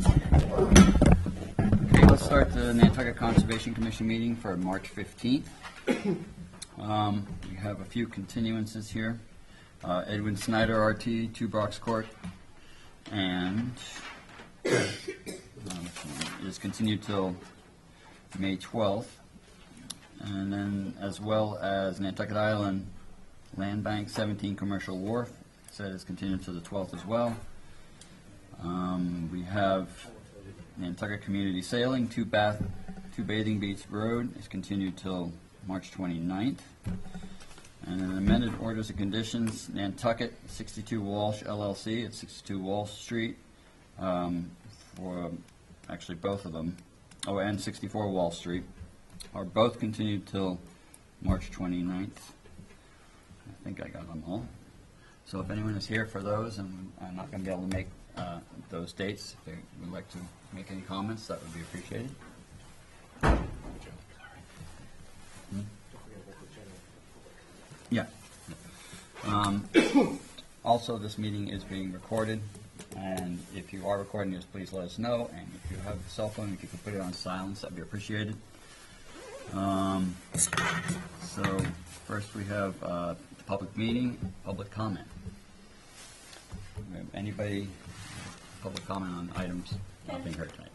Okay, let's start the Nantucket Conservation Commission meeting for March 15th. We have a few continuances here. Edwin Snyder, RT, 2 Brox Court, and it is continued till May 12th. And then as well as Nantucket Island Land Bank, 17 Commercial Wharf, said is continued to the 12th as well. We have Nantucket Community Sailing, 2 Bathing Beach Road is continued till March 29th. And then amended orders and conditions, Nantucket, 62 Walsh LLC at 62 Walsh Street, for actually both of them, and 64 Wall Street, are both continued till March 29th. I think I got them all. So if anyone is here for those, and I'm not going to be able to make those dates, if they would like to make any comments, that would be appreciated. Yeah. Also, this meeting is being recorded, and if you are recording this, please let us know. And if you have a cell phone, if you could put it on silence, that'd be appreciated. So first we have public meeting, public comment. Anybody public comment on items not being heard tonight?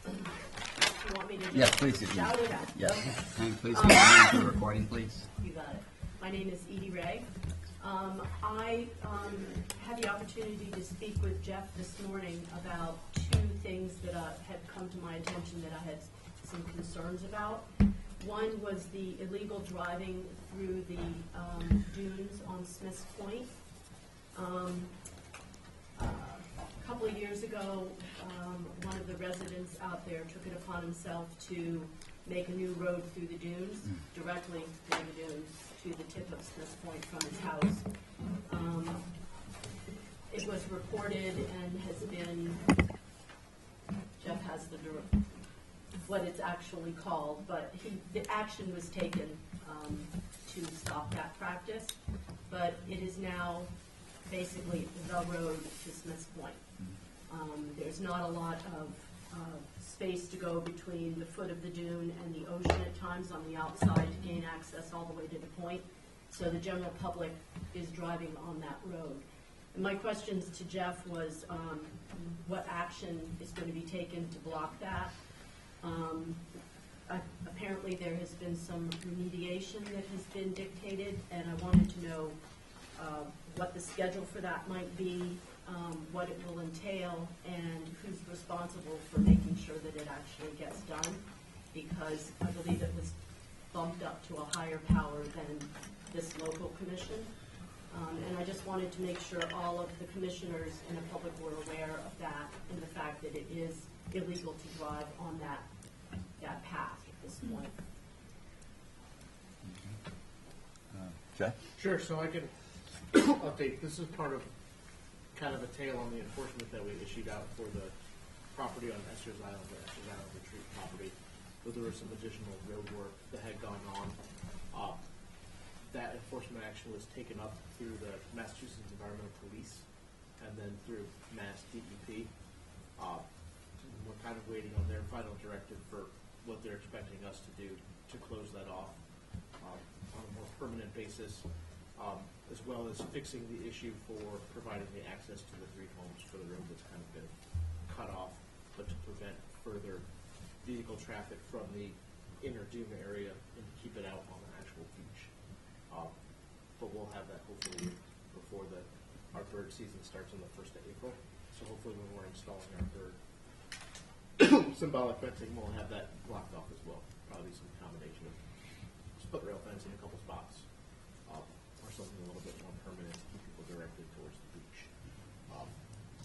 You want me to Yes, please. shout it out? Yes. And please come on to the recording, please. You got it. My name is Edie Ray. I had the opportunity to speak with Jeff this morning about 2 things that had come to my attention that I had some concerns about. One was the illegal driving through the dunes on Smith's Point. A couple of years ago, one of the residents out there took it upon himself to make a new road through the dunes, directly through the dunes, to the tip of Smith's Point from his house. It was reported and has been, Jeff has what it's actually called, but the action was taken to stop that practice, but it is now basically the road to Smith's Point. There's not a lot of space to go between the foot of the dune and the ocean at times on the outside to gain access all the way to the point. So the general public is driving on that road. And my questions to Jeff was what action is going to be taken to block that. Apparently there has been some remediation that has been dictated, and I wanted to know what the schedule for that might be, what it will entail, and who's responsible for making sure that it actually gets done, because I believe it was bumped up to a higher power than this local commission. And I just wanted to make sure all of the commissioners and the public were aware of that and the fact that it is illegal to drive on that path at this point. Jeff? Sure, so I can update. This is part of kind of a tail on the enforcement that we issued out for the property on Esther's Island, the Esther's Island Retreat property. But there was some additional road work that had gone on. That enforcement action was taken up through the Massachusetts Environmental Police and then through Mass DEP. We're kind of waiting on their final directive for what they're expecting us to do to close that off on a more permanent basis, as well as fixing the issue for providing the access to the 3 homes for the road that's kind of been cut off, but to prevent further vehicle traffic from the inner dune area and to keep it out on the actual beach. But we'll have that hopefully before our bird season starts on the 1st of April. So hopefully when we're installing our bird symbolic fencing, we'll have that blocked off as well. Probably some combination of split rail fencing in a couple spots, or something a little bit more permanent to keep people directed towards the beach.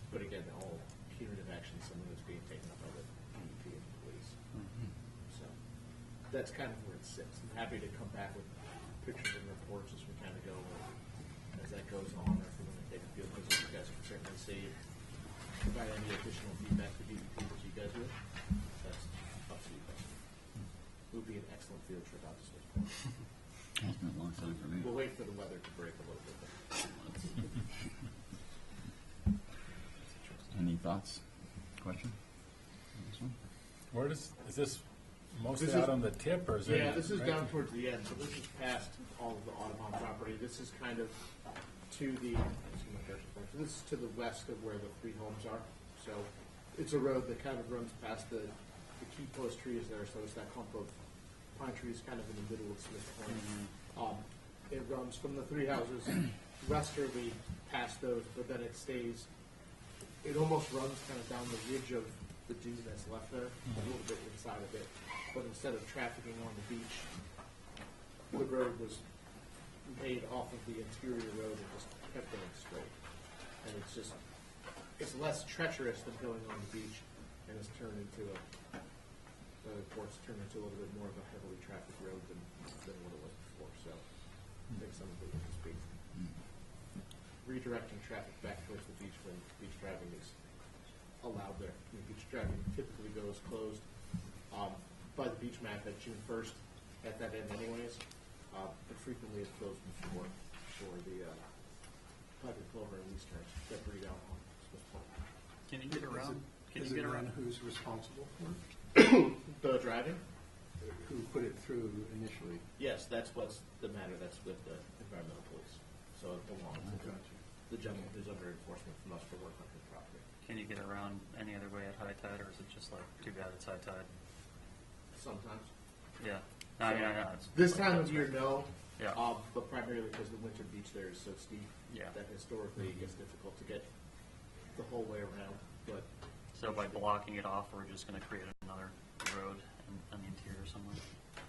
But again, all punitive action, something that's being taken up by the DEP and the police. So that's kind of where it sits. I'm happy to come back with pictures and reports as we kind of go, as that goes on, or if we want to take a field visit, you guys can certainly see, provide any additional feedback to DEP that you guys would. That's up to you guys. It would be an excellent field trip out to Smith's Point. It's been a long time for me. We'll wait for the weather to break a little bit. Any thoughts? Question? Is this mostly This out is- on the tip, or is it? Yeah, this is right down towards the end, so this is past all of the Audubon property. This is kind of to the, so this is to the west of where the three homes are. So it's a road that kind of runs past the key post trees there, so it's that clump of pine trees kind of in the middle of Smith Corner. It runs from the three houses westerly past those, but then it stays, it almost runs kind of down the ridge of the dune that's left there, a little bit inside of it. But instead of trafficking on the beach, the road was made off of the interior road and just kept going straight. And it's less treacherous than going on the beach, and it's turned into the reports turned into a little bit more of a heavily trafficked road than what it was before. So I think some of it will just be redirecting traffic back towards the beach when beach driving is allowed there. I mean, beach driving typically goes closed by the beach map at June 1st at that end anyways, but frequently it's closed before for the pike and plover and least terns that breed out on Smith Point. Can you get around? Can Is you it get then around? who's responsible for it? The driving? Who put it through initially? Yes, that's what's the matter. That's with the environmental police. So it belongs to the gentleman who's under enforcement from us for work on his property. Can you get around any other way at high tide, or is it just like too bad it's high tide? Sometimes. Yeah. No, I mean, I know. It's This time of year, no. Yeah. But primarily because the winter beach there is so steep Yeah. that historically it gets difficult to get the whole way around. But So by blocking it off, we're just going to create another road on the interior somewhere.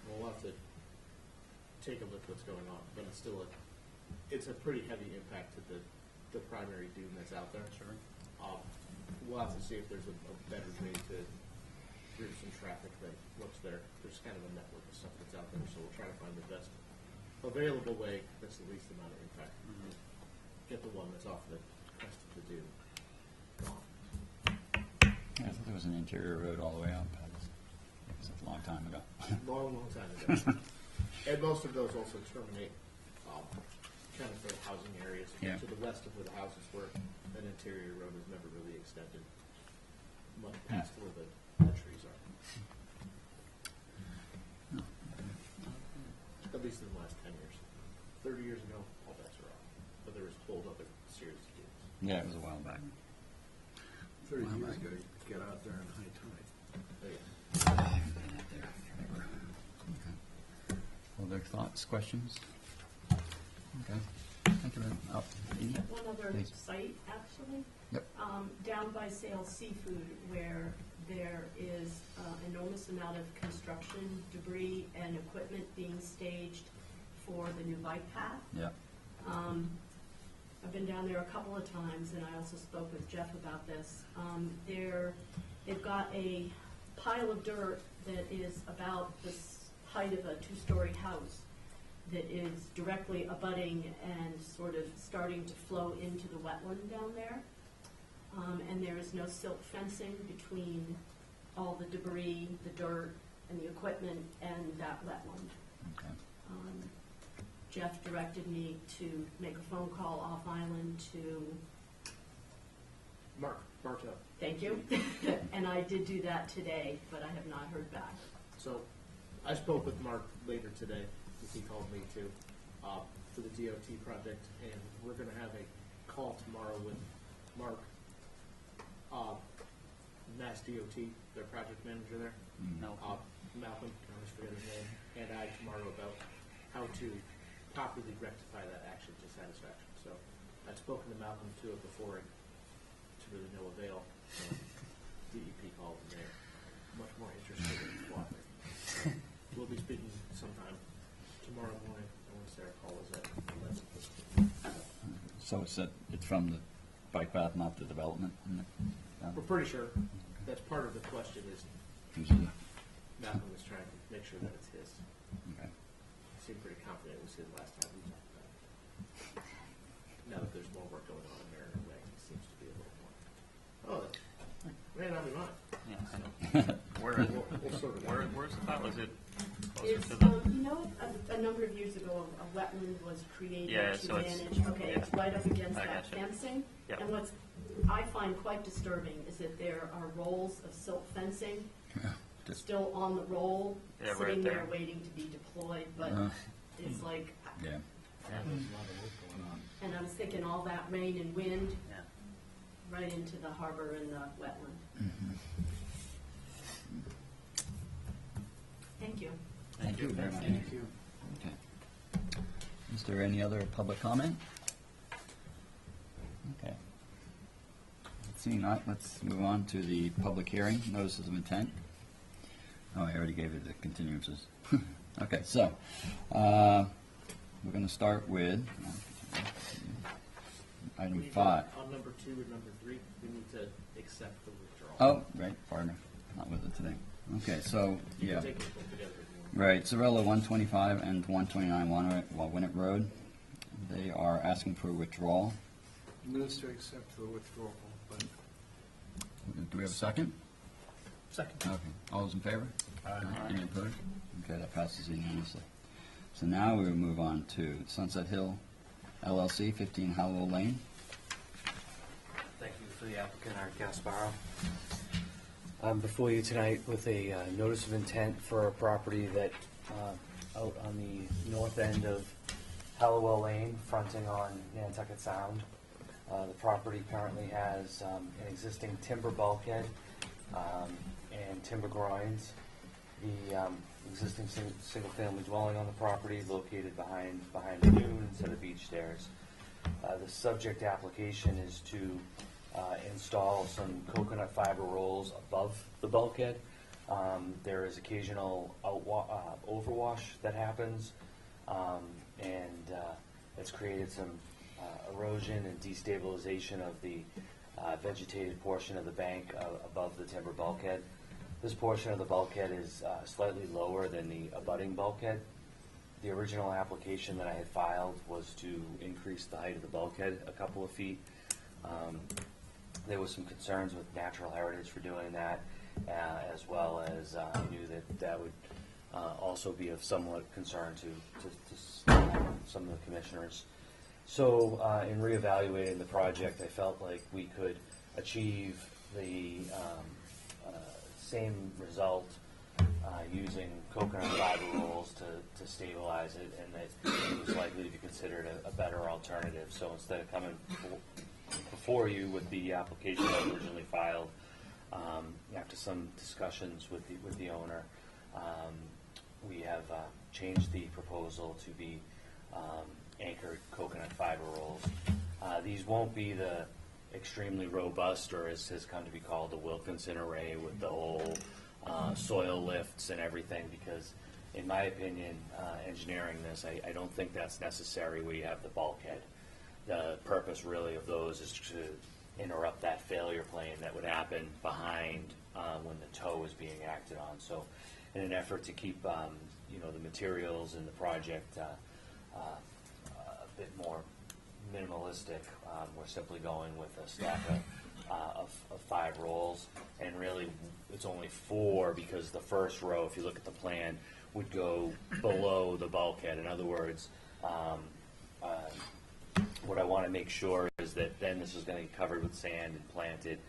we'll have to take a look at what's going on. But it's still it's a pretty heavy impact to the primary dune that's out there. Sure. We'll have to see if there's a better way to route some traffic than what's there. There's kind of a network of stuff that's out there, so we'll try to find the best available way that's the least amount of impact. Get the one that's off the crest of the dune gone. Yeah, I thought there was an interior road all the way up. That was a long time ago. Long, long time ago. And most of those also terminate kind of for housing areas. Yeah. To the west of where the houses were, an interior road has never really extended much past where the trees are. At least in the last 10 years. 30 years ago, all bets are off. But there was a whole other series of deals. Yeah, it was a while back. 30 years ago, you could get out there in high tide. Other thoughts, questions? Okay. Thank you very much. Oh, Amy? One other Please. site, actually. Yep. Down by Sale Seafood, where there is enormous amount of construction debris and equipment being staged for the new bike path. Yeah. I've been down there a couple of times, and I also spoke with Jeff about this. They've got a pile of dirt that is about the height of a two-story house that is directly abutting and sort of starting to flow into the wetland down there. And there is no silt fencing between all the debris, the dirt, and the equipment and that wetland. Okay. Jeff directed me to make a phone call off island to, Marto. thank you, and I did do that today, but I have not heard back. So I spoke with Mark later today, because he called me too, for the DOT project, and we're going to have a call tomorrow with Mark, Mass DOT, their project manager there, No. Malcolm, I always forget his name, and I tomorrow about how to properly rectify that action to satisfaction. So I've spoken to Malcolm to it before, and to really no avail. DEP called, and they're much more interested in cooperating. So we'll be speaking sometime tomorrow morning. I want to say our call is at 11. So it's from the bike path, not the development? We're pretty sure that's part of the question is Usually. Malcolm is trying to make sure that it's his. Okay. He seemed pretty confident it was his last time we talked about it. Now that there's more work going on in there in a way, he seems to be a little more, oh, that may not be mine. Yeah, I know. We'll sort it out. Where's the pile? Is it closer It's, to the? you know, a number of years ago, a wetland was created Yeah, to so it's- manage, okay, it's right up against I that gotcha. fencing. Yep. And what's, I find quite disturbing is that there are rolls of silt fencing still on the roll, Yeah, right sitting there there. waiting to be deployed, but it's like, Yeah. There's a lot of work going on. and I was thinking all that rain and wind Yeah. right into the harbor and the wetland. Thank you. Thank you very much. Thank you. Okay. Is there any other public comment? Okay. Seeing not, let's move on to the public hearing, notices of intent. Oh, I already gave you the continuances. Okay, so, we're gonna start with item 5. On number 2 and number 3, we need to accept the withdrawal. Oh, right, partner, not with it today. Okay, so, You yeah, can take it both together if you want. right, Sorella 125 and 129 Winnet Road. They are asking for withdrawal. Moves to accept the withdrawal, but Do we have a second? Second. Okay, all those in favor? Aye. Any opposed? Okay, that passes unanimously. So now we will move on to Sunset Hill LLC, 15 Hallowell Lane. Thank you for the applicant, Art Gasparo. I'm before you tonight with a notice of intent for a property that out on the north end of Hallowell Lane, fronting on Nantucket Sound. The property currently has an existing timber bulkhead and timber groins. The existing single-family dwelling on the property located behind the dune instead of beach stairs. The subject application is to install some coconut fiber rolls above the bulkhead. There is occasional overwash that happens, and it's created some erosion and destabilization of the vegetated portion of the bank above the timber bulkhead. This portion of the bulkhead is slightly lower than the abutting bulkhead. The original application that I had filed was to increase the height of the bulkhead a couple of feet. There was some concerns with natural heritage for doing that, as well as I knew that would also be of somewhat concern to some of the commissioners. So in reevaluating the project, I felt like we could achieve the same result using coconut fiber rolls to stabilize it, and that it was likely to be considered a better alternative. So instead of coming before you with the application that I originally filed, after some discussions with the owner, we have changed the proposal to be anchored coconut fiber rolls. These won't be the extremely robust, or as has come to be called, the Wilkinson array with the whole soil lifts and everything, because in my opinion, engineering this, I don't think that's necessary where you have the bulkhead. The purpose really of those is to interrupt that failure plane that would happen behind when the tow is being acted on. So in an effort to keep the materials in the project a bit more minimalistic, we're simply going with a stack of 5 rolls, and really it's only 4 because the first row, if you look at the plan, would go below the bulkhead. In other words, what I want to make sure is that then this is going to be covered with sand and planted,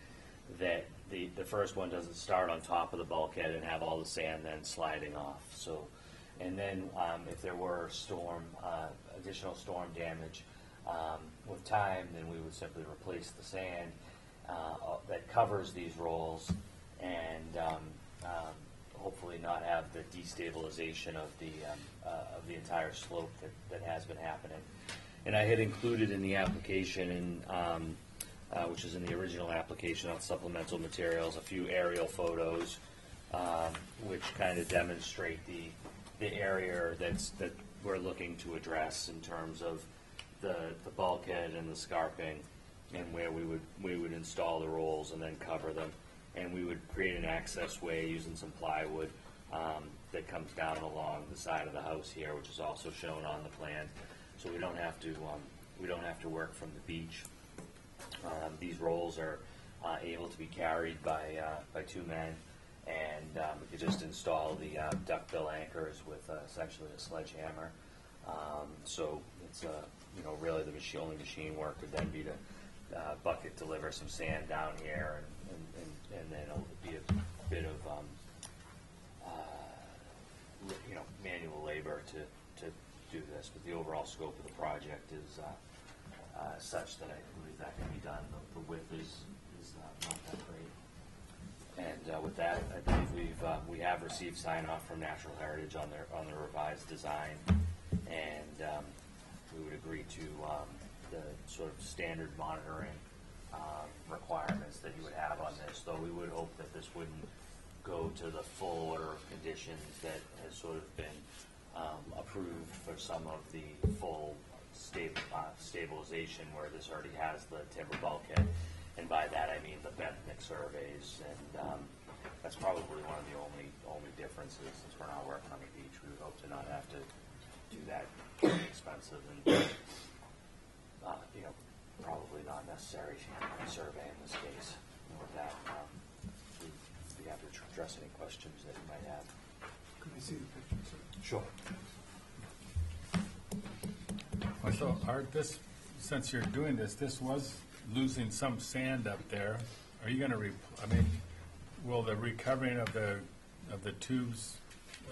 that the first one doesn't start on top of the bulkhead and have all the sand then sliding off. So, and then if there were additional storm damage with time, then we would simply replace the sand that covers these rolls, and hopefully not have the destabilization of the entire slope that has been happening. And I had included in the application, which is in the original application on supplemental materials, a few aerial photos which kind of demonstrate the area that we're looking to address in terms of the bulkhead and the scarping, and where we would install the rolls and then cover them. And we would create an access way using some plywood that comes down along the side of the house here, which is also shown on the plan. So we don't have to work from the beach. These rolls are able to be carried by 2 men, and we could just install the duckbill anchors with essentially a sledgehammer. So it's really the only machine work would then be to bucket deliver some sand down here, and then it'll be a bit of do this, but the overall scope of the project is such that I believe that can be done. The width is not that great. And with that, I believe we have received sign off from Natural Heritage on their revised design, and we would agree to the sort of standard monitoring requirements that you would have on this. Though we would hope that this wouldn't go to the full order of conditions that has sort of been approved for some of the full stabilization, where this already has the timber bulkhead. And by that I mean the Benthic surveys, and that's probably one of the only differences, since we're not working on the beach. We would hope to not have to do that expensive and probably not necessary survey in this case. And with that, we'd be happy to address any questions that you might have. Could we see the picture, sir? Sure. So Art, since you're doing this was losing some sand up there. Are you going to, will the recovering of the tubes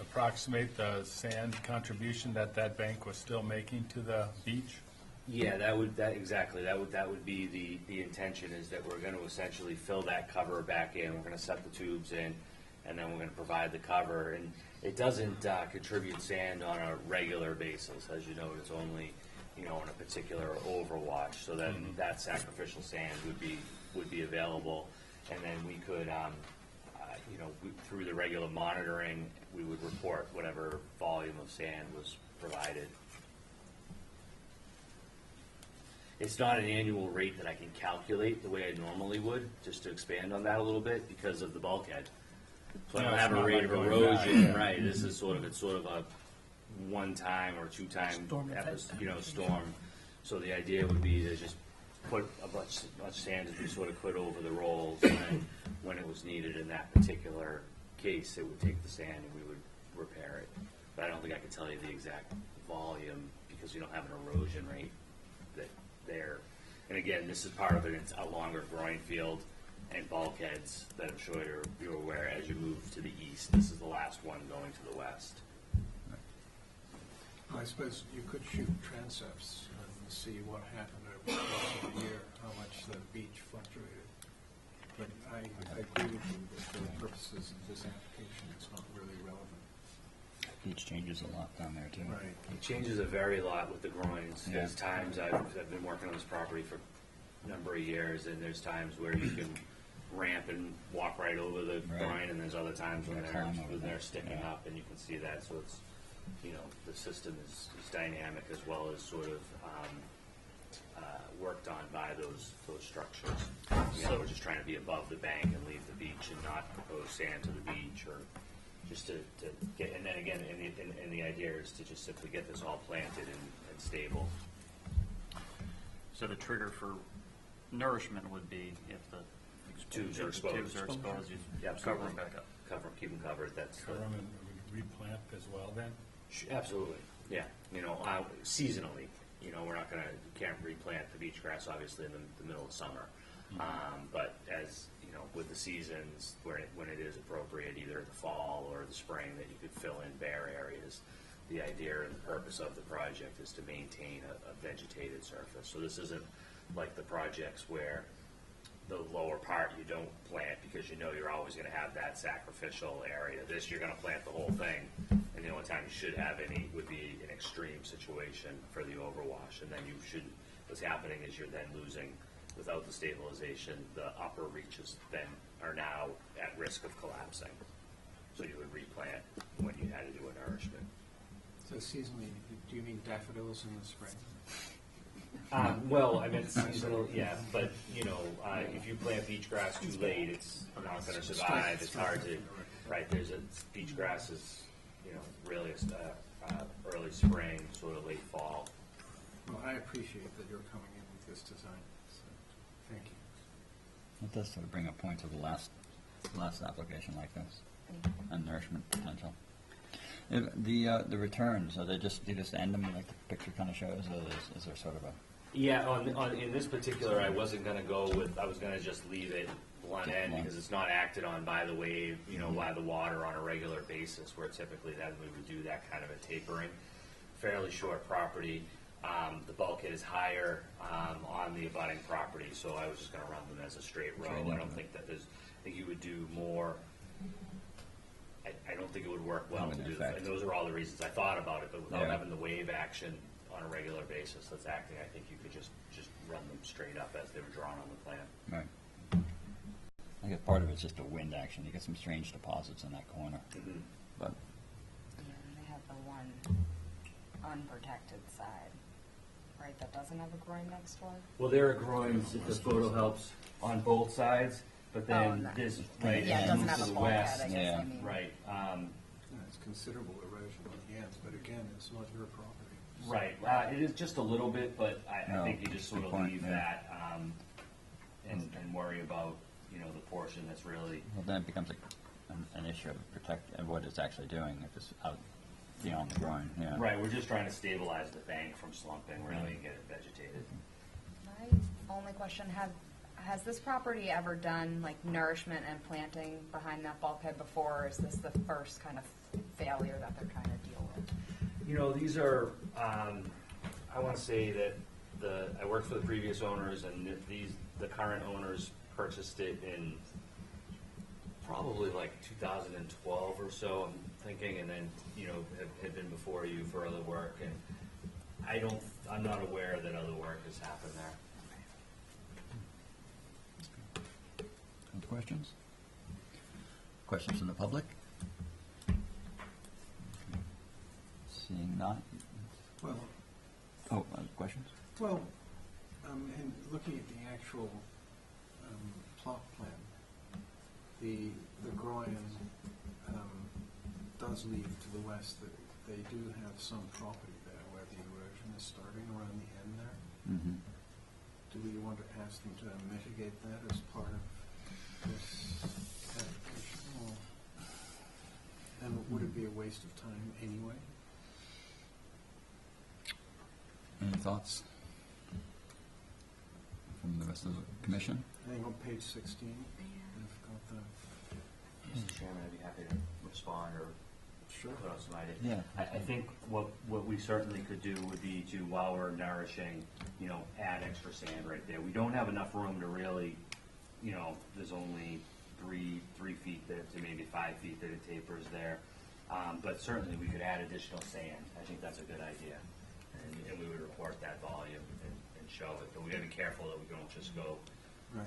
approximate the sand contribution that bank was still making to the beach? Yeah, that would be the intention, is that we're going to essentially fill that cover back in. We're going to set the tubes in, and then we're going to provide the cover. And it doesn't contribute sand on a regular basis, as you know. It's only on a particular overwash, so that that sacrificial sand would be available, and then we could through the regular monitoring, we would report whatever volume of sand was provided. It's not an annual rate that I can calculate the way I normally would, just to expand on that a little bit, because of the bulkhead. So I don't have a rate of erosion, right? This is sort of a one-time or two-time storm. So the idea would be to just put much sand as we sort of could over the rolls, and then when it was needed in that particular case, it would take the sand and we would repair it. But I don't think I can tell you the exact volume, because we don't have an erosion rate there. And again, this is part of it. It's a longer growing field and bulkheads that I'm sure you're aware. As you move to the east, this is the last one going to the west. I suppose you could shoot transepts and see what happened over the course of the year, how much the beach fluctuated. But I agree with you that for the purposes of this application, it's not really relevant. Beach changes a lot down there too. Right. It changes a very lot with the groins. Yeah. There's times I've been working on this property for a number of years, and there's times where you can ramp and walk right over the groin, and there's other times when they're sticking up, and you can see that. So it's, the system is dynamic, as well as sort of worked on by those structures. We're just trying to be above the bank and leave the beach, and not propose sand to the beach, or just to get. And then again, and the idea is to just simply get this all planted and stable. So the trigger for nourishment would be if the Tubes are exposed. You cover them back up. Keep them covered. That's Cover them and replant as well then? absolutely, yeah. Seasonally, we're not going to, can't replant the beach grass obviously in the middle of summer. But as with the seasons when it is appropriate, either the fall or the spring, that you could fill in bare areas. The idea and the purpose of the project is to maintain a vegetated surface. So this isn't like the projects where the lower part you don't plant, because you're always going to have that sacrificial area. This, you're going to plant the whole thing, and the only time you should have any would be an extreme situation for the overwash, and then what's happening is you're then losing, without the stabilization, the upper reaches then are now at risk of collapsing. So you would replant when you had to do a nourishment. So seasonally, do you mean daffodils in the spring? Well, I meant seasonal, yeah, but, if you plant beach grass too late, it's not gonna survive. It's hard to, right, beach grass is, really early spring, sort of late fall. Well, I appreciate that you're coming in with this design, so thank you. It does sort of bring a point to the last application like this, and nourishment potential. The returns, are they you just end them like the picture kind of shows, or is there sort of a? Yeah, in this particular, I wasn't gonna go with, I was gonna just leave it blunt end, because it's not acted on by the wave, by the water on a regular basis, where typically then we would do that kind of a tapering. fairly short property. The bulkhead is higher on the abutting property, so I was just going to run them as a straight row. Straight I into don't it. think that there's, I think you would do more. I don't think it would work well Have to an do effect. that. And those are all the reasons I thought about it, but without Yeah. having the wave action on a regular basis that's acting, I think you could just run them straight up as they were drawn on the plan. Right. I guess part of it's just a wind action. You get some strange deposits in that corner. But Yeah, and they have the one unprotected side, right, that doesn't have a groin next door? Well, there are groins, if the photo helps, on both sides, but then no. this, right, Yeah, it it doesn't moves have to a the bulkhead, west. I guess Yeah. I mean. Right, It's considerable erosion on the ends, but again, it's not your property. right. It is just a little bit, but I No, think you just sort good of point, leave yeah. that, and worry about, the portion that's really, well, then it becomes an issue of and what it's actually doing if it's out beyond the groin. Yeah. right, we're just trying to stabilize the bank from slumping, really, and get it vegetated. My only question, has this property ever done like nourishment and planting behind that bulkhead before, or is this the first kind of failure that they're trying to deal with? These are, I want to say that I worked for the previous owners, and the current owners purchased it in probably like 2012 or so, I'm thinking, and then, had been before you for other work, and I'm not aware that other work has happened there. Any questions? Questions from the public? Seeing none. Well, Questions? well, and looking at the actual plot plan, the groin does leave to the west. They do have some property there where the erosion is starting around the end there. Mm-hmm. Do we want to ask them to mitigate that as part of this application? And would it be a waste of time anyway? Any thoughts from the rest of the commission? I think on page 16, we've got the... Mr. Chairman, I'd be happy to respond or Sure. put out some ideas. Yeah. I think what we certainly could do would be to, while we're nourishing, add extra sand right there. We don't have enough room to really, there's only 3 feet to maybe 5 feet that it tapers there. But certainly we could add additional sand. I think that's a good idea. And we would report that volume and show it. But we gotta be careful that we don't just go, Right.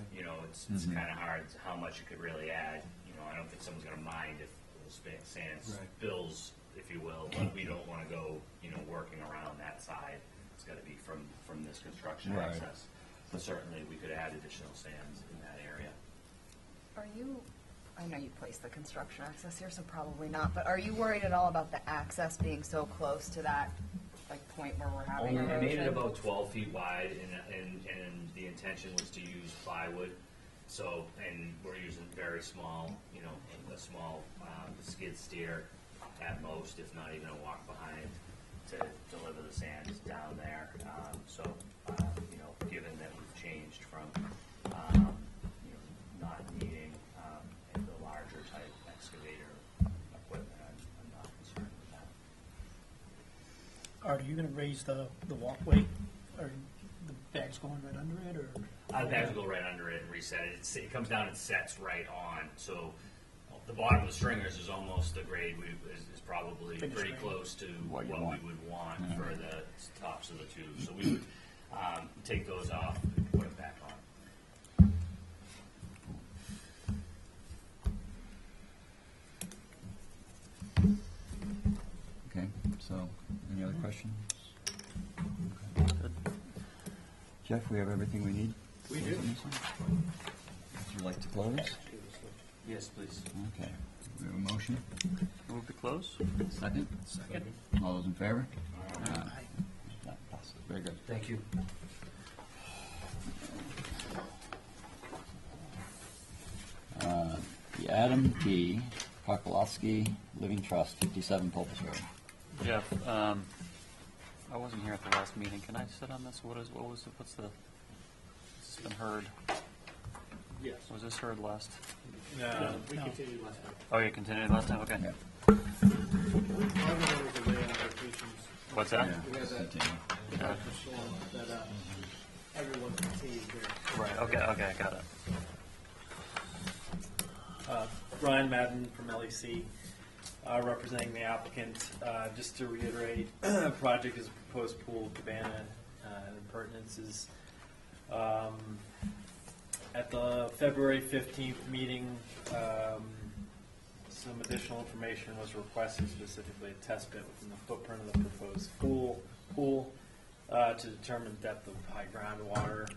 it's kind of hard how much you could really add. I don't think someone's gonna mind if the sand Right. spills, if you will, but we don't wanna go, working around that side. It's gotta be from this construction Right. access. But certainly we could add additional sands in that area. I know you placed the construction access here, so probably not, but are you worried at all about the access being so close to that, point where we're having I erosion? made it about 12 feet wide, and the intention was to use plywood. So, and we're using very small, a small skid steer at most, if not even a walk behind, to deliver the sand down there. Given that we've changed from, not needing the larger type excavator equipment, I'm not concerned with that. Art, are you gonna raise the walkway? Are the bags going right under it, or? The bags will go right under it and reset it. It comes down and sets right on. So the bottom of the stringers is almost the grade is probably Finished pretty grade. close to What you what want. we would want Yeah. for the tops of the tubes. So we would take those off and put them back on. Okay, so any other questions? Okay. Jeff, we have everything we need? We do. Would you like to close? Yes, please. Okay, we have a motion. Move to close? Second? Second. All those in favor? Aye. That passes. Very good. Thank you. The Adam P. Kokolowski Living Trust, 57 Pulpus Road. Jeff, I wasn't here at the last meeting. Can I sit on this? What's this been heard? Yes. Was this heard last? We No. continued last time. Oh, you continued last time? Okay. Yeah. Everyone was away on vacations. What's that? Yeah, We had that continue. the storm that everyone continued there. Right, okay, got it. Ryan Madden from LEC, representing the applicant. Just to reiterate, project is a proposed pool cabana and appurtenances. At the February 15th meeting, some additional information was requested, specifically a test pit within the footprint of the proposed pool to determine depth of high groundwater.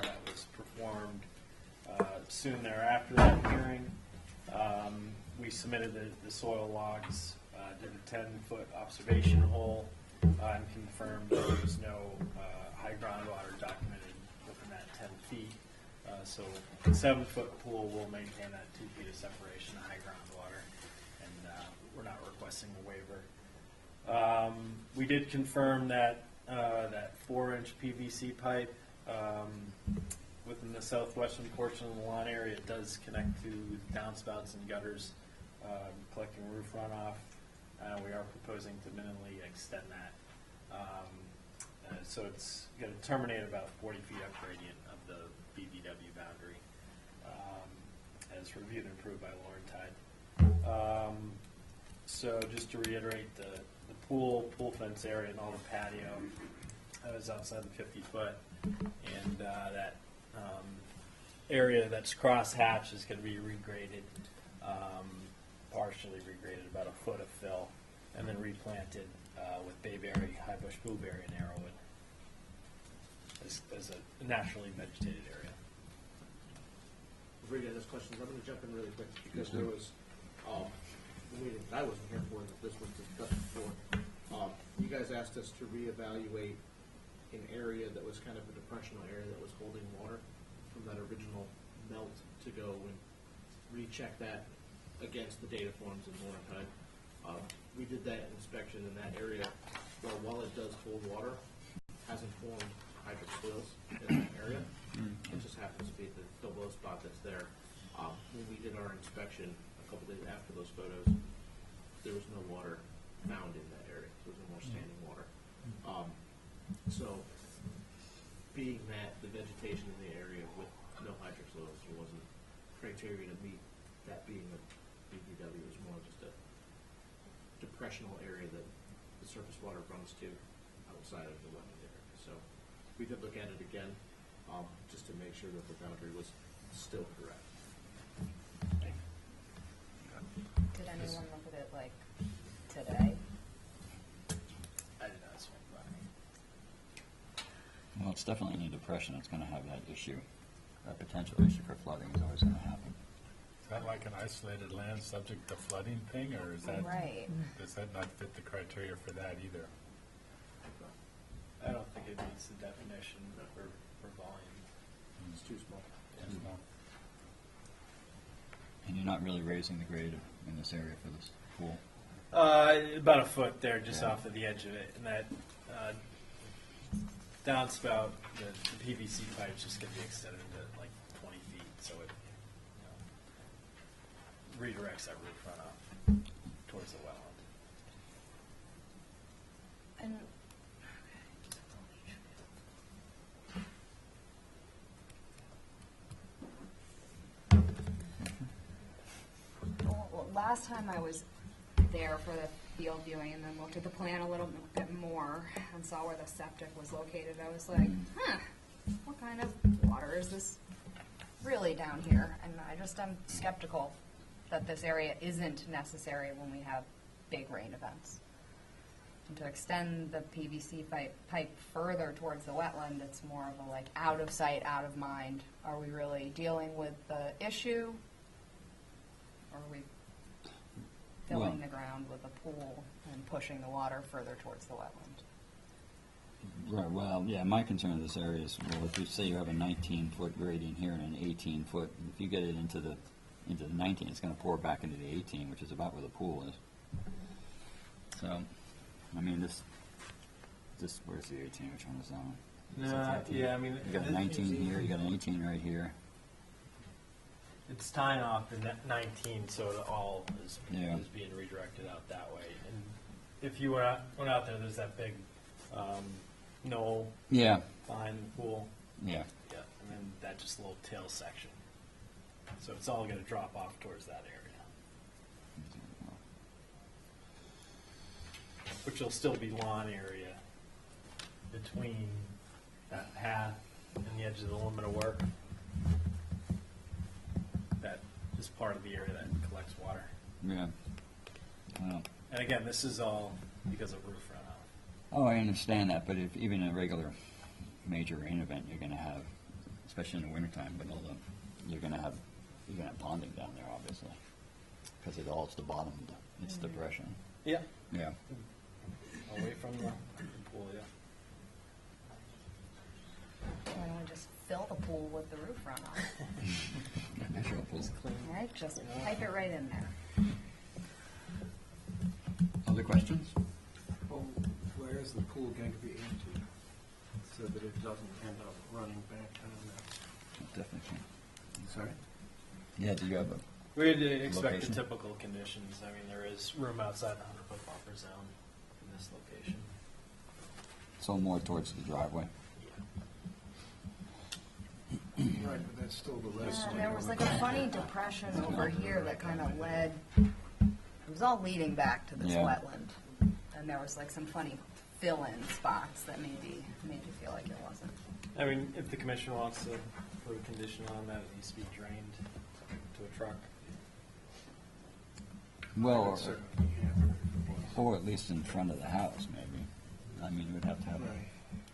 That was performed soon thereafter that hearing. We submitted the soil logs, did a 10-foot observation hole, and confirmed there was no high groundwater documented within that 10 feet. So the 7-foot pool will maintain that 2 feet of separation of high groundwater, and we're not requesting a waiver. We did confirm that that 4-inch PVC pipe within the southwestern portion of the lawn area does connect to downspouts and gutters, collecting roof runoff. We are proposing to minimally extend that. So it's going to terminate about 40 feet up gradient of the BVW boundary, as reviewed and approved by Lauren Tide. So just to reiterate, the pool fence area and all the patio is outside the 50-foot, and that area that's cross-hatched is going to be regraded, partially regraded, about a foot of fill, and then replanted with bayberry, high bush blueberry, and arrowwood as a naturally vegetated area. Before you guys ask questions, I'm going to jump in really quick because there was a meeting I wasn't here for that this was discussed before. You guys asked us to reevaluate an area that was kind of a depressional area that was holding water from that original melt to go and recheck that against the data forms in Laurentide. We did that inspection in that area. Well, while it does hold water, hasn't formed hydric soils in that area. It just happens to be the low spot that's there. When we did our inspection a couple days after those photos, there was no water found in that area. There was no more standing water. So, being that the vegetation in the area with no hydric soils wasn't criteria to meet that being a BVW, it was more just a depressional area that the surface water runs to outside of the wetland area. So we did look at it again, just to make sure that the boundary was still correct. Did anyone look at it like today? I did not swing by. Well, it's definitely in a depression. It's going to have that issue. That potential issue for flooding is always going to happen. Is that like an isolated land subject to flooding thing, or is that, Right. does that not fit the criteria for that either? I don't think it meets the definition for volume. It's too small. No. And you're not really raising the grade in this area for this pool. About a foot there, just Yeah. off of the edge of it, and that downspout, the PVC pipe's just going to be extended to like 20 feet, so it redirects that roof runoff towards the wetland. And well, last time I was there for the field viewing and then looked at the plan a little bit more and saw where the septic was located, I was like, what kind of water is this really down here? And I just am skeptical that this area isn't necessary when we have big rain events. And to extend the PVC pipe further towards the wetland, it's more of a like out of sight, out of mind. Are we really dealing with the issue? Or are we filling the ground with a pool and pushing the water further towards the wetland? Right, well, yeah, my concern in this area is, well, if you say you have a 19-foot gradient here and an 18-foot, if you get it into the 19, it's going to pour back into the 18, which is about where the pool is. So, I mean, this where's the 18? Which one is that one? Is that the 18? Yeah, I mean, You got a 19 here, you got an 18 right here. it's tying off the 19, so it all is Yeah. being redirected out that way. And if you went out there, there's that big knoll Yeah, behind the pool. yeah. Yeah, and then that just little tail section. So it's all going to drop off towards that area. Which will still be lawn area between that path and the edge of the limit of work. That is part of the area that collects water. Yeah. Well, And again, this is all because of roof runoff. oh, I understand that, but if even in a regular major rain event, you're going to have, especially in the wintertime, but you're going to have ponding down there, obviously, because it's all to the bottom. It's depression. Yeah. Yeah. Away from the pool, yeah. Why don't we just fill the pool with the roof runoff? Measurables. Right, just pipe it right in there. Other questions? Well, where is the pool going to be emptied so that it doesn't end up running back down there? Definitely. Sorry? Yeah, do you have a? We'd expect Location? the typical conditions. I mean, there is room outside the 100-foot buffer zone in this location. So more towards the driveway? Right, but that's still the rest. Yeah, there was like a funny depression over here that kind of led, it was all leading back to this Yeah. wetland. And there was like some funny fill-in spots that maybe made you feel like it wasn't. I mean, if the commission wants to put a condition on that, it needs to be drained to a truck. Well, Certainly, yeah. or at least in front of the house, maybe. I mean, we'd have to have, Right.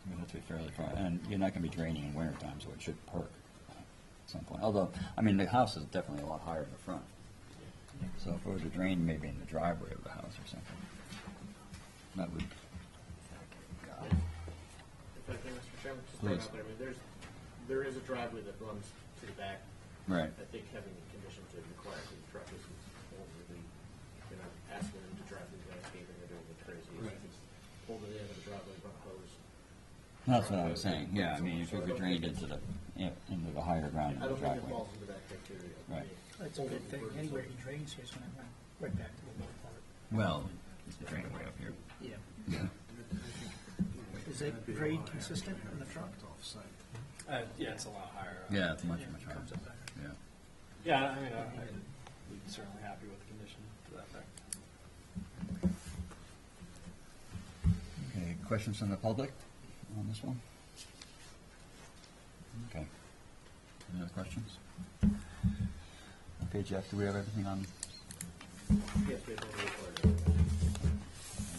we'd have to be fairly far, and you're not going to be draining in wintertime, so it should perk at some point. Although, I mean, the house is definitely a lot higher in the front. So if it were to drain maybe in the driveway of the house or something, that would, If I can, Mr. Chairman, just throw it Please. out there, I mean, there is a driveway that runs to the back. right. I think having the condition to require the truck is overly, you're not asking them to drive through landscaping or doing the crazy. Right. Just pull to the end of the driveway, run a hose. That's what I was saying, yeah, I mean, if it were drained into the higher ground in I the don't think it driveway. falls into that criteria. Right. That's a good thing. Anywhere he drains here is going to run right back to the lower part. Well, it's the drain way up here. Yeah. Yeah. Is it grade consistent in the truck? Off-site. Yeah, it's a lot higher. Yeah, it's much, Yeah, much it higher. comes up better. Yeah. Yeah, I mean, I'd be certainly happy with the condition to that effect. Okay, questions from the public on this one? Okay. Any other questions? Okay, Jeff, do we have everything on? Yes, we have one report. Are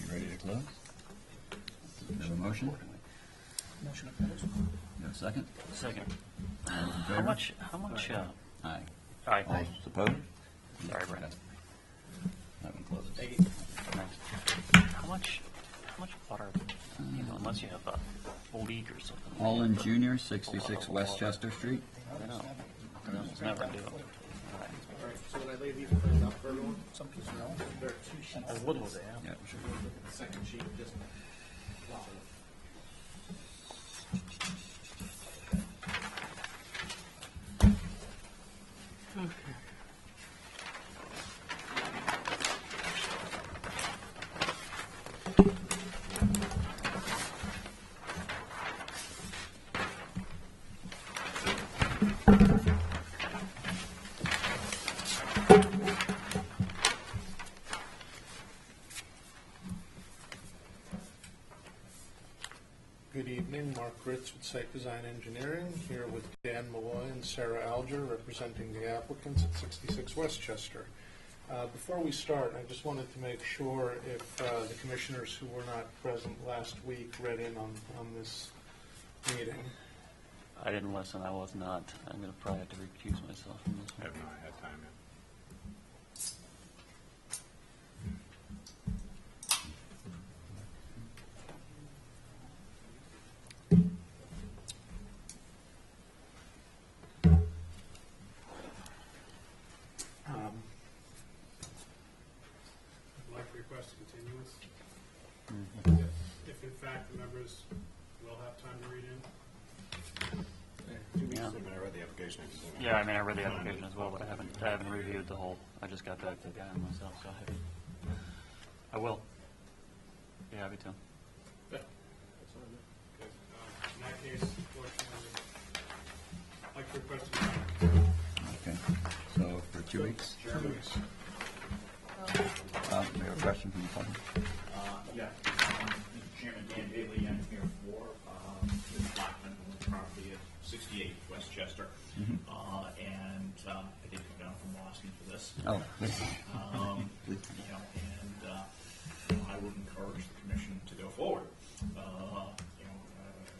you ready to close? Do we have a motion? Motion opposed? Do you have a second? Second. All those in How favor? much, Aye. aye. All those opposed? Sorry, Brent. Okay. That one closes. How much water, unless you have a leak or something? Holland Junior, 66 Westchester Street. I know. They almost never do. All right, so when I lay these plans out for everyone, Some people don't. there are two sheets. Oh, what was it? Yeah, sure. The second sheet, just. Good evening, Mark Ritz with Site Design Engineering, here with Dan Malloy and Sarah Alger, representing the applicants at 66 Westchester. Before we start, I just wanted to make sure if the commissioners who were not present last week read in on this meeting. I didn't listen, I was not. I'm gonna probably have to recuse myself from this one. I had time in. I'd like to request a continuance, if in fact the members will have time to read in. 2 weeks. Yeah. I mean, I read the application. Yeah, I mean, I read the application as well, but I haven't reviewed the whole, I just got back to the guy on myself, so I will. Be happy to. Yeah, that's fine, man. Okay. In that case, unfortunately, I'd like to request Okay, so for 2 weeks? 2 weeks. We have a question from the public. Yeah, Mr. Chairman, Dan Bailey, I'm here for Ms. Blackman, who owns property at 68 Westchester. And I did come down from Boston for this. Oh, please. You know, and I would encourage the commission to go forward.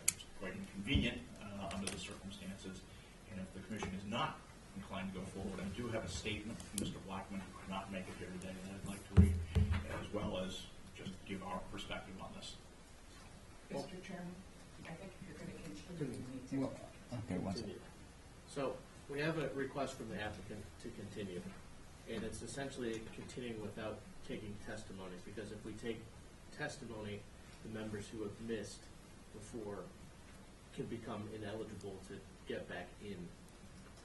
It's quite inconvenient under the circumstances, and if the commission is not inclined to go forward, I do have a statement from Mr. Blackman, who could not make it here today, that I'd like to read, as well as just give our perspective on this. Mr. Chairman, I think if you're going to continue, you need to. Well, okay, one second. So we have a request from the applicant to continue, and it's essentially continuing without taking testimonies, because if we take testimony, the members who have missed before can become ineligible to get back in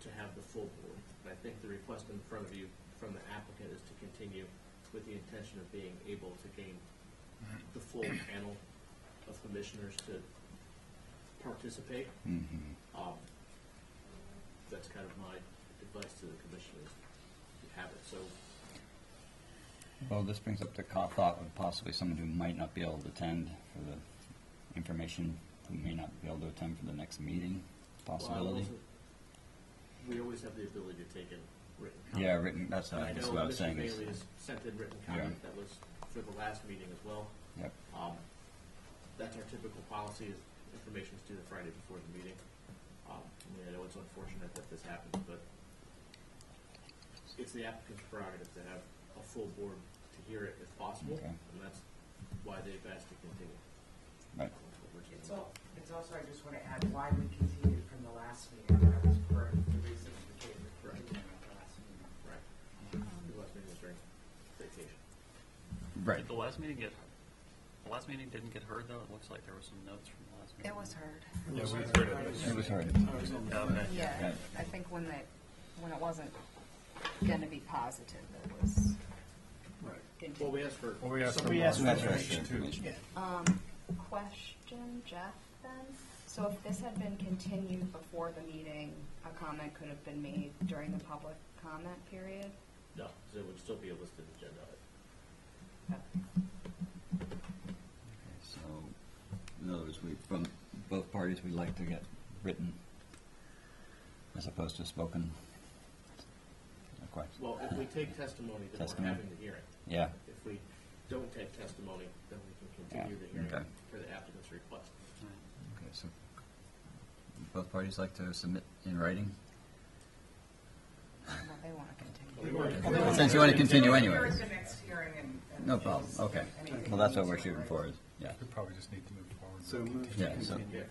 to have the full board. And I think the request in front of you from the applicant is to continue with the intention of being able to gain the full panel of commissioners to participate. That's kind of my advice to the commissioners. You have it, so. Well, this brings up the thought of possibly someone who might not be able to attend for the information, who may not be able to attend for the next meeting, possibility. We always have the ability to take in written comment. Yeah, written, that's And I guess what I was saying Mr. is, Bailey has sent in written comment that was for the last meeting as well. yep, That's our typical policy, is information is due the Friday before the meeting. I know it's unfortunate that this happens, but it's the applicant's prerogative to have a full board to hear it if possible, Okay. and that's why they've asked to continue. right. It's also, I just want to add why we continued from the last meeting. That was for the reason we gave for continuing at the last meeting. Right. The last meeting was during vacation. Right. Did the last meeting didn't get heard, though? It looks like there were some notes from the last meeting. It was heard. Yeah, we heard it. It was hard. Okay. Yeah, Right. I think when it wasn't going to be positive, it was Well, continued. we asked for. Well, we asked So for we more asked for information too. information. Yeah. Question, Jeff, then? So if this had been continued before the meeting, a comment could have been made during the public comment period? No, because it would still be a listed agenda item. Okay, so, in other words, from both parties, we'd like to get written as opposed to spoken request. Well, if we take testimony, then Testimony. we're having the hearing. Yeah, If we don't take testimony, then we can continue Yeah, the hearing okay. for the applicant's request. okay, so both parties like to submit in writing? Well, they want to continue. Well, since you want to continue anyway. Here at the next hearing and. No problem, okay. Well, that's what we're shooting for, is, yeah. We probably just need to move forward. So move to Yeah, so, continue.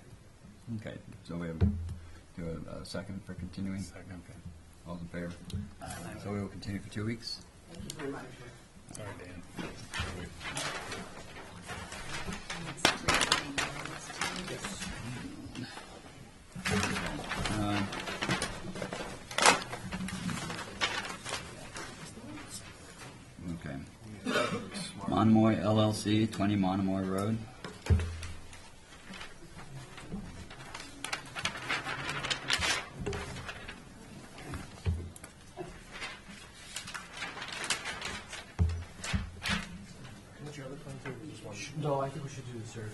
okay, so we have, do a second for continuing? Second. Okay, all's in favor? So we will continue for 2 weeks? Sorry, Dan. Okay. Monomoy LLC, 20 Monomoy Road. No, I think we should do the survey.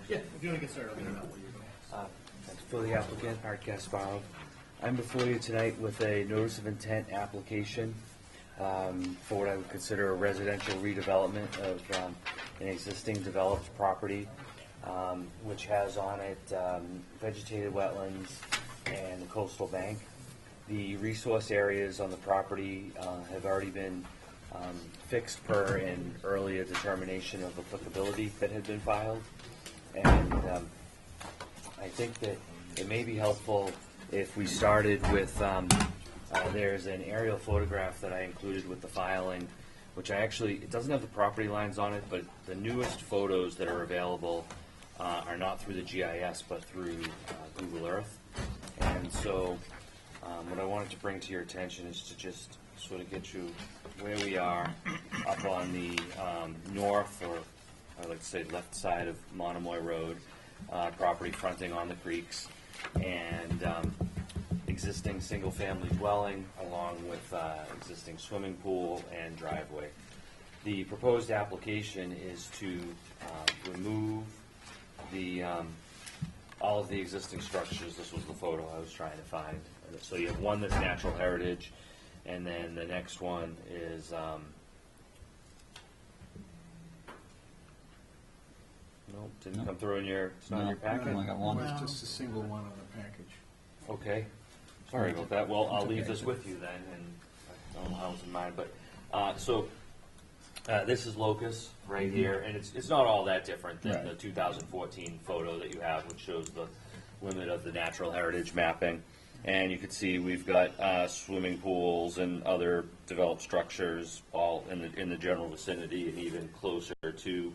Yeah, if you want to get started, I'll get it out while you're going. For the applicant, Art Gasparo. I'm before you tonight with a notice of intent application for what I would consider a residential redevelopment of an existing developed property, which has on it vegetated wetlands and a coastal bank. The resource areas on the property have already been fixed per an earlier determination of applicability that had been filed. And I think that it may be helpful if we started with, there's an aerial photograph that I included with the filing, which it doesn't have the property lines on it, but the newest photos that are available are not through the GIS, but through Google Earth. And so what I wanted to bring to your attention is to just sort of get you where we are up on the north, or I like to say left side of Monomoy Road, property fronting on the creeks, and existing single-family dwelling along with existing swimming pool and driveway. The proposed application is to remove the all of the existing structures. This was the photo I was trying to find. So you have one that's natural heritage, and then the next one is nope, didn't come through in your, it's not in your packet? I only got one. It's just a single one on the package. Okay, sorry about that. Well, I'll leave this with you then, and I don't know how it's in mine, but, this is Locust right here, and it's not all that different than the 2014 photo that you have, which shows the limit of the natural heritage mapping. And you can see we've got swimming pools and other developed structures all in the general vicinity, and even closer to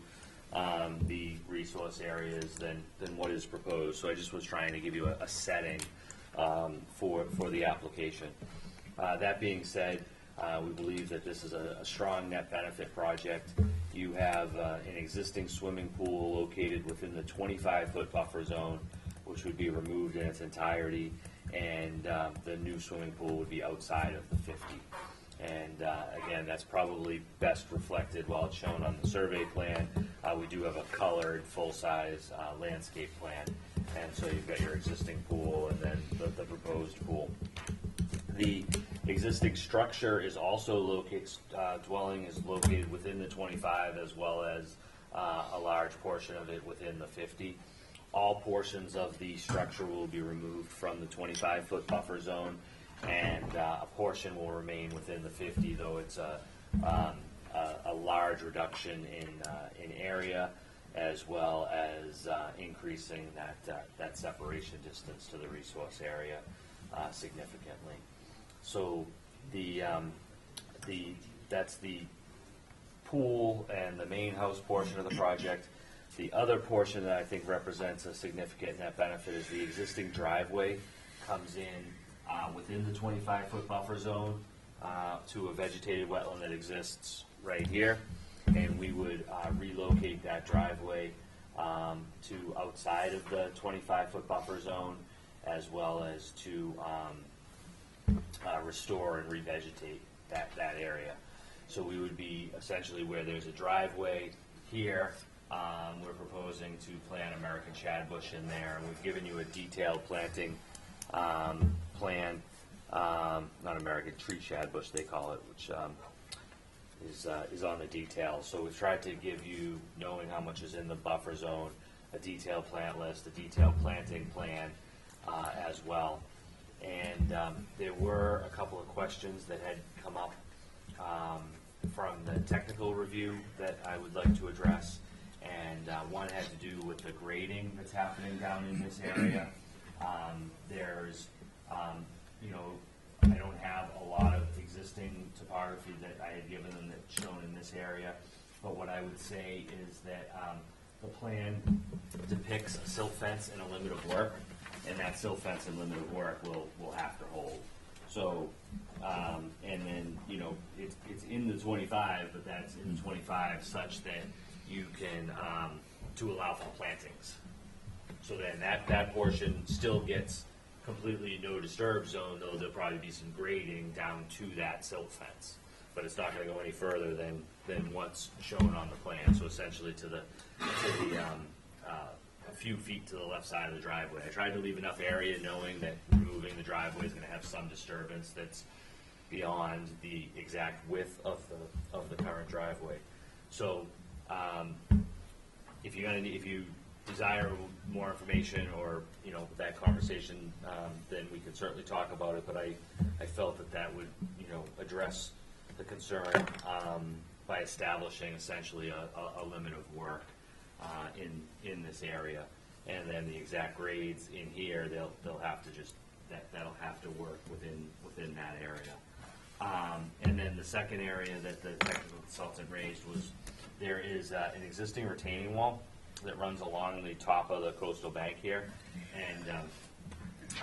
the resource areas than what is proposed. So I just was trying to give you a setting for the application. That being said, we believe that this is a strong net benefit project. You have an existing swimming pool located within the 25-foot buffer zone, which would be removed in its entirety, and the new swimming pool would be outside of the 50. And again, that's probably best reflected while it's shown on the survey plan. We do have a colored, full-size landscape plan, and so you've got your existing pool and then the proposed pool. The existing structure is also located, dwelling is located within the 25, as well as a large portion of it within the 50. All portions of the structure will be removed from the 25-foot buffer zone, and a portion will remain within the 50, though it's a large reduction in area, as well as increasing that separation distance to the resource area significantly. So that's the pool and the main house portion of the project. The other portion that I think represents a significant net benefit is the existing driveway comes in within the 25-foot buffer zone to a vegetated wetland that exists right here, and we would relocate that driveway to outside of the 25-foot buffer zone, as well as to restore and revegetate that area. So we would be essentially where there's a driveway here. We're proposing to plant American shadbush in there, and we've given you a detailed planting plan, not American tree shadbush they call it, which is on the details. So we've tried to give you, knowing how much is in the buffer zone, a detailed plant list, a detailed planting plan as well. And there were a couple of questions that had come up from the technical review that I would like to address. And one had to do with the grading that's happening down in this area. There's, I don't have a lot of existing topography that I had given them that's shown in this area, but what I would say is that the plan depicts a silt fence and a limit of work, and that silt fence and limit of work will have to hold. So, and then, it's in the 25, but that's in the 25 such that you can, to allow for plantings. So then that portion still gets completely no disturb zone, though there'll probably be some grading down to that silt fence. But it's not gonna go any further than what's shown on the plan. So essentially to the a few feet to the left side of the driveway. I tried to leave enough area knowing that removing the driveway is gonna have some disturbance that's beyond the exact width of the current driveway. So, if you desire more information or that conversation, then we could certainly talk about it. But I felt that would address the concern by establishing essentially a limit of work in this area, and then the exact grades in here they'll have to that'll have to work within that area. And then the second area that the technical consultant raised was there is an existing retaining wall that runs along the top of the coastal bank here, and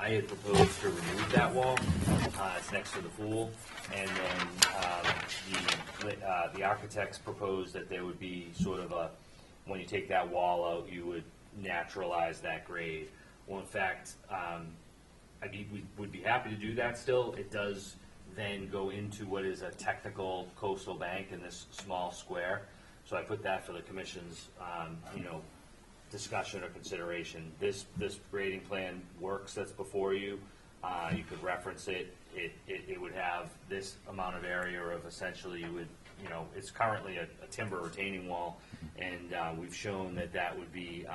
I had proposed to remove that wall. It's next to the pool, and then the architects proposed that there would be sort of a, when you take that wall out, you would naturalize that grade. Well, in fact, we would be happy to do that still. It does then go into what is a technical coastal bank in this small square. So I put that for the commission's, discussion or consideration. This grading plan works that's before you. You could reference it. It would have this amount of area of essentially you would, it's currently a timber retaining wall, and we've shown that would be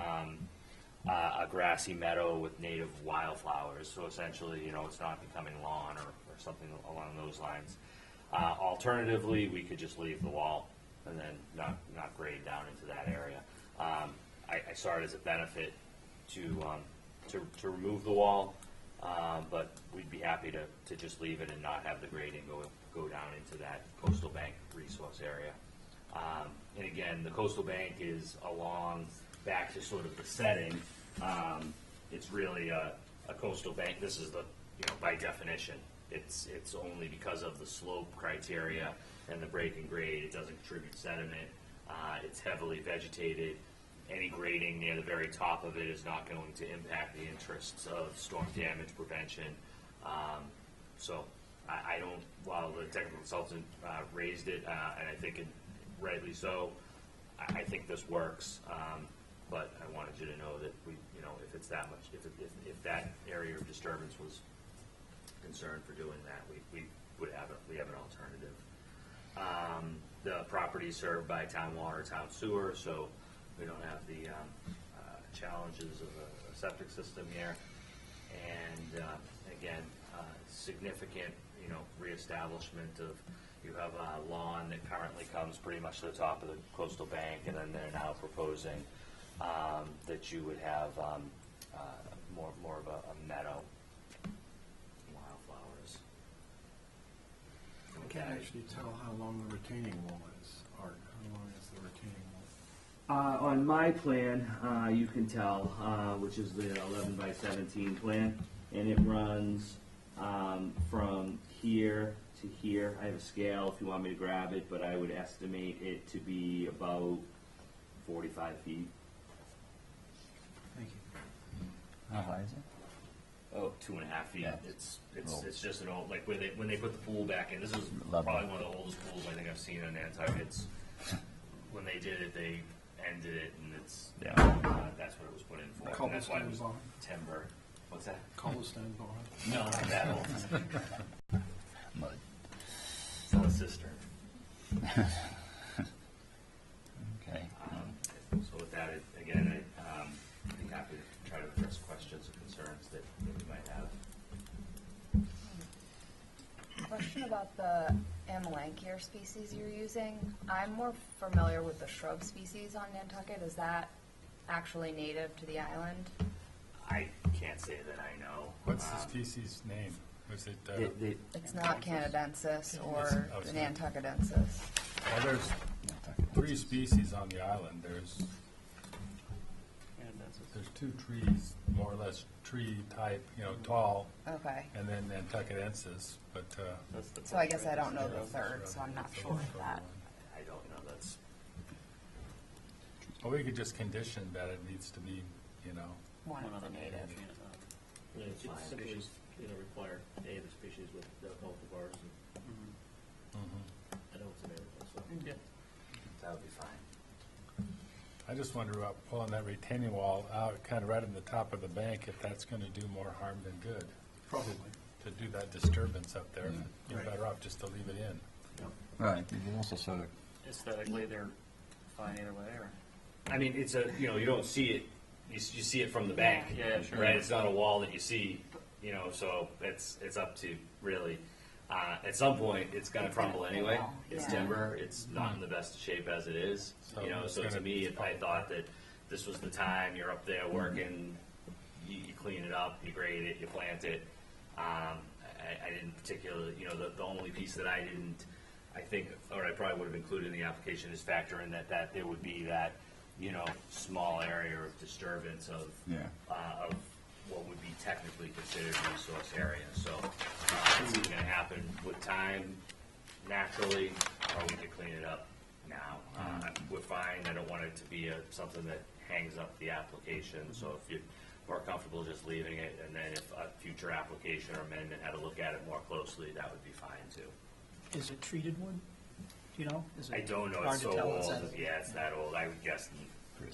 a grassy meadow with native wildflowers. So essentially, it's not becoming lawn or something along those lines. Alternatively, we could just leave the wall and then not grade down into that area. I saw it as a benefit to remove the wall, but we'd be happy to just leave it and not have the grading go down into that coastal bank resource area. And again, the coastal bank is along back to sort of the setting. It's really a coastal bank. This is by definition, it's only because of the slope criteria and the break and grade. It doesn't contribute sediment. It's heavily vegetated. Any grading near the very top of it is not going to impact the interests of storm damage prevention. So I don't, while the technical consultant raised it, and I think rightly so, I think this works. But I wanted you to know that if it's that much, if that area of disturbance was concerned for doing that, we have an alternative. The property is served by town water, town sewer, so we don't have the challenges of a septic system here. And again, significant, reestablishment of, you have a lawn that currently comes pretty much to the top of the coastal bank, and then they're now proposing that you would have more of a meadow, wildflowers. I can't actually tell how long the retaining wall is, Art. How long is the retaining wall? On my plan, you can tell, which is the 11 by 17 plan, and it runs from here to here. I have a scale if you want me to grab it, but I would estimate it to be about 45 feet. Thank you. How high is it? Oh, 2.5 feet. Yeah. It's just an old, like when they put the pool back in. This is Love probably it. one of the oldest pools I think I've seen in Nantucket. It's when they did it, they ended it, and that's what it was put in for. And that's why it was timber. What's that? Cobblestone barn. No, not that old. Mud. It's not a cistern. Okay. So with that, again, I'd be happy to try to address questions or concerns that you might have. Question about the Amelanchier species you're using. I'm more familiar with the shrub species on Nantucket. Is that actually native to the island? I can't say that I know. What's the species name? Was it, It's not Canadensis or Oh, it's the not. Nantucketensis. well, there's 3 species on the island. There's 2 trees, more or less tree type, tall, Okay. and then Nantucketensis, but, So I guess I don't know the third, so I'm not sure of that. I don't know. That's well, we could just condition that it needs to be, One One of other the native. native. It's simply, require a the species with the cultivars, and I know it's available, so. that would be fine. I just wonder about pulling that retaining wall out, kind of right in the top of the bank, if that's going to do more harm than good. Probably. To do that disturbance up there, you're Right. better off just to leave it in. Right, you also sort of, Aesthetically, they're fine either way, or? I mean, it's you don't see it. You see it from the bank, Yeah, sure. right? It's not a wall that you see, So it's up to really. At some point, it's going to crumble anyway. It's Yeah. timber. It's not in the best shape as it is. So it's So to gonna me, if I thought that this was the time, you're up there working, you clean it up, you grade it, you plant it. I didn't particularly, the only piece that I think, or I probably would have included in the application is factor in that there would be that small area of disturbance of of what would be technically considered resource area. So it's either gonna happen with time, naturally, or we could clean it up now. We're fine. I don't want it to be something that hangs up the application. So if you're more comfortable just leaving it, and then if a future application or amendment had to look at it more closely, that would be fine too. Is it treated wood? Do you know? Is it I don't know. hard It's to so tell old. what's that? Yeah, it's that old. I would guess.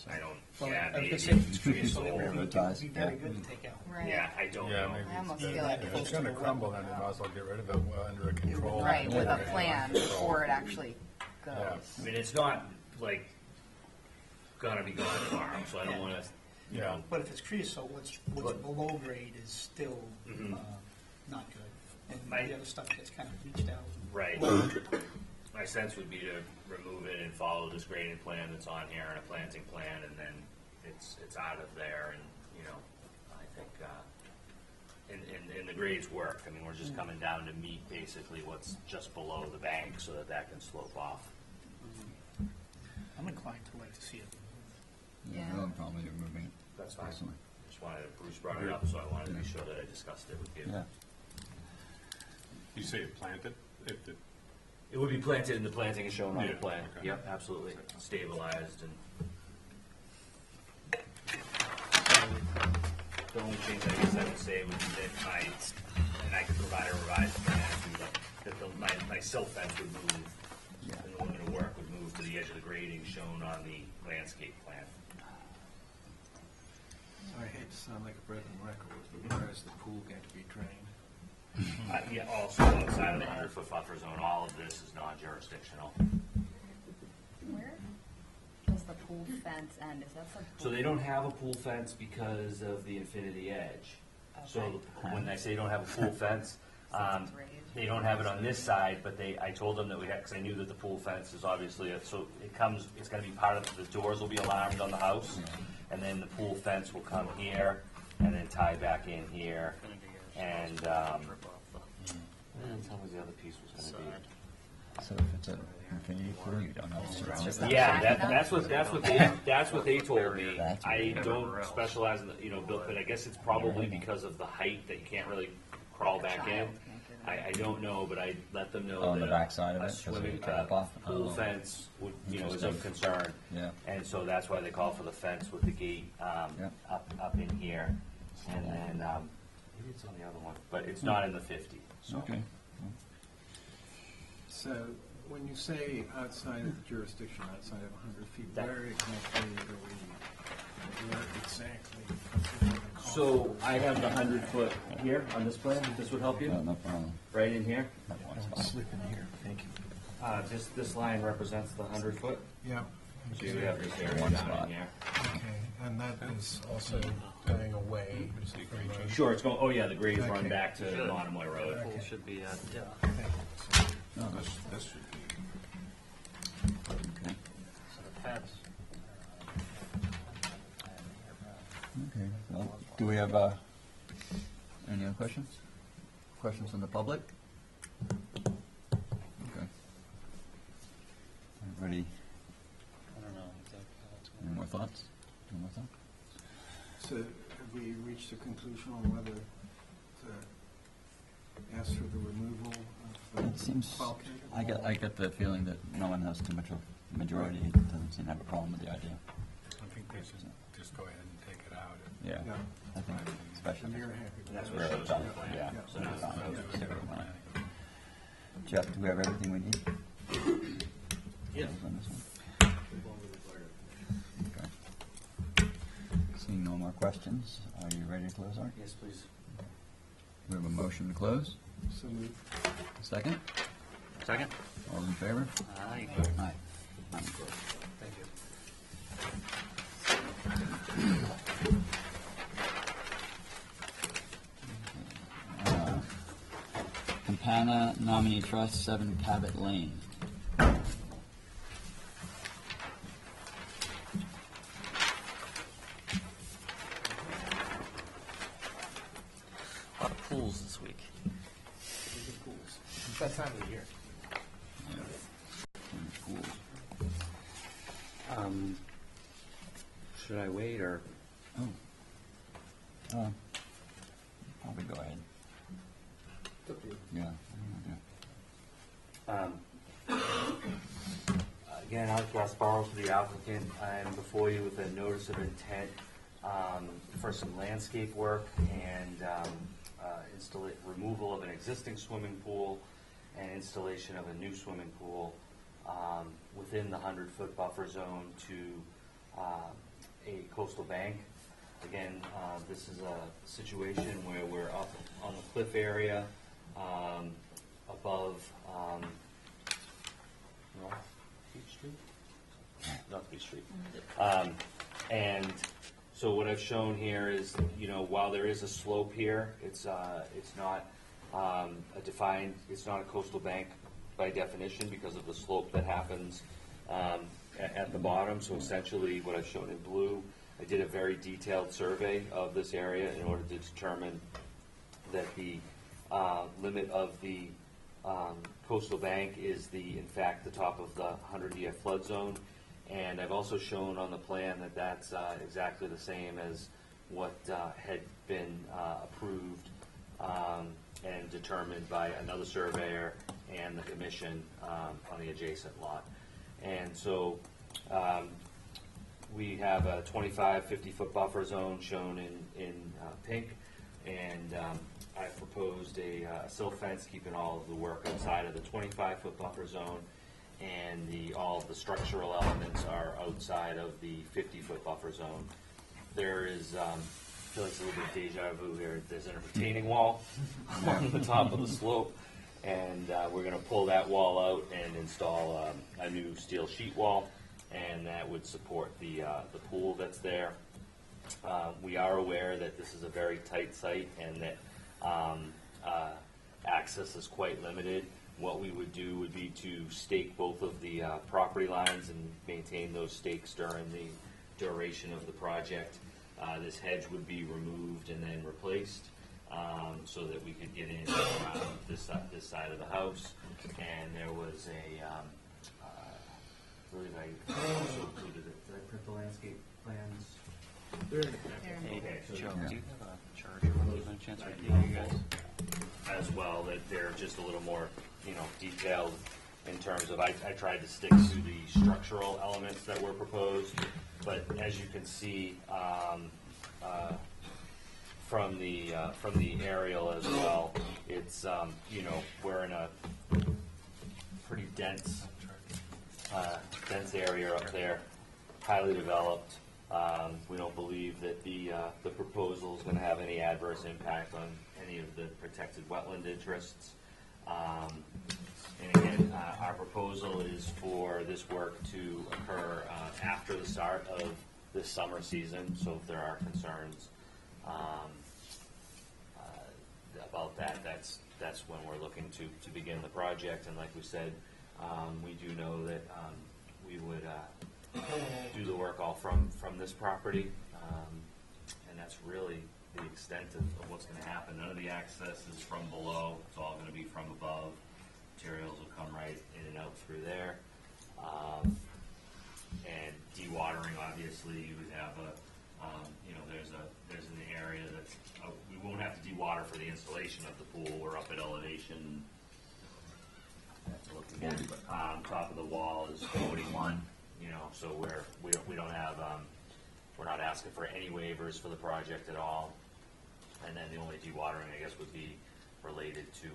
I don't. Well, Yeah, I was maybe. gonna say, if it's It's treated, so it old. would be Advertised, very yeah. good to take out. Right. Yeah, I don't Yeah, know. maybe I almost Yeah, feel like If it's gonna crumble, then you might as well get rid of it under a control. right with a Yeah. plan before it actually goes. Yeah. I mean, it's not like gonna be gone tomorrow, so I don't want to. Yeah. But if it's creosote, what's But- below grade is still Mhm. not good. And My- the other stuff gets kind of leached out. Right. My sense would be to remove it and follow this grading plan that's on here and a planting plan, and then it's out of there. And I think and the grades work. I mean, we're just coming down to meet basically what's just below the bank, so that can slope off. I'm inclined to like to see it. Yeah, Yeah. no problem with removing it. That's fine. Personally. Just wanted Bruce brought it up, so I wanted to be sure that I discussed it with you. Yeah. You say it planted? It would be planted, and the planting is shown on the Yeah, plan. okay. Yep, absolutely. Stabilized and. The only change I guess I would say would be that I could provide a revised plan, that my silt fence would move, and the limit of work would move to the edge of the grading shown on the landscape plan. I hate to sound like a broken record, but where is the pool going to be drained? Yeah, also outside of the 100-foot buffer zone, all of this is non-jurisdictional. Where does the pool fence end? Is that some? So they don't have a pool fence because of the infinity edge. So when I say don't have a pool fence, they don't have it on this side, but I told them that we had, because I knew that the pool fence is obviously, so it's gonna be part of, the doors will be alarmed on the house, and then the pool fence will come here, and then tie back in here, and, tell me the other piece was gonna be. So if it's an infinity pool, you don't have to surround it. Yeah, that's what they told me. That's I weird. don't specialize in the, but I guess it's probably because of the height that you can't really crawl back in. I don't know, but I let them know Oh, on that the backside of a it, 'cause of the swimming, drop off? pool Oh. fence would, is Interesting. of concern. Yeah. And so that's why they call for the fence with the gate, Yep. up in here. And then, maybe it's on the other one, but it's not in the 50, so. Okay. So when you say outside of the jurisdiction, outside of 100 feet, That- where exactly are we, where exactly? So I have the 100-foot here on this plan, if this would help you, No, no problem. right in here. That one spot. Slip in here, thank you. This line represents the 100-foot. Yeah. So you have this area One down spot. in here. Okay, and that is also going away from the. Sure, it's going, oh yeah, the grades run Okay. back to Monomoy Road. Pool should be, Okay. No, This should be. okay. fence. Okay, well, do we have, any other questions? Questions from the public? Okay. Everybody, I don't know exactly how it's any going. more thoughts? Any more thoughts? So have we reached a conclusion on whether to ask for the removal of It the seems, bulkhead? I get the feeling that no one has too much of a majority, doesn't seem to have a problem with the idea. I think they should just go ahead and take it out. Yeah, Yeah. I think especially. And you're happy with And that's that? what it shows on the plan. Yeah. So now it's Fine. not- Yeah, we want it. Jeff, do we have everything we need? Yeah. On this one? Okay. Seeing no more questions, are you ready to close, Art? Yes, please. We have a motion to close. So moved. Second? Second? All in favor? Aye. Aye. I'm closed. Thank you. Campana Nominee Trust, 7 Cabot Lane. A lot of pools this week. It's that time of the year. Cool. Should I wait, or? Probably go ahead. It's up to you. Yeah. Again, Alex Gasparo for the applicant. I'm before you with a notice of intent for some landscape work and removal of an existing swimming pool and installation of a new swimming pool within the 100-foot buffer zone to a coastal bank. Again, this is a situation where we're up on the cliff area above North Beach Street? North Beach Street. And so what I've shown here is, while there is a slope here, it's not a defined, it's not a coastal bank by definition because of the slope that happens at the bottom. So essentially what I've shown in blue, I did a very detailed survey of this area in order to determine that the limit of the coastal bank is in fact the top of the 100-year flood zone. And I've also shown on the plan that that's exactly the same as what had been approved and determined by another surveyor and the commission on the adjacent lot. And so we have a 25, 50-foot buffer zone shown in pink, and I proposed a silt fence keeping all of the work outside of the 25-foot buffer zone, and all of the structural elements are outside of the 50-foot buffer zone. There is, I feel like it's a little bit deja vu here, there's a retaining wall on the top of the slope, and we're going to pull that wall out and install a new steel sheet wall, and that would support the pool that's there. We are aware that this is a very tight site and that access is quite limited. What we would do would be to stake both of the property lines and maintain those stakes during the duration of the project. This hedge would be removed and then replaced so that we could get in around this side of the house. And there was I believe I also included it. Did I print the landscape plans? They're in the packet. Hey, Okay, so Joe, yeah. do you have a chart or a chance to review you guys? As well, that they're just a little more, detailed in terms of, I tried to stick to the structural elements that were proposed, but as you can see, from the aerial as well, it's, we're in a pretty dense area up there, highly developed. We don't believe that the proposal is going to have any adverse impact on any of the protected wetland interests. And again, our proposal is for this work to occur after the start of this summer season. So if there are concerns about that, that's when we're looking to begin the project. And like we said, we do know that we would do the work all from this property, and that's really the extent of what's going to happen. None of the access is from below; it's all going to be from above. Materials will come right in and out through there, and dewatering. Obviously, you would have there's an area that's we won't have to dewater for the installation of the pool. We're up at elevation. I have to look again, but top of the wall is 41. So we don't have we're not asking for any waivers for the project at all, and then the only dewatering I guess would be related to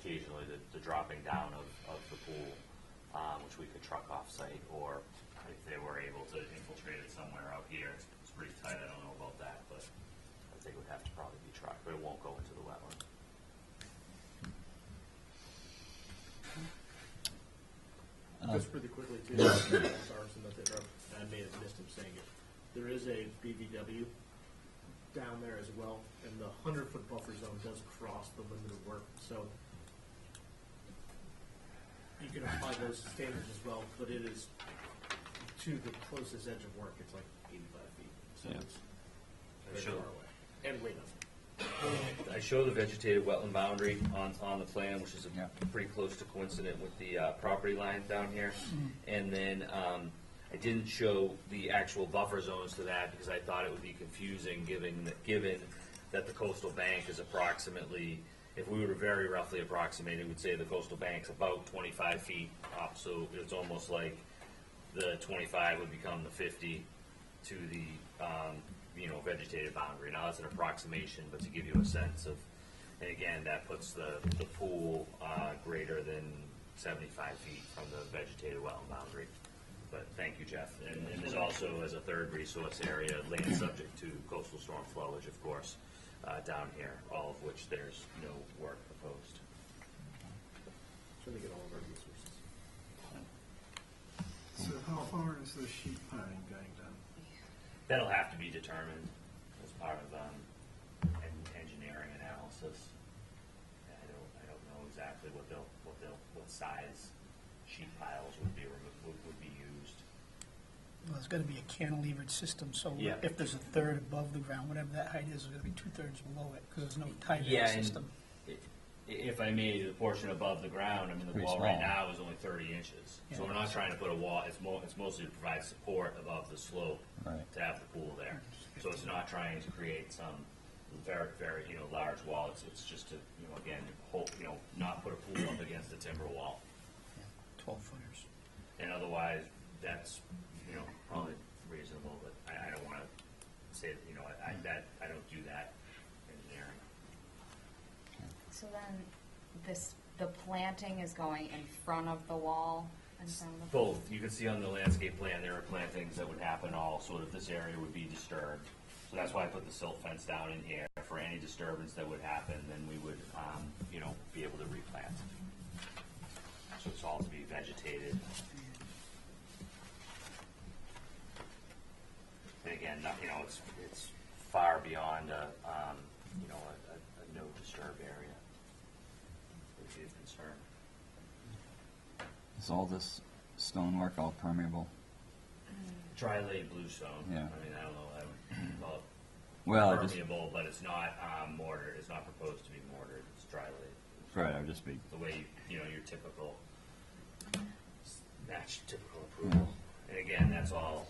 occasionally the dropping down of the pool, which we could truck off site, or if they were able to infiltrate it somewhere out here. It's pretty tight. I don't know about that, but I think it would have to probably be trucked, but it won't go into the wetland. Just really quickly too, sorry, not to interrupt, I may have missed him saying it. There is a BVW down there as well, and the 100-foot buffer zone does cross the limit of work, so you can apply those standards as well, but it is to the closest edge of work, it's like 85 feet, so Yeah. it's very far away, and way nothing. I show the vegetative wetland boundary on the plan, which is Yeah. pretty close to coincident with the property line down here. And then I didn't show the actual buffer zones to that because I thought it would be confusing, given that the coastal bank is approximately, if we were to very roughly approximate, it would say the coastal bank's about 25 feet up, so it's almost like the 25 would become the 50 to the, vegetative boundary. Now, that's an approximation, but to give you a sense of, and again, that puts the pool greater than 75 feet from the vegetative wetland boundary. But thank you, Jeff. And there's also, as a third resource area, land subject to coastal storm flowage, of course, down here, all of which there's no work proposed. Trying to get all of our resources. So how far is the sheet piling going down? That'll have to be determined as part of an engineering analysis. I don't know exactly what size sheet piles would be used. Well, there's gotta be a cantilevered system, so Yeah. if there's a third above the ground, whatever that height is, there's gonna be 2/3 below it, because there's no tie Yeah, and system. if I may, the portion above the ground, I mean, the Pretty wall right small. now is only 30 inches. So we're not trying to put a wall, it's mostly to provide support above the slope Right. to have the pool there. So it's not trying to create some very, very, large wall. It's just to, again, not put a pool up against a timber wall. 12 footers. And otherwise, that's, probably reasonable, but I don't want to say, I don't do that engineering. So then, the planting is going in front of the wall, in front of the pool? Both. You can see on the landscape plan, there are plantings that would happen all sort of, this area would be disturbed. So that's why I put the silt fence down in here. For any disturbance that would happen, then we would, be able to replant. So it's all to be vegetated. And again, it's far beyond a no disturb area. Would be a concern. Is all this stonework all permeable? Dry laid bluestone. Yeah. I mean, I don't know, I would call it Well, I just, permeable, but it's not mortared. It's not proposed to be mortared. It's dry laid. right, I would just be, The way, your typical, match typical approval. And again, that's all,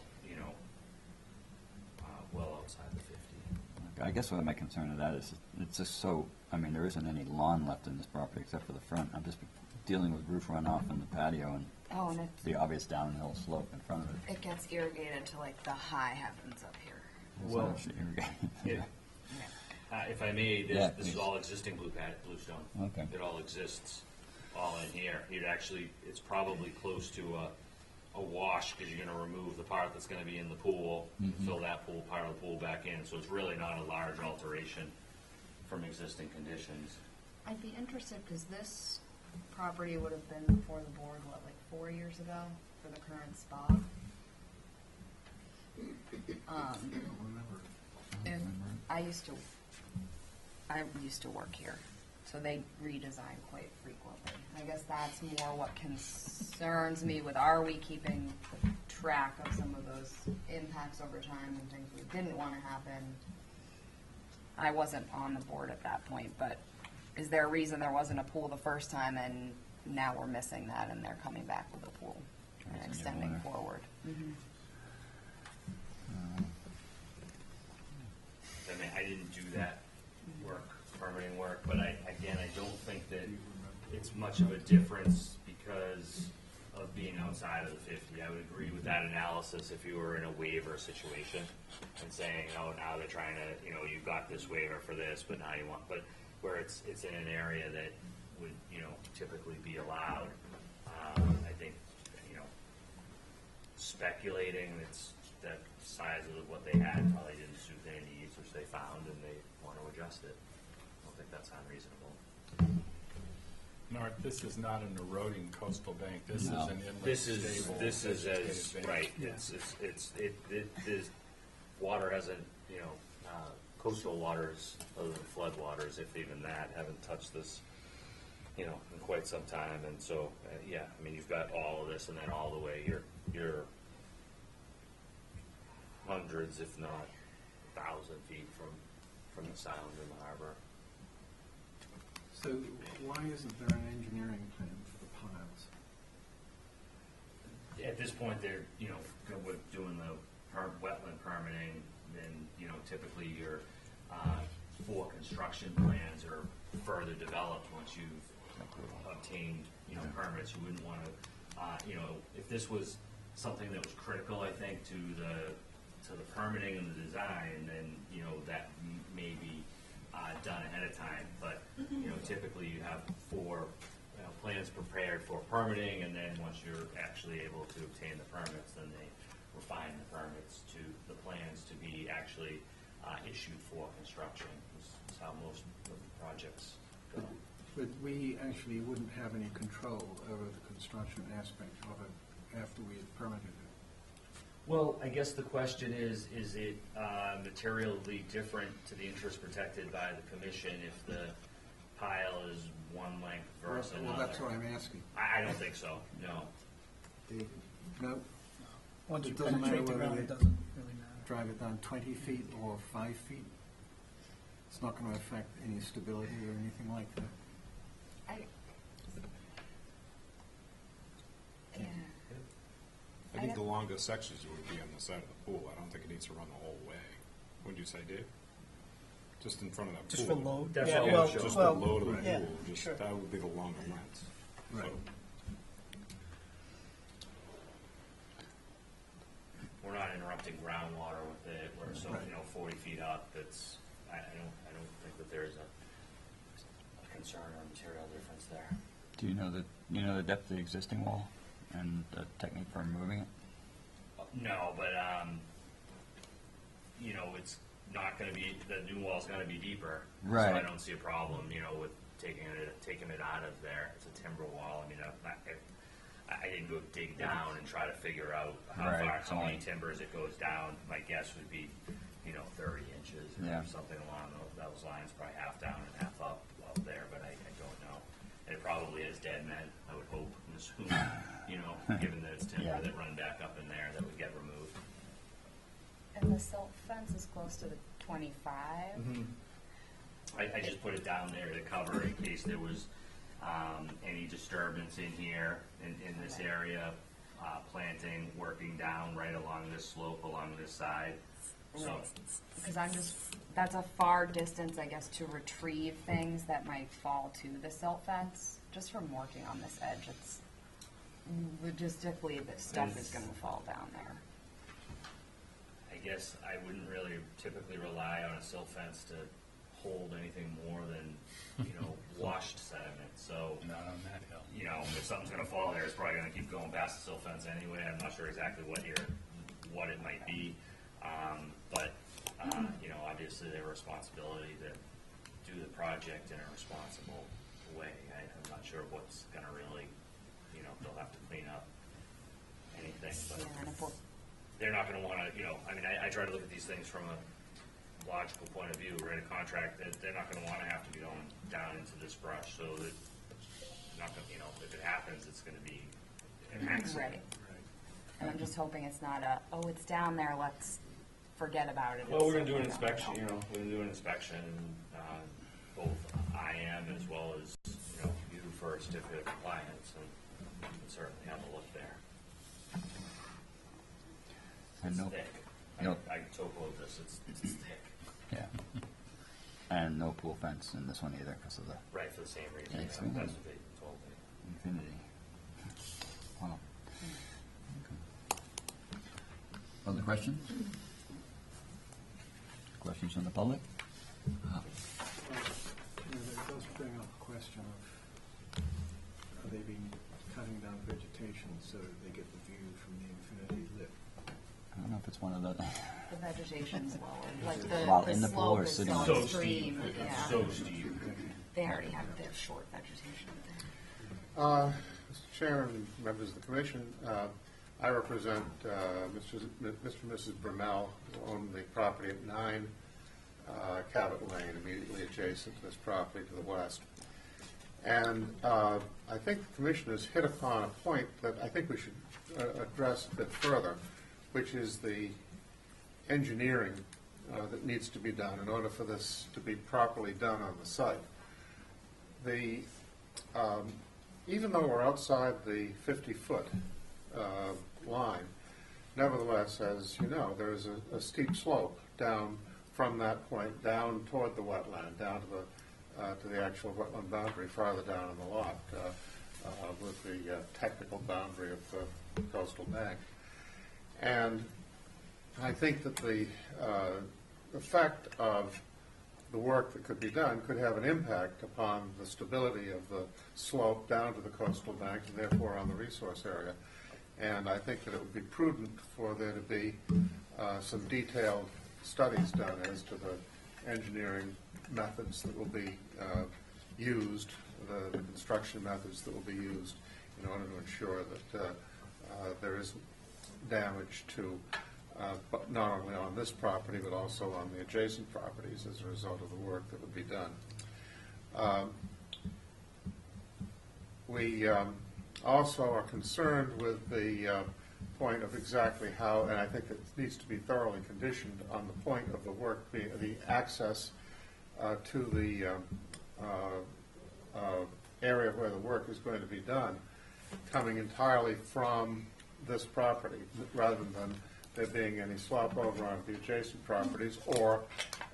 well outside the 50. I guess what my concern of that is, it's just so, I mean, there isn't any lawn left in this property except for the front. I'm just dealing with roof runoff in the patio and Oh, and the obvious downhill slope in front of it. it gets irrigated to like the high heavens up here. It's Well, actually irrigated. Yeah. If I may, Yeah, this is please. all existing bluestone. Okay. It all exists, all in here. It's probably close to a wash, because you're gonna remove the part that's gonna be in the pool, fill that part of the pool back in, so it's really not a large alteration from existing conditions. I'd be interested, because this property would have been before the board, like 4 years ago, for the current spa. And I used to work here, so they redesign quite frequently. I guess that's more what concerns me with, are we keeping track of some of those impacts over time and things we didn't want to happen? I wasn't on the board at that point, but is there a reason there wasn't a pool the first time and now we're missing that and they're coming back with a pool and That's a new extending winner. forward? I mean, I didn't do that permitting work, but I don't think that it's much of a difference because of being outside of the 50. I would agree with that analysis if you were in a waiver situation and saying, oh, now they're trying to, you got this waiver for this, but now you want, but where it's in an area that would, typically be allowed. I think, speculating that size of what they had probably didn't suit their needs, which they found, and they want to adjust it. I don't think that's unreasonable. Mark, this is not an eroding coastal bank. This is No. an inlet This stable is as, vegetative bank. right, there's water hasn't, coastal waters, other than flood waters, if even that, haven't touched this, in quite some time, and so, yeah, I mean, you've got all of this, and then all the way, you're hundreds, if not 1,000 feet from the sound in the harbor. So why isn't there an engineering plan for the piles? At this point, they're, with doing the wetland permitting, then, typically your, for construction plans are further developed once you've obtained, permits. You wouldn't want to, if this was something that was critical, I think, to the permitting and the design, then, that may be done ahead of time. But, typically you have plans prepared for permitting, and then once you're actually able to obtain the permits, then they refine the permits to the plans to be actually issued for construction. Is how most of the projects go. But we actually wouldn't have any control over the construction aspect of it after we had permitted it. Well, I guess the question is it materially different to the interest protected by the commission if the pile is one length versus another? Well, that's what I'm asking. I don't think so, no. No? Once you It doesn't matter penetrate the whether ground, they it doesn't really matter. drive it down 20 feet or 5 feet? It's not going to affect any stability or anything like that? I think the longest sections would be on the side of the pool. I don't think it needs to run the whole way. Wouldn't you say, Dave? Just in front of that Just pool. for load? That's Yeah, all well, Just well, the load of the yeah, pool. Just sure. that would be the longer length. Right. So, We're not interrupting groundwater with it, we're so, Right. 40 feet up, it's, I don't think that there's a concern or material difference there. Do you know the depth of the existing wall and the technique for removing it? No, but, it's not gonna be, the new wall's gonna be deeper. Right. So I don't see a problem, with taking it out of there. It's a timber wall. I mean, I didn't go dig down and try to figure out how Right. many timbers it goes down. My guess would be, 30 inches or Yeah. something along those lines, probably half down and half up there, but I don't know. And it probably is dead men, I would hope and assume, given that it's timber Yeah. that run back up in there that would get removed. And the silt fence is close to the 25? I just put it down there to cover in case there was any disturbance in here, in this area, planting, working down right along this slope, along this side. So, Because that's a far distance, I guess, to retrieve things that might fall to the silt fence. Just from working on this edge, it's logistically, the stuff is gonna fall down there. I guess I wouldn't really typically rely on a silt fence to hold anything more than, washed sediment. So, Not on that hill. if something's gonna fall there, it's probably gonna keep going past the silt fence anyway. I'm not sure exactly what it might be. But, obviously their responsibility to do the project in a responsible way. I'm not sure what's gonna really, they'll have to clean up anything, but Yeah, and if we're they're not gonna wanna, I try to look at these things from a logical point of view, write a contract, that they're not gonna wanna have to be going down into this brush, so that, not gonna, if it happens, it's gonna be an accident. Right. And I'm just hoping it's not it's down there, let's forget about it. Well, we're gonna It's do an something inspection, else. we're gonna do an inspection, both I am as well as, you for a certificate of compliance, and we can certainly have a look there. And It's no- thick. no- I topo this, it's thick, Yeah. And no pool fence in this one either because of the right, for the same reason, Thanks. that's what they told me. infinity. Wow. Okay. Other questions? Questions from the public? Well, that does bring up a question of, are they being cutting down vegetation so that they get the view from the infinity lip? I don't know if it's one of the. The vegetation's lower, like While the in the pool slope or is sitting so on So extreme, steep, yeah. so steep. They already have their short vegetation there. Mr. Chairman, members of the commission, I represent Mr. and Mrs. Brunel, who own the property at 9 Cabot Lane, immediately adjacent to this property to the west. And I think the commission has hit upon a point that I think we should address a bit further, which is the engineering that needs to be done in order for this to be properly done on the site. Even though we're outside the 50-foot line. Nevertheless, as you know, there is a steep slope down from that point down toward the wetland, down to the actual wetland boundary, farther down in the lot, with the technical boundary of the coastal bank. And I think that the effect of the work that could be done could have an impact upon the stability of the slope down to the coastal bank and therefore on the resource area. And I think that it would be prudent for there to be some detailed studies done as to the engineering methods that will be used, the construction methods that will be used in order to ensure that there isn't damage to but not only on this property but also on the adjacent properties as a result of the work that would be done. We also are concerned with the point of exactly how, and I think it needs to be thoroughly conditioned on the point of the work being the access to the area where the work is going to be done, coming entirely from this property, rather than there being any slop over on the adjacent properties, or,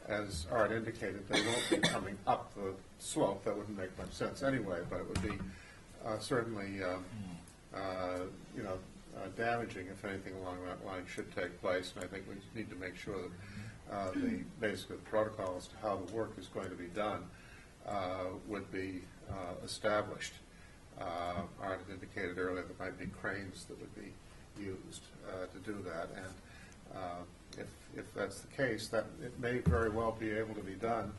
as Art indicated, they won't be coming up the slope. That wouldn't make much sense anyway, but it would be certainly, damaging if anything along that line should take place. And I think we need to make sure that basically the protocol as to how the work is going to be done would be established. Art had indicated earlier there might be cranes that would be used to do that, and if that's the case, that it may very well be able to be done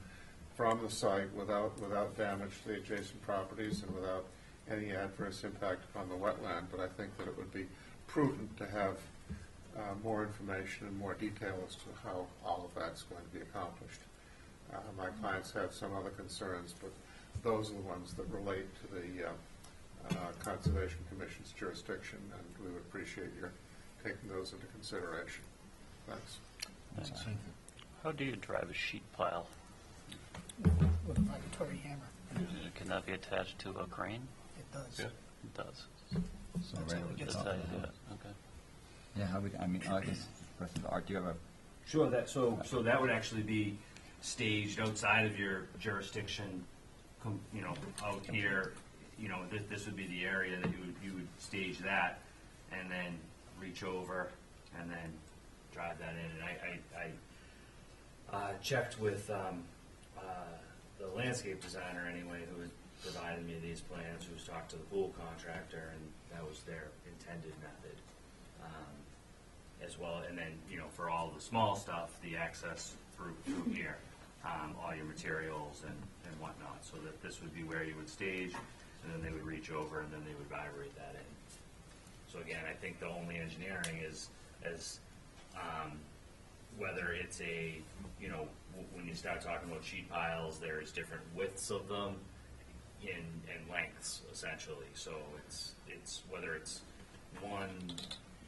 from the site without damage to the adjacent properties and without any adverse impact upon the wetland. But I think that it would be prudent to have more information and more detail as to how all of that's going to be accomplished. My clients have some other concerns, but those are the ones that relate to the Conservation Commission's jurisdiction, and we would appreciate your taking those into consideration. Thanks. How do you drive a sheet pile? With a vibratory hammer. Can that be attached to a crane? It does. Yeah. It does. So That's right, how we get That's how you do it. Okay. yeah, how would, I mean, I guess, question to Art, do you have a, Sure, so that would actually be staged outside of your jurisdiction, out here, this would be the area that you would stage that, and then reach over, and then drive that in. And I checked with the landscape designer anyway, who had provided me these plans, who's talked to the pool contractor, and that was their intended method. As well, and then, for all the small stuff, the access through here, all your materials and whatnot, so that this would be where you would stage, and then they would reach over, and then they would vibrate that in. So again, I think the only engineering is whether it's a, when you start talking about sheet piles, there's different widths of them and lengths, essentially. So it's whether it's one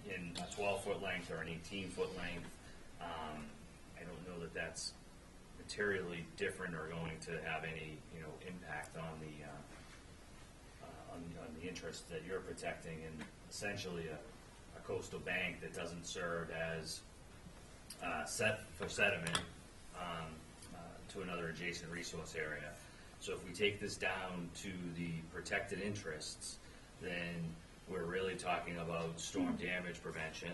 in a 12-foot length or an 18-foot length. I don't know that that's materially different or going to have any impact on the interests that you're protecting, and essentially a coastal bank that doesn't serve as for sediment to another adjacent resource area. So if we take this down to the protected interests, then we're really talking about storm damage prevention.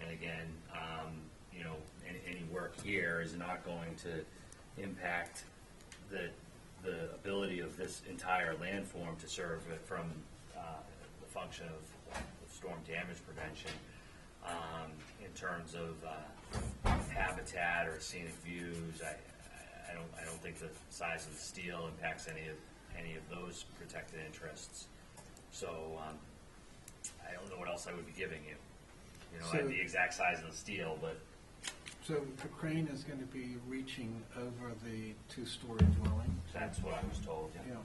And again, any work here is not going to impact the ability of this entire landform to serve it from the function of storm damage prevention. In terms of habitat or scenic views, I don't think the size of the steel impacts any of those protected interests. So I don't know what else I would be giving you. The exact size of the steel, but. So the crane is going to be reaching over the two-story dwelling? That's what I was told, yeah.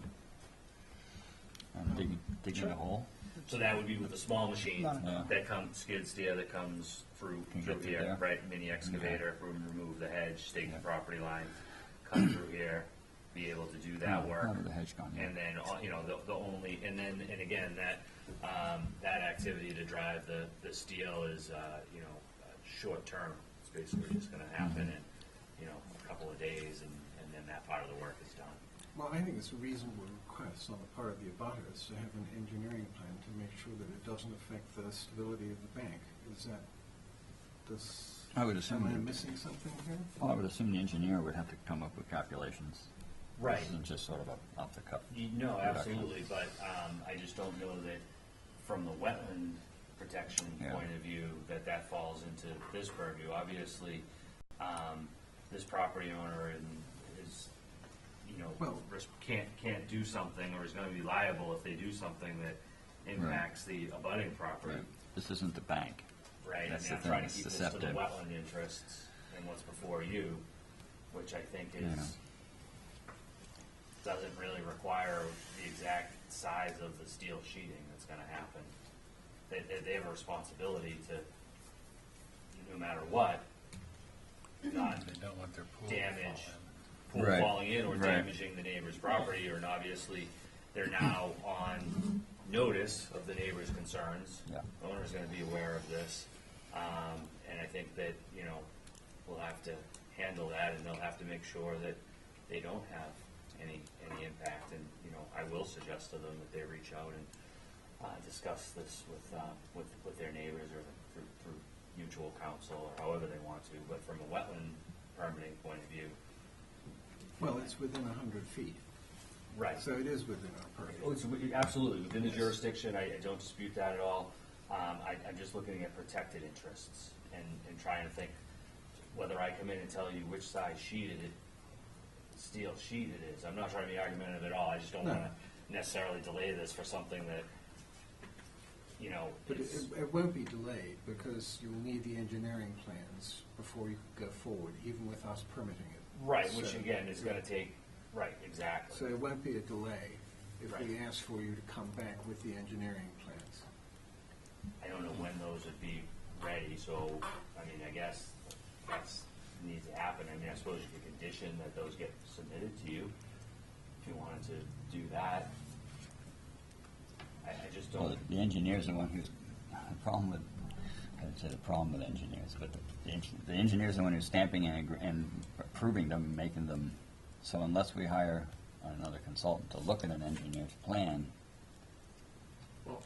digging a hole? So that would be with a small machine Yeah. that comes, skid steer that comes through Can get through here, there. right? Mini excavator, remove the hedge, stake the property line, cut through here, be able to do that work. Out of the hedge gone, yeah. And then, the only, and again, that activity to drive the steel is, short term. It's basically just gonna happen in, a couple of days, and then that part of the work is done. Well, I think it's a reasonable request on the part of the abutters to have an engineering plan to make sure that it doesn't affect the stability of the bank. I would assume Am I that- missing something here? Well, I would assume the engineer would have to come up with calculations. Right. This isn't just sort of a off the cuff. No, reduction. absolutely, but I just don't know that from the wetland protection Yeah. point of view, that falls into this purview. Obviously, this property owner is, Well- can't do something, or is gonna be liable if they do something that impacts the abutting property. Right. This isn't the bank. Right, That's I the mean, I'm thing, trying to it's keep the this to the septic. wetland interests and what's before you, which I think doesn't really require the exact size of the steel sheeting that's gonna happen. They have a responsibility to, no matter what, not They don't want their pool damage, to pool Right, falling in or right. damaging the neighbor's property, and obviously, they're now on notice of the neighbor's concerns. Yeah. The owner's gonna be aware of this, and I think that, we'll have to handle that, and they'll have to make sure that they don't have any impact, and, I will suggest to them that they reach out and discuss this with their neighbors, or through mutual counsel, or however they want to, but from a wetland permitting point of view. Well, it's within 100 feet, Right. so it is within our purview. Oh, it's absolutely within the jurisdiction. I don't dispute that at all. I'm just looking at protected interests and trying to think whether I come in and tell you which size steel sheet it is. I'm not trying to be argumentative at all. I just don't No. want to necessarily delay this for something that, But is, it won't be delayed, because you'll need the engineering plans before you can go forward, even with us permitting it. right, which So- again is going to take, right, exactly. So it won't be a delay if we Right. ask for you to come back with the engineering plans. I don't know when those would be ready, so, I guess that's needs to happen. I suppose you could condition that those get submitted to you, if you wanted to do that. I just Well, don't, the engineer's the one who's, the problem with, I'd say the problem with engineers, but the engineer's the one who's stamping and approving them, and making them, so unless we hire another consultant to look at an engineer's plan, Well,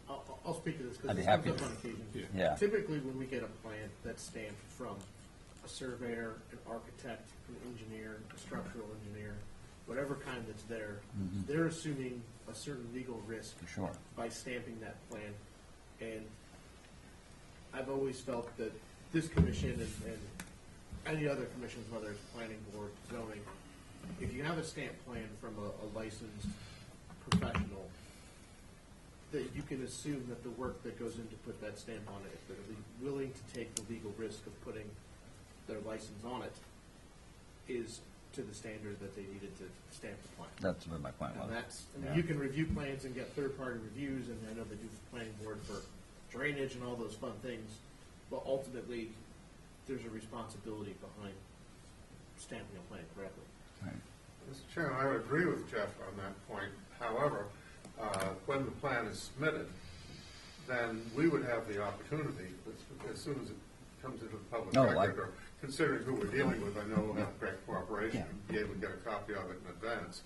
I'll speak to this I'd because be this happy comes up to. on occasion. Yeah. Typically, when we get a plan that's stamped from a surveyor, an architect, an engineer, a structural engineer, whatever kind that's there, they're assuming a certain legal risk for sure. by stamping that plan. And I've always felt that this commission and any other commissions, whether it's planning board, zoning, if you have a stamped plan from a licensed professional, that you can assume that the work that goes in to put that stamp on it, if they're willing to take the legal risk of putting their license on it, is to the standard that they needed to stamp the plan. That's what my point was. And that's, Yeah. you can review plans and get third-party reviews, and I know they do the planning board for drainage and all those fun things, but ultimately, there's a responsibility behind stamping a plan correctly. Right. Mr. Chairman, I would agree with Jeff on that point. However, when the plan is submitted, then we would have the opportunity, as soon as it comes into the public No, record, or considering who we're dealing with, I know we'll have great cooperation, Yeah. be able to get a copy of it in advance.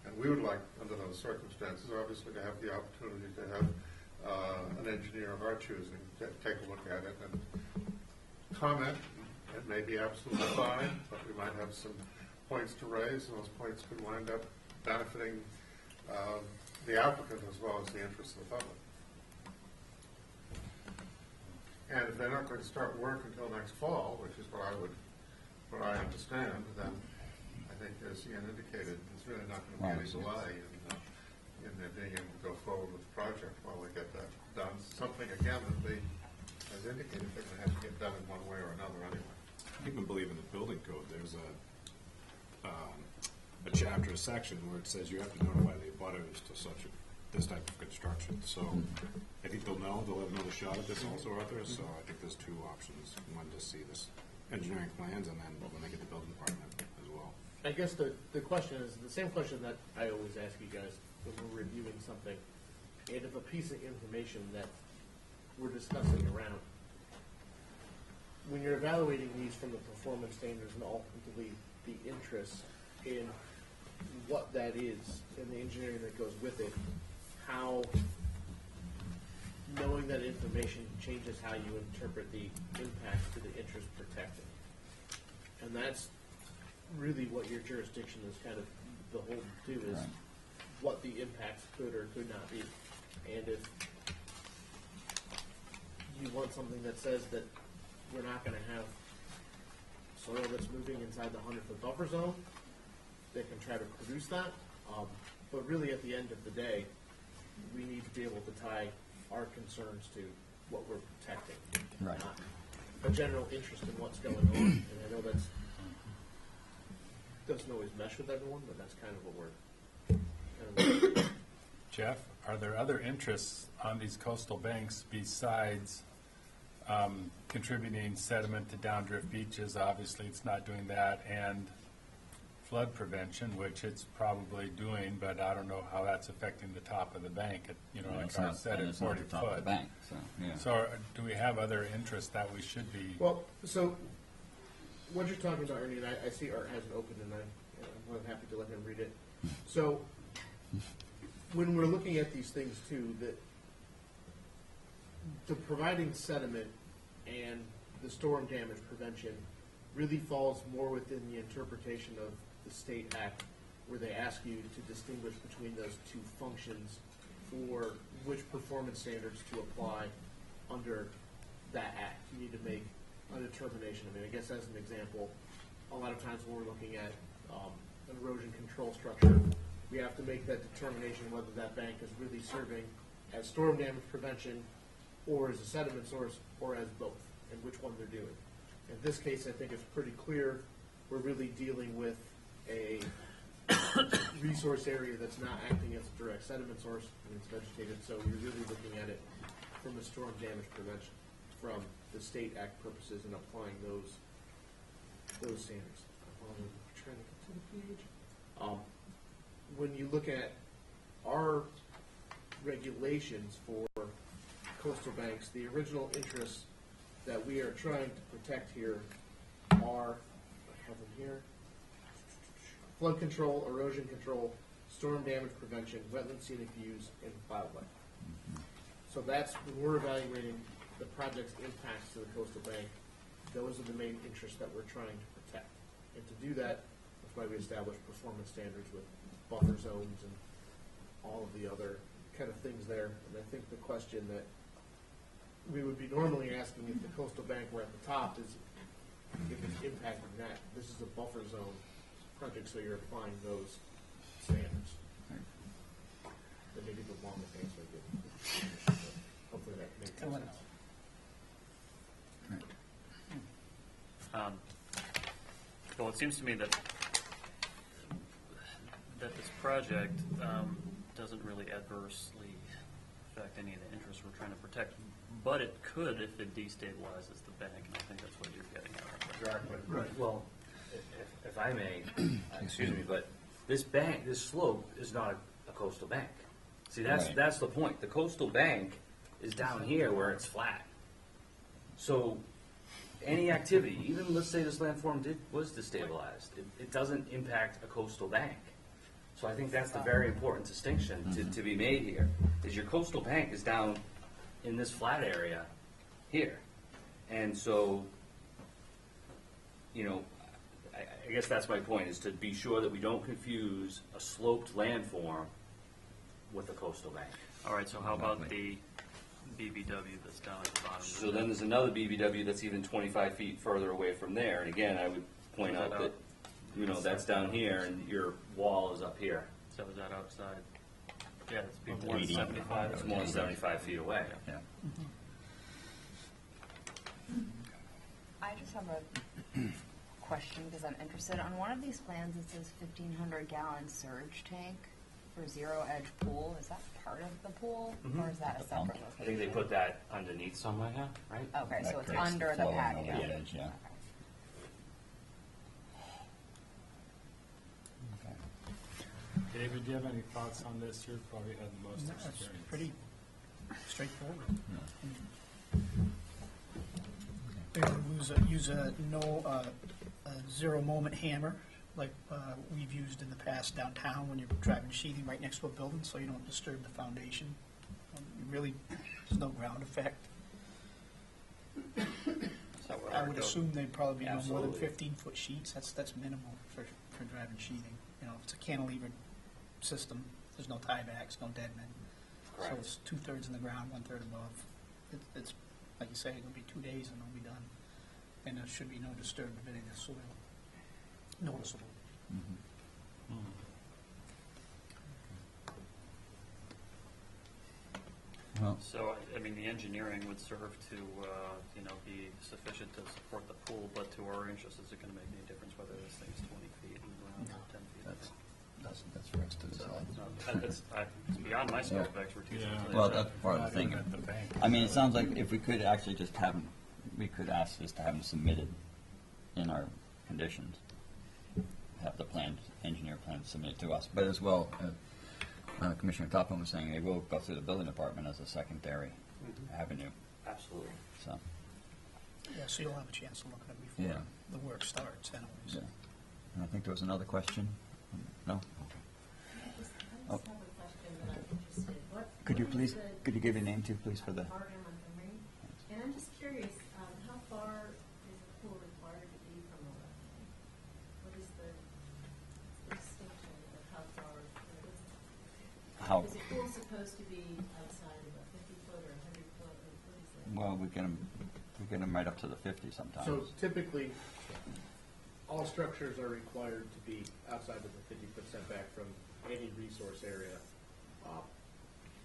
And we would like, under those circumstances, obviously, to have the opportunity to have an engineer of our choosing to take a look at it and comment. It may be absolutely fine, but we might have some points to raise, and those points could wind up benefiting the applicant as well as the interests of the public. And if they're not going to start work until next fall, which is what I understand, then I think, as Ian indicated, there's really not going to be any delay in their being able to go forward with the project while they get that done. Something, again, that they, as indicated, they're going to have to get done in one way or another anyway. I even believe in the building code, there's a chapter, a section where it says you have to notify the abutters to this type of construction. So I think they'll have another shot at this also, Arthur. So I think there's two options. One, to see this engineering plans, and then when they get the building department as well. I guess the question is the same question that I always ask you guys when we're reviewing something. And if a piece of information that we're discussing around, when you're evaluating these from the performance standards and ultimately the interest in what that is and the engineering that goes with it, how knowing that information changes how you interpret the impacts to the interest protected. And that's really what your jurisdiction is kind of beholden to, is Right. what the impacts could or could not be. And if you want something that says that we're not going to have soil that's moving inside the 100-foot buffer zone, they can try to produce that. But really, at the end of the day, we need to be able to tie our concerns to what we're protecting, Right. not a general interest in what's going on. And I know that's doesn't always mesh with everyone, but that's kind of what we're. Jeff, are there other interests on these coastal banks besides contributing sediment to downdrift beaches? Obviously, it's not doing that, and flood prevention, which it's probably doing, but I don't know how that's affecting the top of the bank at, like It's I not- said, and at it's not 40 the top of the foot. bank, so, yeah. So do we have other interests that we should be? Well, so what you're talking about, Ernie, and I see Art has it open, and I'm more than happy to let him read it. So when we're looking at these things too, that the providing sediment and the storm damage prevention really falls more within the interpretation of the state act, where they ask you to distinguish between those two functions for which performance standards to apply under that act. You need to make a determination. I mean, I guess as an example, a lot of times when we're looking at an erosion control structure, we have to make that determination whether that bank is really serving as storm damage prevention or as a sediment source or as both, and which one they're doing. In this case, I think it's pretty clear we're really dealing with a resource area that's not acting as a direct sediment source, and it's vegetative, so you're really looking at it from the storm damage prevention, from the state act purposes and applying those standards. I'm trying to get to the page. When you look at our regulations for coastal banks, the original interests that we are trying to protect here are, I have them here, flood control, erosion control, storm damage prevention, wetland scenic views, and wildlife. So that's, when we're evaluating the project's impacts to the coastal bank, those are the main interests that we're trying to protect. And to do that, that's why we establish performance standards with buffer zones and all of the other kind of things there. And I think the question that we would be normally asking if the coastal bank were at the top is if it's impacting that. This is a buffer zone project, so you're applying those standards. That may be the longest answer I give. Hopefully that makes sense. Well, it seems to me that this project doesn't really adversely affect any of the interests we're trying to protect, but it could if it destabilizes the bank, and I think that's what you're getting at. Exactly. Right. Well, if I may, excuse me, but this bank, this slope is not a coastal bank. See, that's the point. The coastal bank is down here where it's flat. So any activity, even let's say this landform was destabilized, it doesn't impact a coastal bank. So I think that's the very important distinction to be made here, is your coastal bank is down in this flat area here. And so, I guess that's my point, is to be sure that we don't confuse a sloped landform with a coastal bank. All right, so how about the BBW that's down at the bottom? So then there's another BBW that's even 25 feet further away from there. And again, I would point out that, that's down here and your wall is up here. So is that outside? Yeah, it's more than 75. It's more than 75 feet away. Yeah. I just have a question because I'm interested. On one of these plans, it says 1,500-gallon surge tank for zero-edge pool. Is that part of the pool, or is that a separate location? I think they put that underneath somewhere, yeah, right? Okay, so That it's creates under the flowing patio. over the edge, yeah. David, do you have any thoughts on this? You've probably had the most No, it's experience. pretty straightforward. Yeah. They're gonna use a zero moment hammer, like we've used in the past downtown when you're driving sheathing right next to a building, so you don't disturb the foundation. There's no ground effect. I would assume they'd probably be no more than Absolutely. 15-foot sheets. That's minimal for driving sheathing. You know, if it's a cantilever system, there's no tiebacks, no dead men. So Correct. it's 2/3 in the ground, 1/3 above. It's, like you say, it'll be 2 days and it'll be done. And there should be no disturbance of any of the soil noticeable. Well, So, I mean, the engineering would serve to, be sufficient to support the pool, but to our interest, is it gonna make any difference whether this thing's 20 feet in the ground or 10 feet? that's for us to decide. It's beyond my scope of expertise. Yeah. Well, that's part of the thing. At the bank. I mean, it sounds like if we could actually just have them, we could ask just to have them submitted in our conditions. Have the plan, engineer plan submitted to us, but as well, Commissioner Topham was saying they will go through the building department as a secondary avenue, Absolutely. so, Yeah, so you'll have a chance to look at it before Yeah. the work starts anyways. yeah. And I think there was another question? No? Okay. I just have a question that I'm interested. Could you please, could you give your name too, please, for the, Margaret Montgomery. And I'm just curious, how far is the pool required to be from the wetland? What is the distinction of how far? how, Is the pool supposed to be outside of a 50-foot or 100-foot, or what is it? well, we get them right up to the 50 sometimes. So typically, all structures are required to be outside of the 50-foot setback from any resource area.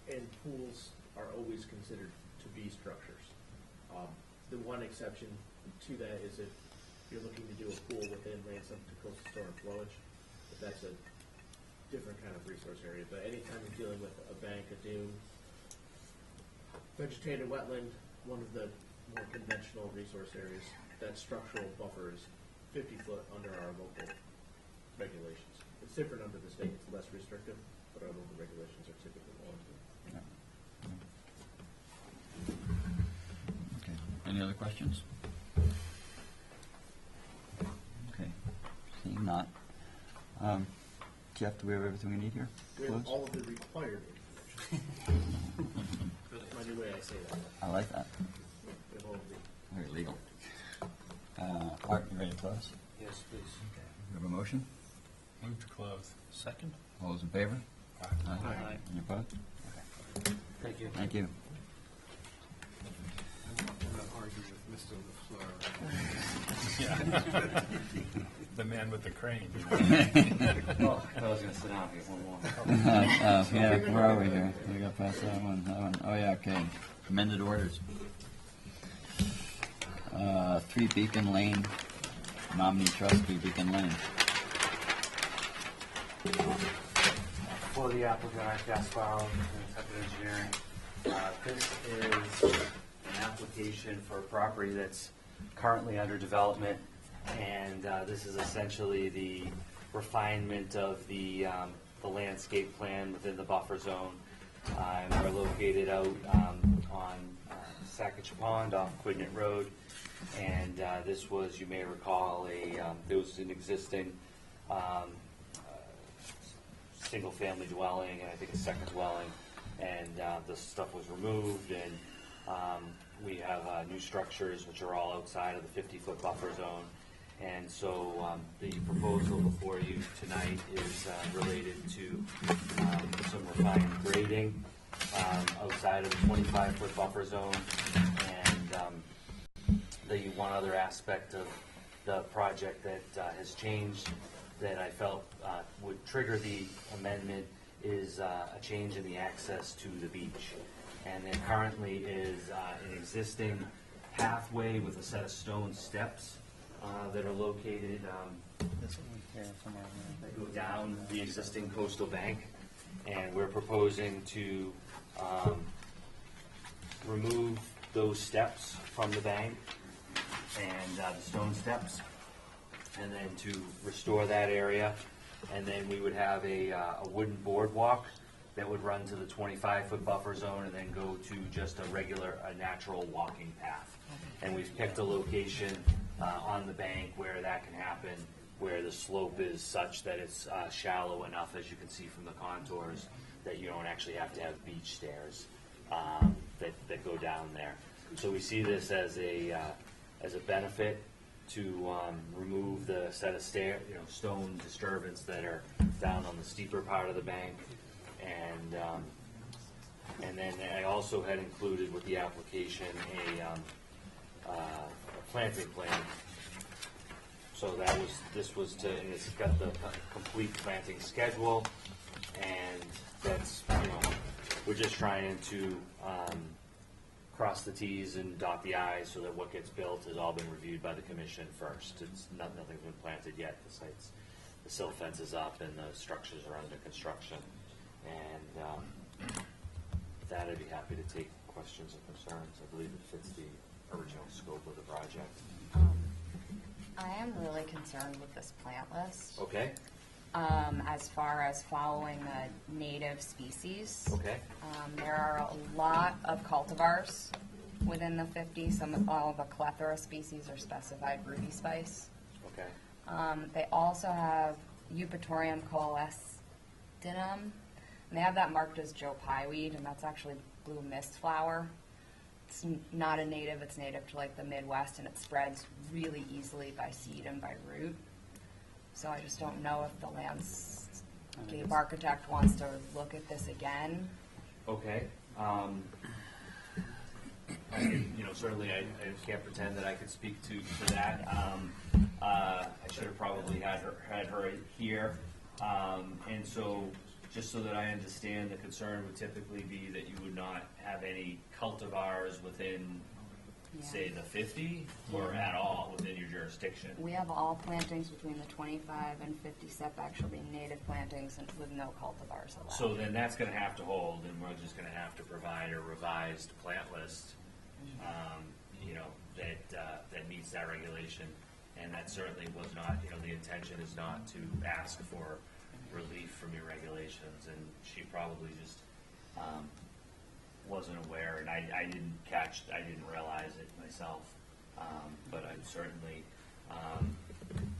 And pools are always considered to be structures. The one exception to that is if you're looking to do a pool within land subject to coastal storm flowage, but that's a different kind of resource area. But anytime you're dealing with a bank, a dune, vegetated wetland, one of the more conventional resource areas, that structural buffer is 50 foot under our local regulations. It's different under the state, it's less restrictive, but our local regulations are typically more. Yeah. Okay, any other questions? Okay, seeing not. Jeff, do we have everything we need here? We have Close? all of the required information. That's my new way I say that. I like that, We have all of the very legal. Art, you ready to close? Yes, please. We have a motion? Move to close. Second? All those in favor? Aye. Any opposed? Thank you. Thank you. I'm going to argue with Mr. LaFleur. The man with the crane. Oh, I was gonna sit down here one more. Yeah, where are we here? We got past that one. Oh, yeah, okay. Amended orders. 3 Beacon Lane, nominee trust, 3 Beacon Lane. For the applicant, Art Gasparo, Incubator Engineering. This is an application for a property that's currently under development, and this is essentially the refinement of the landscape plan within the buffer zone. And we're located out on Sackatch Pond off Quidnet Road, and this was, you may recall, there was an existing single-family dwelling, and I think a second dwelling, and the stuff was removed, and we have new structures which are all outside of the 50-foot buffer zone. And so the proposal before you tonight is related to some refined grading outside of the 25-foot buffer zone. And the one other aspect of the project that has changed that I felt would trigger the amendment is a change in the access to the beach. And there currently is an existing pathway with a set of stone steps that are located that go down the existing coastal bank. And we're proposing to remove those steps from the bank and the stone steps, and then to restore that area And then we would have a wooden boardwalk that would run to the 25-foot buffer zone and then go to just a natural walking path. And we've picked a location on the bank where that can happen, where the slope is such that it's shallow enough, as you can see from the contours, that you don't actually have to have beach stairs that go down there. So we see this as a benefit to remove the set of stone disturbance that are down on the steeper part of the bank. And then I also had included with the application a planting plan. So this was to, and it's got the complete planting schedule, and that's, we're just trying to cross the T's and dot the I's so that what gets built has all been reviewed by the commission first. Nothing's been planted yet. The sill fence is up and the structures are under construction. And that I'd be happy to take questions or concerns. I believe it fits the original scope of the project. I am really concerned with this plant list. Okay. As far as following the native species. Okay. There are a lot of cultivars within the 50. All of the plethora species are specified ruby spice. Okay. They also have Eupatorium coelestinum. And they have that marked as Joe Pye weed, and that's actually blue mist flower. It's not a native, it's native to like the Midwest, and it spreads really easily by seed and by root. So I just don't know if the landscape architect wants to look at this again. Okay. Certainly I can't pretend that I could speak to that. I should have probably had her here. And so, just so that I understand, the concern would typically be that you would not have any cultivars within, say, the 50, or at all within your jurisdiction. We have all plantings between the 25 and 50 setback shall be native plantings and with no cultivars allowed. So then that's going to have to hold, and we're just going to have to provide a revised plant list, that meets that regulation. And that certainly was not, the intention is not to ask for relief from your regulations, and she probably just wasn't aware, and I didn't realize it myself, but I certainly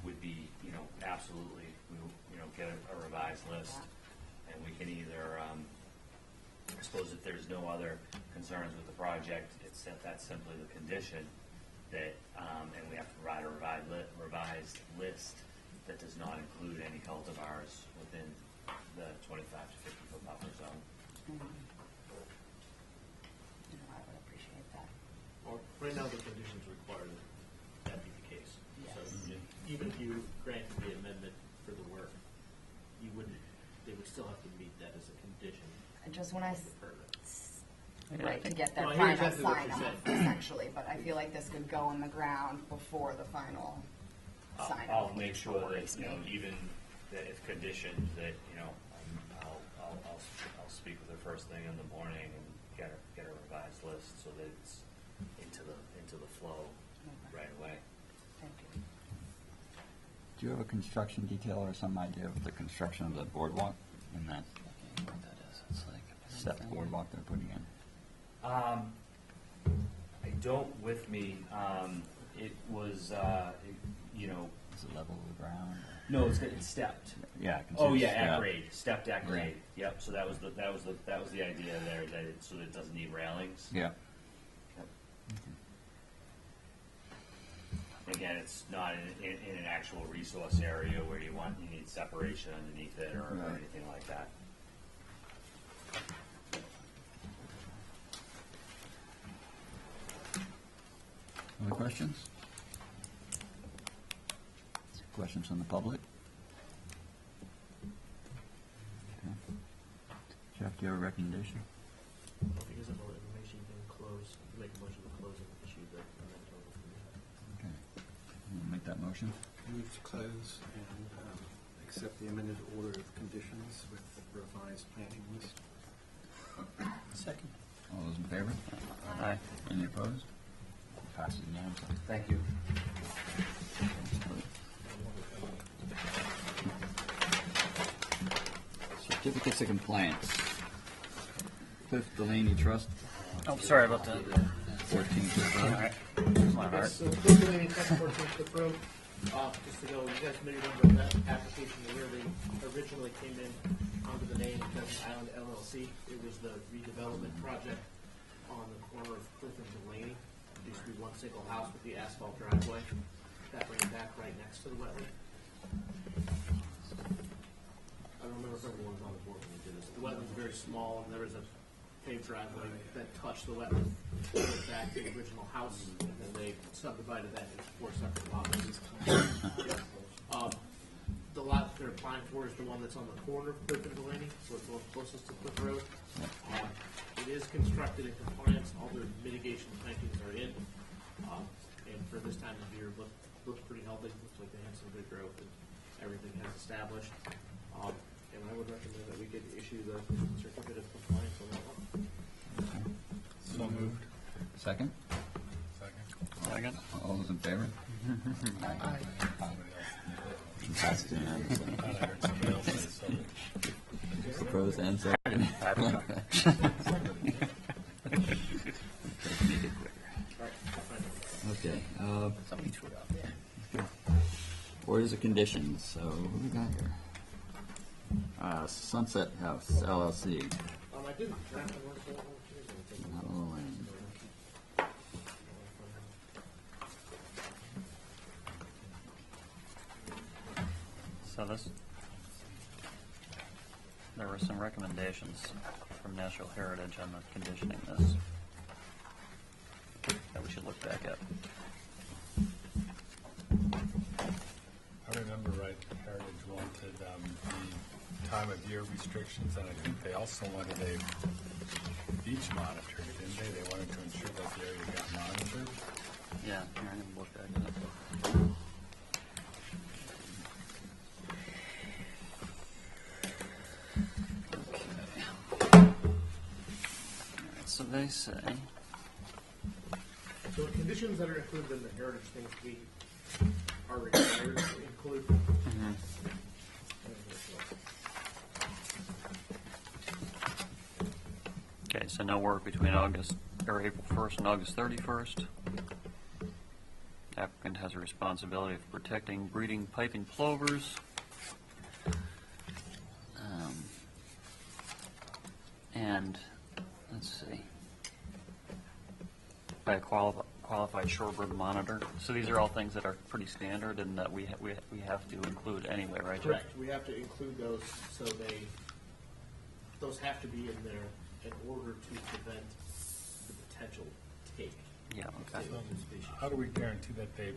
would be, absolutely, get a revised list, and we can either, I suppose if there's no other concerns with the project, it's that's simply the condition that, and we have to provide a revised list that does not include any cultivars within the 25 to 50 foot buffer zone. I would appreciate that. Or right now, the conditions require that be the case. Yes. So even if you granted the amendment for the work, they would still have to meet that as a condition. And just when I of the permit. right, to get their No, I hear final exactly what sign you're off, saying. essentially, but I feel like this could go in the ground before the final sign off. I'll make sure that, even that if conditioned, that, I'll speak with her first thing in the morning and get a revised list so that it's into the flow right away. Thank you. Do you have a construction detail or some idea of the construction of the boardwalk and that What that is, it's like set boardwalk they're putting in? I don't with me. It was, Is it level of the ground? no, it's stepped. Yeah. I can see Oh the yeah, step. at grade, stepped at Yeah. grade. Yep. So that was the idea there, so that it doesn't need railings. Yeah. Yep. Again, it's not in an actual resource area where you need separation underneath it or Right. anything like that. Other questions? Questions from the public? Okay. Jeff, do you have a recommendation? Because of all the information, you can make a motion to close and issue the amendment over from there. Okay. We'll make that motion. Move to close and accept the amended order of conditions with revised planting list. Second. All those in favor? Aye. Any opposed? Passes unanimously. Thank you. Certificates of compliance. Cliff Delaney Trust, Oh, sorry about that. 14th. All right. Come on, Art. Yes, so Pennsylvania Tech 14th Cliff Road, just to go, you guys may remember that application where they originally came in under the name Desert Island LLC. It was the redevelopment project on the corner of Cliff and Delaney. It used to be one single house with the asphalt driveway. That ran back right next to the wetland. I don't remember if everyone was on the board when we did this. The wetland's very small, and there was a paved driveway that touched the wetland, went back to the original house, and then they subdivided that into 4 separate lots. The lot they're applying for is the one that's on the corner of Cliff and Delaney, so it's the one closest to Cliff Road. It is constructed in compliance, all the mitigation plantings are in, and for this time of year, looks pretty healthy, looks like they have some good growth, and everything has established. And I would recommend that we could issue the certificate of compliance on that one. So moved. Second? Second. All those in favor? Aye. Passes unanimously. I heard somebody else say so. Opposed and second. Make it quicker. Okay, Somebody threw it out there. orders of conditions, so what do we got here? Sunset House LLC, I didn't draft the one for that one. not all land. So there were some recommendations from Natural Heritage on the conditioning this that we should look back at. I remember right, Heritage wanted the time of year restrictions, and I think they also wanted a beach monitor, didn't they? They wanted to ensure that the area got monitored. Yeah, here, I'm gonna look back at it. So they say, So the conditions that are included in the heritage things we are required to include. okay, so no work between April 1st and August 31st. Applicant has a responsibility for protecting breeding piping plovers. And let's see, by a qualified shorebird monitor. So these are all things that are pretty standard and that we have to include anyway, right, Jeff? Correct, we have to include those, so those have to be in there in order to prevent the potential take. Yeah, okay. How do we guarantee that they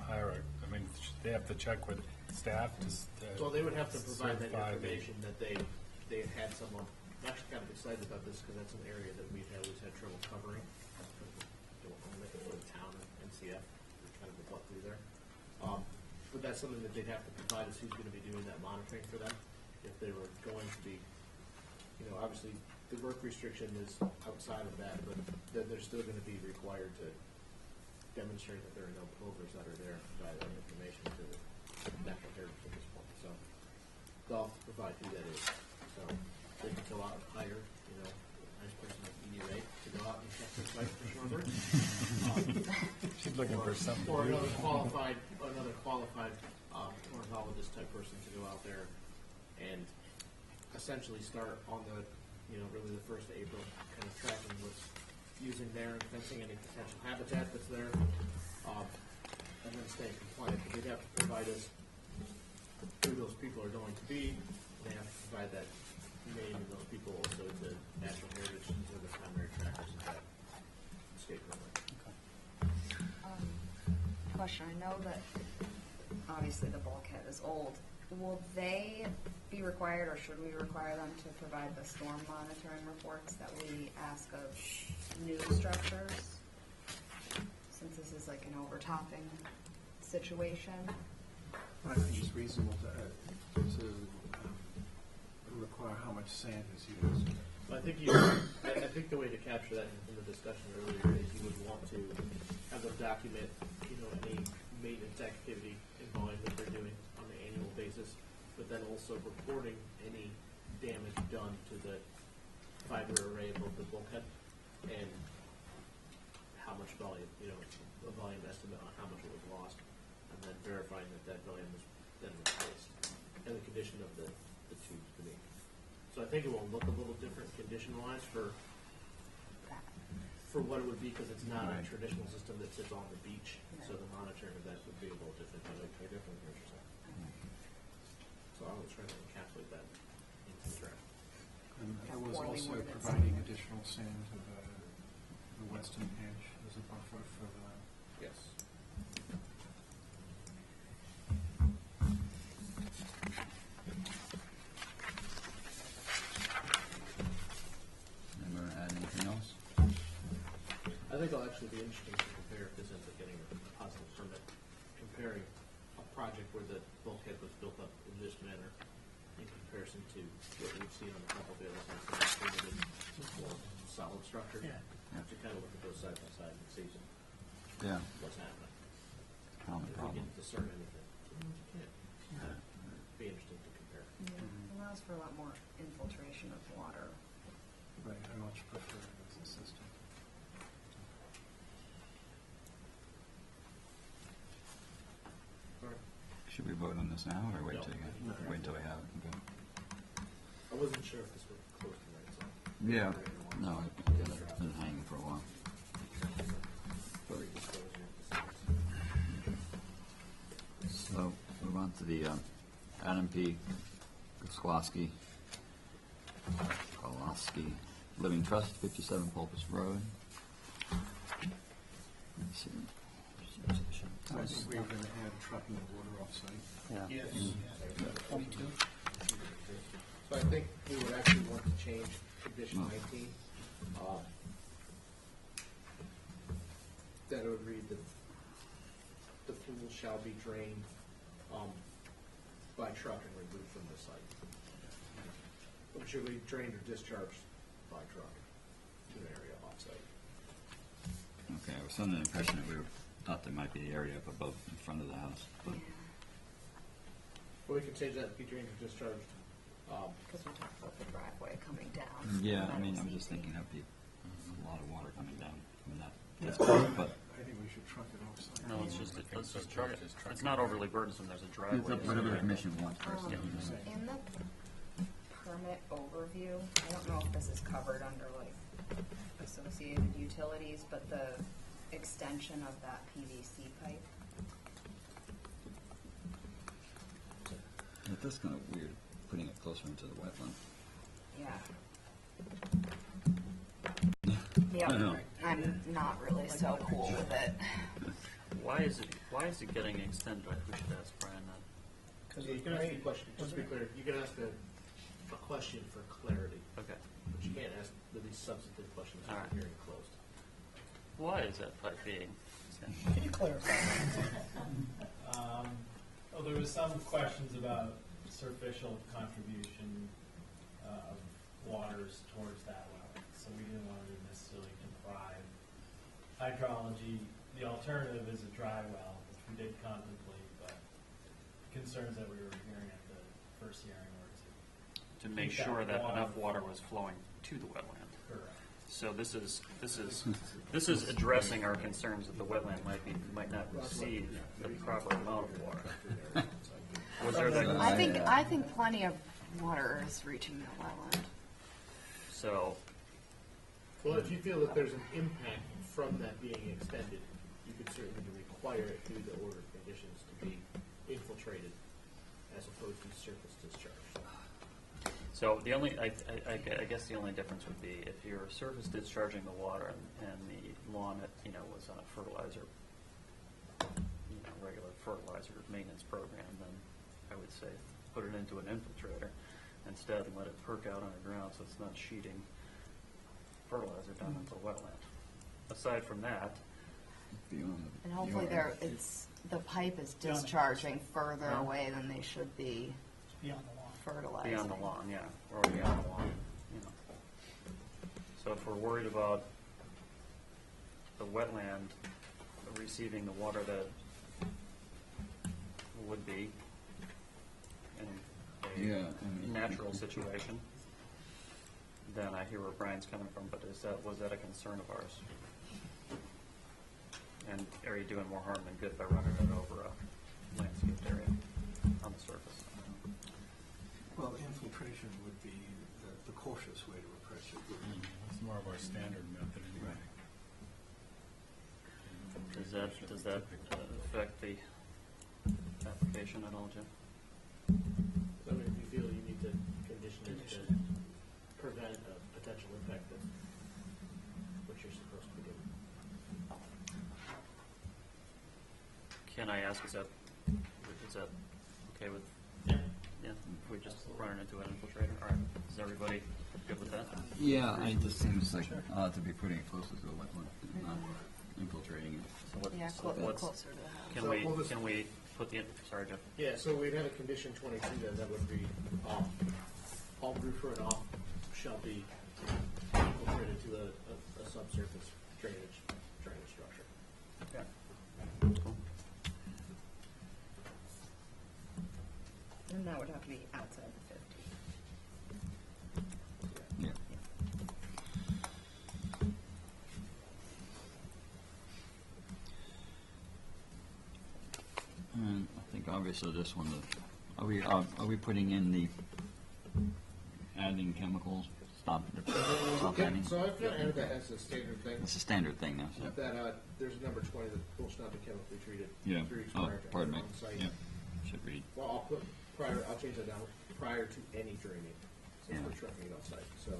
hire they have to check with staff to Well, they would have to provide that certify information that they had someone. I'm actually kind of excited about this because that's an area that we've always had trouble covering. Don't own it for the town and NCF, we're kind of a butt through there. But that's something that they'd have to provide us who's going to be doing that monitoring for them. If they were going to be, obviously the work restriction is outside of that, but they're still going to be required to demonstrate that there are no plovers that are there and provide that information to the natural heritage at this point. So they'll provide who that is. So they can go out and hire, a nice person like EUA to go out and check their site for shorebirds. She's looking for something. Or another qualified ornithologist type person to go out there and essentially start on the, really the 1st of April, kind of tracking what's using there and fencing any potential habitat that's there, and then staying compliant. But they'd have to provide us who those people are going to be. They have to provide that name of those people also to Natural Heritage, who are the primary trackers of that state program. Question, I know that obviously the bulkhead is old. Will they be required, or should we require them to provide the storm monitoring reports that we ask of new structures? Since this is like an overtopping situation. I think it's reasonable to require how much sand is used. Well, I think the way to capture that in the discussion earlier is you would want to have them document, any maintenance activity and volume that they're doing on an annual basis. but then also reporting any damage done to the fiber array above the bulkhead and how much volume, a volume estimate on how much it was lost, and then verifying that volume was then replaced, and the condition of the tubes beneath. So I think it will look a little different condition-wise for what it would be, because it's not a traditional system that sits on the beach, so the monitoring of that would be a little different. I definitely hear what you're saying. So I was trying to encapsulate that into the draft. And I was also providing additional sand to the western edge as a buffer for the. Yes. Remember add anything else? I think it'll actually be interesting to compare if this ends up getting a positive permit, comparing a project where the bulkhead was built up in this manner in comparison to what we've seen on a couple of the other sites that are permitted more solid structure. Yeah. To kind of look at those side by side and see Yeah. what's happening. Common If we problem. can discern anything. Sometimes you can't. Be interesting to compare. Yeah, allows for a lot more infiltration of water. Right, I much prefer it as a system. Should we vote on this now, or wait No. till No. wait until we have it? Okay. I wasn't sure if this was close to right, so. Yeah. No, it's been hanging for a while. So move on to the Adam P. Gosłowski Living Trust, 57 Pulpus Road. Let's see. I think we were going to add trucking of water off-site. Yeah. Yes. 22. So I think we would actually want to change condition 19. That it would read that the pool shall be drained by truck and removed from the site. It should be drained or discharged by truck to an area off-site. Okay, I was under the impression that thought there might be the area up above in front of the house. But But we can change that, be drained or discharged. Because we talked about the driveway coming down. yeah, I mean, I'm just thinking that'd be a lot of water coming down from that. But I think we should truck it off-site. No, let's just chart it. It's not overly burdensome, there's a it's driveway. up whatever the commission wants first. Yeah. In the permit overview, I don't know if this is covered under like associated utilities, but the extension of that PVC pipe. That's kind of weird, putting it closer into the wetland. Yeah. I know. Yep. I'm not really so cool with it. Why is it getting extended? We should ask Brian that. Because So you can ask a question, just to be clear, you can ask a question for clarity, Okay. but you can't ask really substantive questions All when right. the hearing closed. Why is that pipe being extended? Can you clarify? Well, there was some questions about superficial contribution of waters towards that well, so we didn't want to necessarily deprive hydrology. The alternative is a dry well, which we did contemplate, but concerns that we were hearing at the first hearing were To make keep sure that water enough water was flowing to the wetland. correct. So this is addressing our concerns that the wetland might not receive the proper amount of water. Was there that? I think plenty of water is reaching the wetland. So, Well, if you feel that there's an impact from that being extended, you could certainly require it through the order of conditions to be infiltrated as opposed to surface discharge. so the only, I guess the only difference would be if you're surface discharging the water and the lawn, was on a fertilizer, regular fertilizer maintenance program, then I would say put it into an infiltrator instead and let it perk out underground so it's not sheeting fertilizer down into the wetland. Aside from that, Beyond the- And hopefully the pipe is discharging further Yeah. away than they should be Beyond the lawn. fertilizing. beyond the lawn, yeah, or beyond the lawn, So if we're worried about the wetland receiving the water that would be, and Yeah. natural situation, then I hear where Brian's coming from, but was that a concern of ours? And are you doing more harm than good by running it over a landscaped area on the surface? Well, infiltration would be the cautious way to approach it. It's more of our standard method anyway. Does that affect the application at all, Jim? I mean, if you feel you need to condition it to prevent a potential impact of what you're supposed to be doing. Can I ask, is that okay with? Yeah. Yeah, if we just run it into an infiltrator? All right, is everybody good with that? Yeah, it just seems like to be putting it closer to the wetland, not infiltrating it. So what, Yeah, so what's, closer to the house. can we put the, sorry, Jeff. Yeah, so we'd have a condition 22 then, that would be, all roof runoff shall be infiltrated to a subsurface drainage structure. Yeah. Cool. And that would have to be outside the 50. Yeah. And I think obviously this one, are we putting in the adding chemicals? Stop adding? So I've got added that as a standard thing. It's a standard thing now. So. That, there's number 20, that will not be chemically treated. Yeah. Through Oh, prior to pardon me. on-site. Yeah. Should read. Well, I'll put prior, I'll change that down, prior to any draining, since Yeah. we're trucking it off-site, so.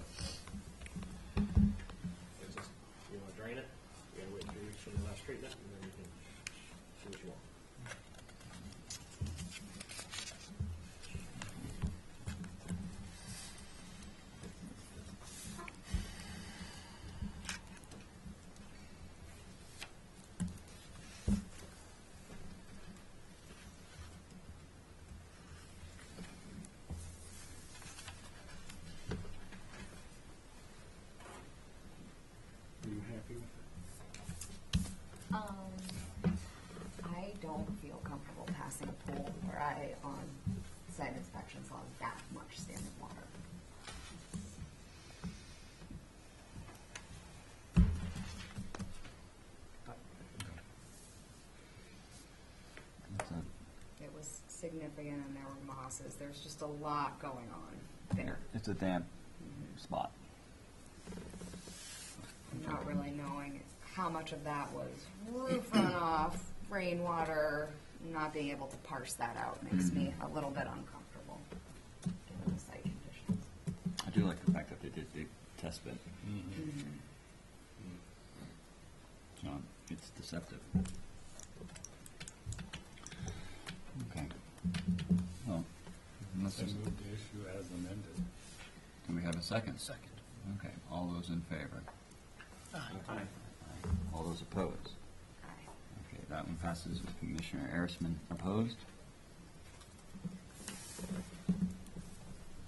It's just, you wanna drain it, you gotta wait 3 weeks from the last treatment, and then you can do what you want. Are you happy with I don't feel comfortable passing a pool where on site inspections, saw that much standing water. That's it. It was significant and there were mosses. There's just a lot going on there. It's a damp spot. Not really knowing how much of that was roof runoff, rainwater, not being able to parse that out makes me a little bit uncomfortable given the site conditions. I do like the fact that they did the test bit. So it's deceptive. Okay. Well, unless I there's, move the issue as amended. can we have a second? Second. Okay. All those in favor? Aye. Aye. All those opposed? Aye. Okay, that one passes with Commissioner Arisman opposed.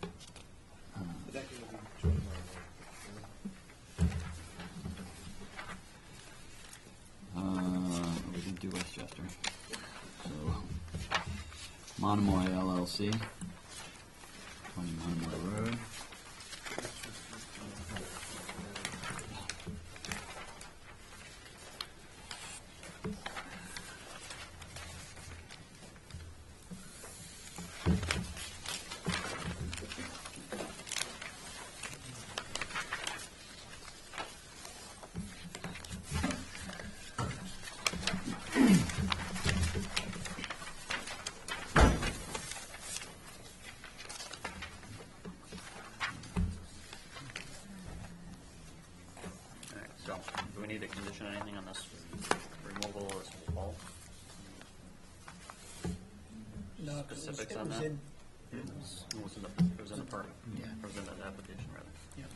But that can be joined We didn't do Westchester. So, Monomoy LLC, 20 Monomoy Road. All right, so do we need to condition anything on this removal of this wall? No, 'cause Specifics it on was that? in, It was in the permit, Yeah. or was in that application, rather. yeah.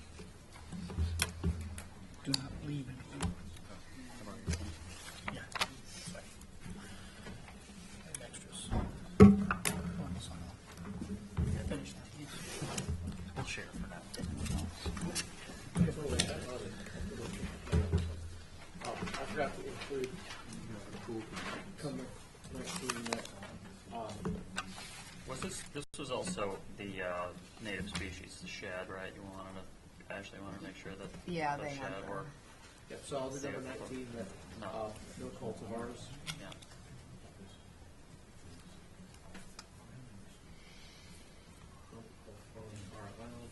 Do not leave it. Yeah. And extras. Finish that. We'll share for now. I forgot to include, come next meeting that, This was also the native species, the shad, right? You wanted to, Ashley wanted to make sure that Yeah, the they had shad the- were, Yep, so I'll do number 19, that, No. no cultivars. yeah. No cultivars are allowed.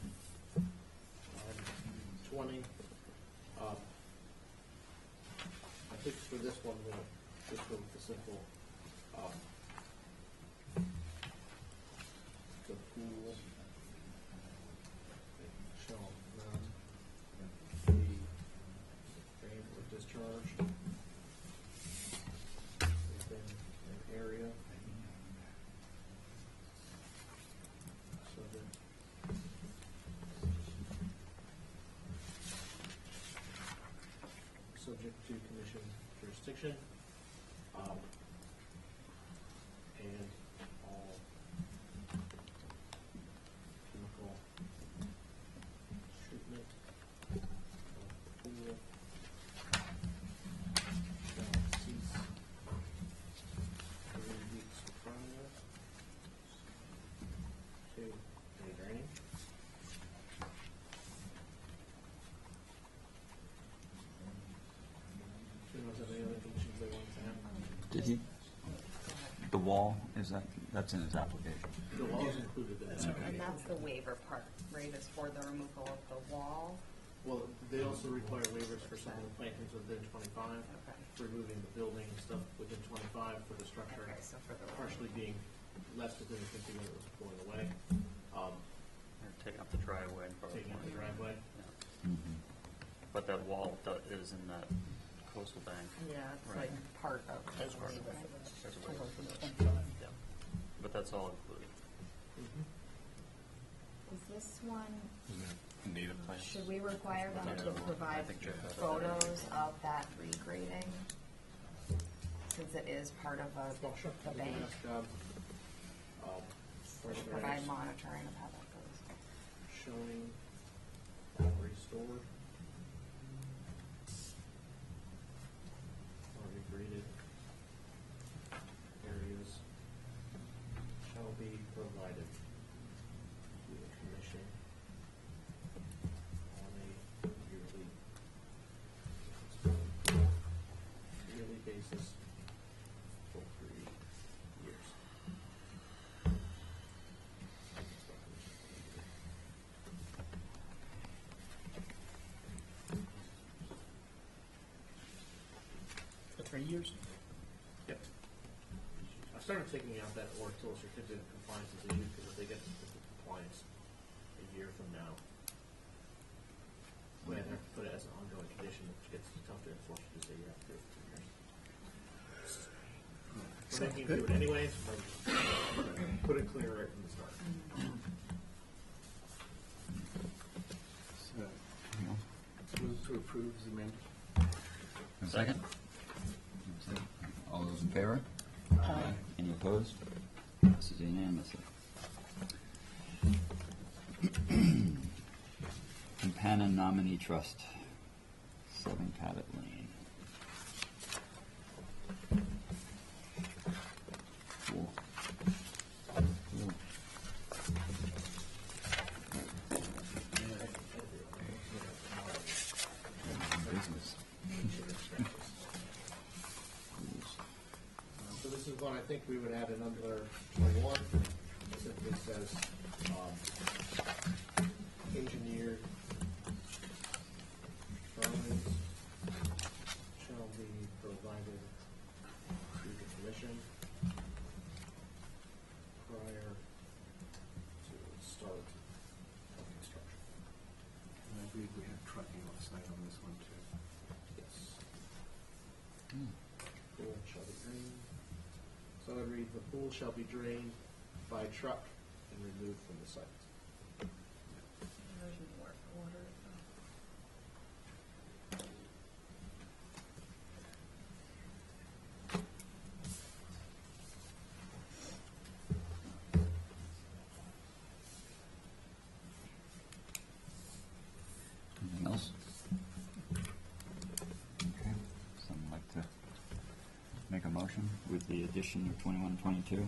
20, I think for this one, we'll just go with the simple, the pool shall not be drained or discharged within an area subject subject to commission jurisdiction, and all chemical treatment of pool shall cease 3 weeks prior to any draining. Anyone have any other conditions they want to have? Did he? The wall, that's in his application. The wall is included in that. And that's the waiver part, right, is for the removal of the wall? Well, they also require waivers for some of the plantings within 25, Okay. removing the building and stuff within 25 for the structure, Okay, so for the. partially being less within the 50 when it was pulling away, Or taking up the driveway. and probably taking out the pouring it. driveway. Yeah. Mhm. But that wall is in that coastal bank. Yeah, it's Right. like part of the That's part of waiver. it. There's a waiver for that. Okay. Yeah. But that's all included. Is this one, Native plants. should we require them to I provide think Jeff had that. photos of that regrading? Since it is part of Well, sure. the We can bank, ask, first provide areas monitoring of how that goes. showing or restored or regraded areas shall be provided to the commission on a yearly basis for 3 years. For 3 years? Yep. I started taking out that or till certificate of compliance is issued, because if they get certificate of compliance a year from now, we have to put it as an ongoing condition, which gets tough to enforce, to say you have to do it for 2 years. We're making you do it anyways, but put it clear right from the start. Move to approve as amended. A second? All those in favor? Aye. Any opposed? Passes unanimously. Companion Nominee Trust, 7 Cabot Lane. Cool. Cool. Business. So this is one I think we would add in under 21, it simply says, engineered drawings shall be provided to the commission prior to the start of construction. And I believe we had trucking last night on this one too. Yes. Pool shall be drained. So I would read, the pool shall be drained by truck and removed from the site. There's more water. Anything else? Okay, someone like to make a motion with the addition of 21 and 22?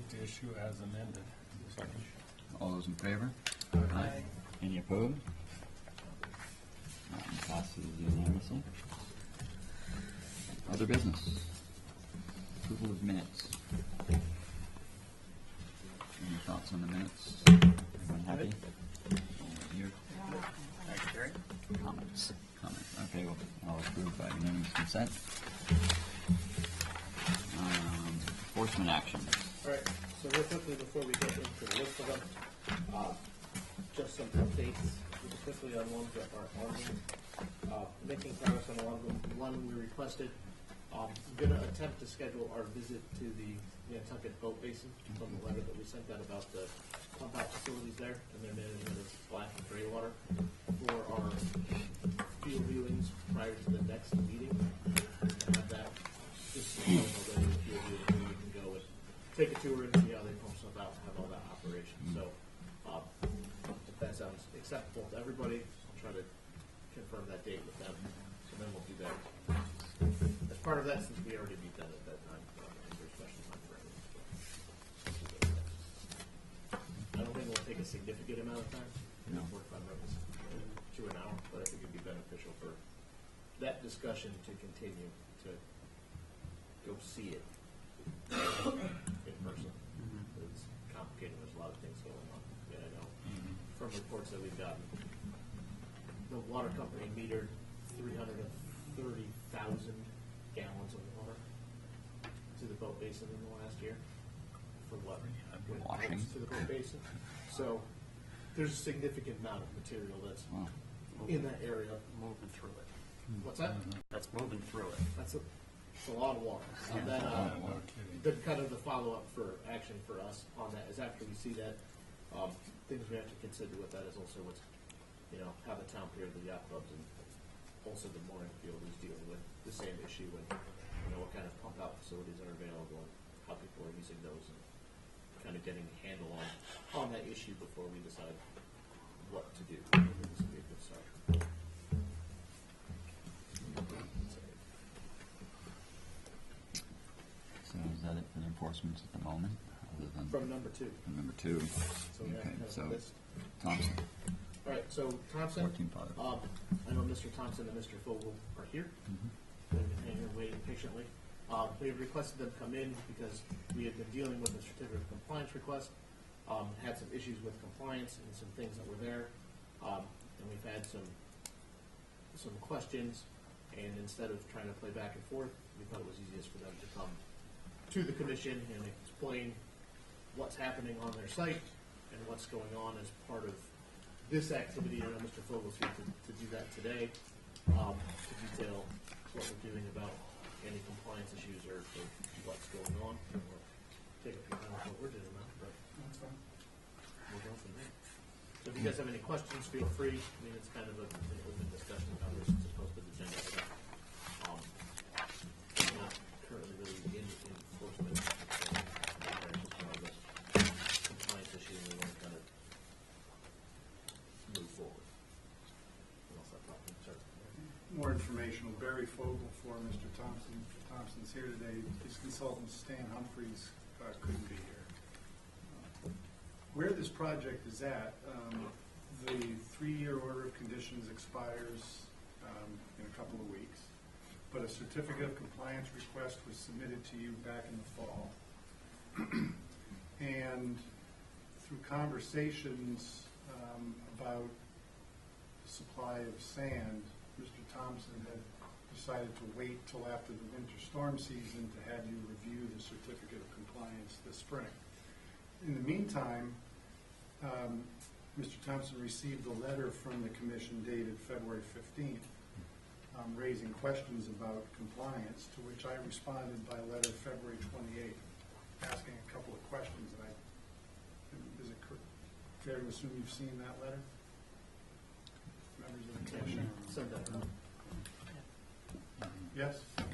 to issue as amended. Second. All those in favor? Aye. Any opposed? Motion passes unanimously. Other business? Approval of minutes. Any thoughts on the minutes? Everyone happy? Your Thanks, Gary. comments? Okay, well, I'll approve by unanimous consent. Enforcement action. All right, so real quickly before we get into the list of them, just some updates really quickly on ones that are on them. Making progress on a lot of them. One we requested, I'm gonna attempt to schedule our visit to the Nantucket boat basin from the letter that we sent out about the pump out facilities there and their management of black and gray water for our field viewings prior to the next meeting. Have that just so you know ready to field viewing, where you can go and take a tour and see how they pump stuff out, have all that operation. So, if that sounds acceptable to everybody, I'll try to confirm that date with them. So then we'll do that. As part of that, since we already beat that at that time, there's questions on for everyone. I don't think it'll take a significant amount of time. No. 45 minutes to an hour, but I think it'd be beneficial for that discussion to continue to go see it in person. It's complicated. There's a lot of things going on. Yeah, I know. From reports that we've gotten, the water company metered 330,000 gallons of water to the boat basin in the last year. For what? Washing. To the boat basin. So there's a significant amount of material that's Wow. in that area. Moving through it. What's that? That's moving through it. It's a lot of water. And then, No kidding. the kind of the follow-up for action for us on that is after we see that, things we have to consider with that is also what's, how the town pier, the yacht clubs, and also the mooring field is dealing with the same issue and, what kind of pump out facilities are available and how people are using those and kind of getting a handle on that issue before we decide what to do. I think this would be a good start. So is that it for the enforcement at the moment, other than From number two. from number two? So we have Okay, to have so a list. Thompson, All right, so Thompson, 14 Potter. I know Mr. Thompson and Mr. Fogel are here. They've been hanging, waiting patiently. We had requested them come in because we had been dealing with a certificate of compliance request, had some issues with compliance and some things that were there. And we've had some questions, and instead of trying to play back and forth, we thought it was easiest for them to come to the commission and explain what's happening on their site and what's going on as part of this activity. I know Mr. Fogel's here to do that today, to detail what we're doing about any compliance issues or what's going on. We'll take a few minutes what we're doing now, but we'll go from there. So if you guys have any questions, feel free. I mean, it's kind of an open discussion about this. It's supposed to be agenda item. Not currently really in enforcement. Compliance issue, and we want to kind of move forward. Unless I'm talking, sorry. More informational, Barry Fogel for Mr. Thompson. Mr. Thompson's here today. His consultant, Stan Humphreys, couldn't be here. Where this project is at, the 3-year order of conditions expires in a couple of weeks, but a certificate of compliance request was submitted to you back in the fall. And through conversations about the supply of sand, Mr. Thompson had decided to wait till after the winter storm season to have you review the certificate of compliance this spring. In the meantime, Mr. Thompson received a letter from the commission dated February 15th, raising questions about compliance, to which I responded by letter February 28th, asking a couple of questions. And is it fair to assume you've seen that letter? Members of the commission? Send that around. Yes? Okay.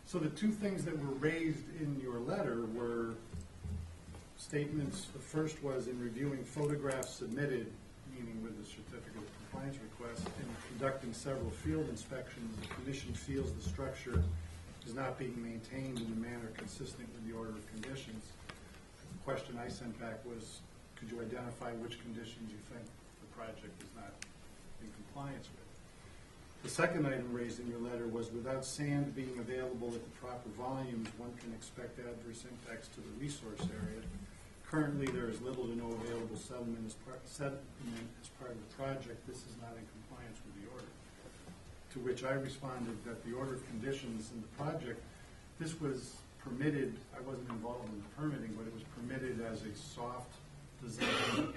So the two things that were raised in your letter were statements. The first was in reviewing photographs submitted, meaning with the certificate of compliance request, and conducting several field inspections, the commission feels the structure is not being maintained in a manner consistent with the order of conditions. question I sent back was, could you identify which conditions you think the project is not in compliance with? The second item raised in your letter was, without sand being available at the proper volumes, one can expect adverse impacts to the resource area. Currently, there is little to no available sediment as part of the project. This is not in compliance with the order. To which I responded that the order of conditions in the project, this was permitted, I wasn't involved in the permitting, but it was permitted as a soft design.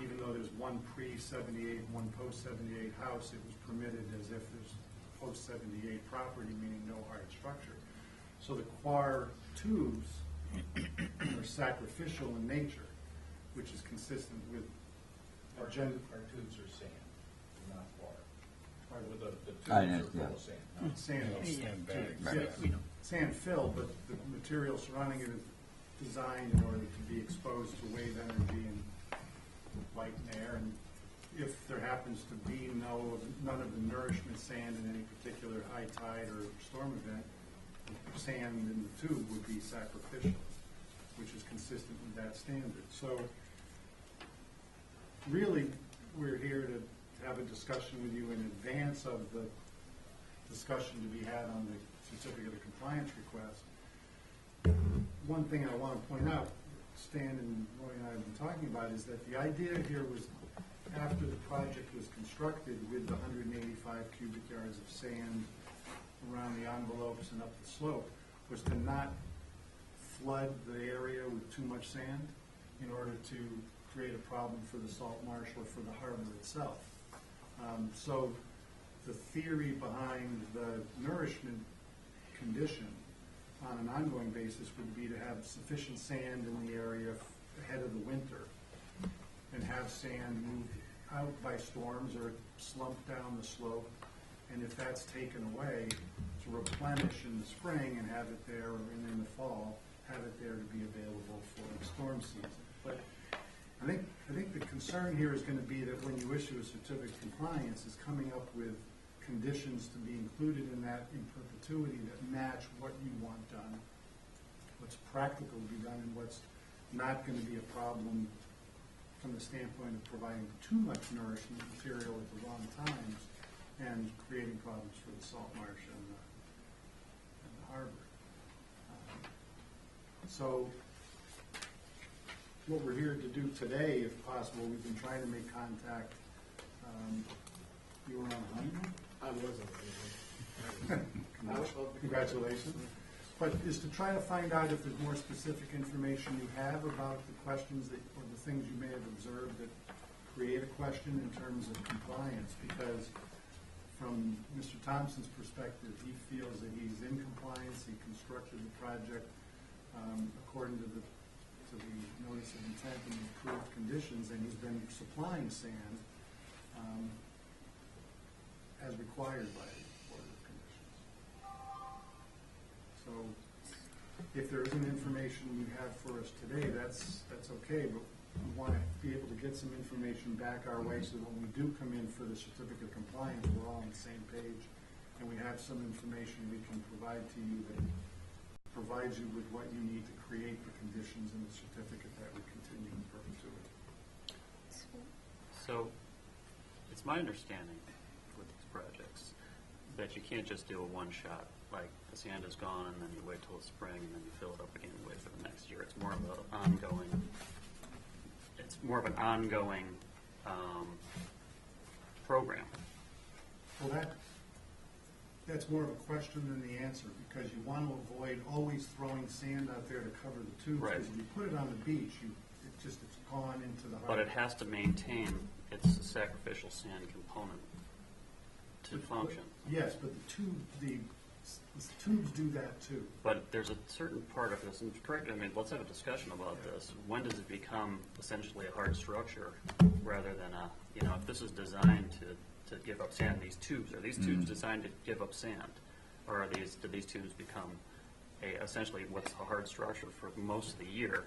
Even though there's one pre-78, one post-78 house, it was permitted as if there's post-78 property, meaning no hard structure. So the coir tubes are sacrificial in nature, which is consistent with Our tubes are sand, not water. With the tubes I are know, full yeah. of sand. sand Sandbags. yeah, sand fill, but the material surrounding it is designed in order to be exposed to wave energy and light and air. And if there happens to be none of the nourishment sand in any particular high tide or storm event, the sand in the tube would be sacrificial, which is consistent with that standard. So really, we're here to have a discussion with you in advance of the discussion to be had on the certificate of compliance request. One thing I want to point out, Stan and Roy and I have been talking about, is that the idea here was, after the project was constructed with the 185 cubic yards of sand around the envelopes and up the slope, was to not flood the area with too much sand in order to create a problem for the salt marsh or for the harbor itself. So the theory behind the nourishment condition on an ongoing basis would be to have sufficient sand in the area ahead of the winter and have sand moved out by storms or slump down the slope. And if that's taken away, to replenish in the spring and have it there, and in the fall, have it there to be available for the storm season. But I think the concern here is going to be that when you issue a certificate of compliance, is coming up with conditions to be included in that in perpetuity that match what you want done, what's practical to be done, and what's not going to be a problem from the standpoint of providing too much nourishment material at the wrong times and creating problems for the salt marsh and the harbor. So what we're here to do today, if possible, we've been trying to make contact. You were on a honeymoon? I wasn't. Congratulations. But is to try to find out if there's more specific information you have about the questions that, or the things you may have observed that create a question in terms of compliance, because from Mr. Thompson's perspective, he feels that he's in compliance. He constructed the project according to the notice of intent and the approved conditions, and he's been supplying sand as required by the order of conditions. So if there isn't information you have for us today, that's okay, but we want to be able to get some information back our way so that when we do come in for the certificate of compliance, we're all on the same page, and we have some information we can provide to you that provides you with what you need to create the conditions in the certificate that would continue in perpetuity. So, it's my understanding with these projects that you can't just do a one-shot, like the sand is gone and then you wait till the spring and then you fill it up again and wait for the next year. It's more of an ongoing program. Well, that's more of a question than the answer, because you want to avoid always throwing sand out there to cover the tubes. Right. Because if you put it on the beach, it's gone into the harbor. But it has to maintain its sacrificial sand component to function. Yes, but the tubes do that too. But there's a certain part of this, and correct, I mean, let's have a discussion about this. When does it become essentially a hard structure rather than if this is designed to give up sand, these tubes, are these tubes designed to give up sand? Or do these tubes become essentially what's a hard structure for most of the year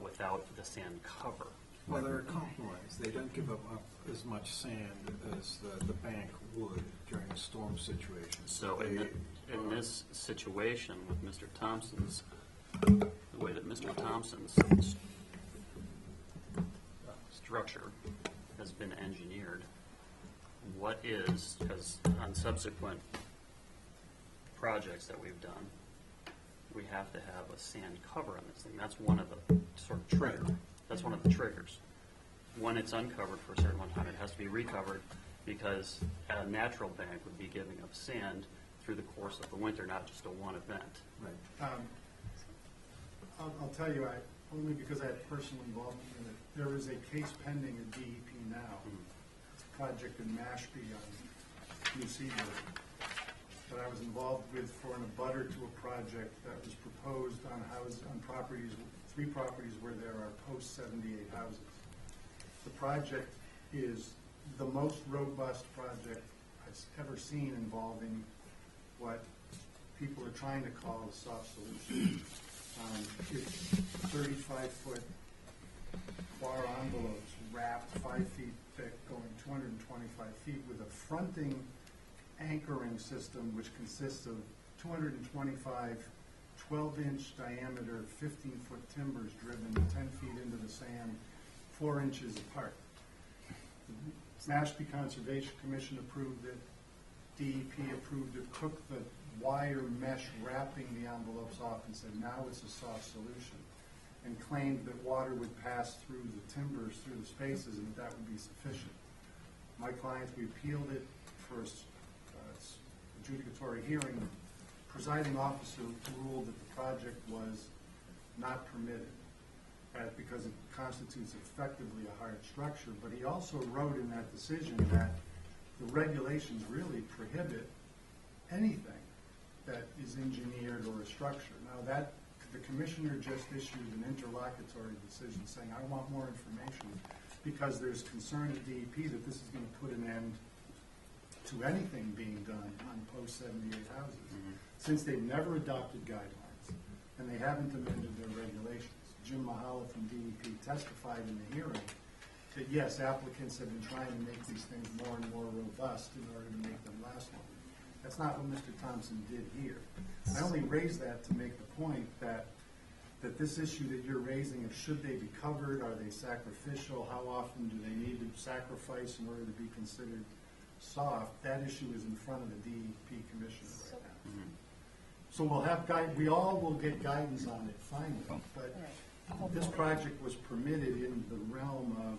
without the sand cover? Well, they're a compromise. They don't give up as much sand as the bank would during a storm situation. So in this situation with Mr. Thompson's the way that Mr. Thompson's structure has been engineered, what is, because on subsequent projects that we've done, we have to have a sand cover on this thing. That's one of the sort of triggers. That's one of the triggers. When it's uncovered for a certain amount of time, it has to be recovered because a natural bank would be giving up sand through the course of the winter, not just a one event. Right. I'll tell you, only because I had personal involvement in it, there is a case pending at DEP now. It's a project in Mashpee on New Seaboard that I was involved with for an abutter to a project that was proposed on properties, 3 properties where there are post-78 houses. The project is the most robust project I've ever seen involving what people are trying to call a soft solution. It's 35-foot bar envelopes wrapped 5 feet thick, going 225 feet with a fronting anchoring system which consists of 225 12-inch diameter 15-foot timbers driven 10 feet into the sand 4 inches apart. The Mashpee Conservation Commission approved it, DEP approved it, took the wire mesh wrapping the envelopes off and said now it's a soft solution, and claimed that water would pass through the timbers, through the spaces, and that would be sufficient. My clients, we appealed it for adjudicatory hearing. The presiding officer ruled that the project was not permitted because it constitutes effectively a hard structure, but he also wrote in that decision that the regulations really prohibit anything that is engineered or a structure. Now the commissioner just issued an interlocutory decision saying, I want more information because there's concern at DEP that this is going to put an end to anything being done on post-78 houses, since they've never adopted guidelines and they haven't amended their regulations. Jim Mahala from DEP testified in the hearing that yes, applicants have been trying to make these things more and more robust in order to make them last longer. That's not what Mr. Thompson did here. I only raise that to make the point that this issue that you're raising of should they be covered, are they sacrificial, how often do they need to sacrifice in order to be considered soft, that issue is in front of the DEP commissioner right now. So we'll have we all will get guidance on it finally, but this project was permitted in the realm of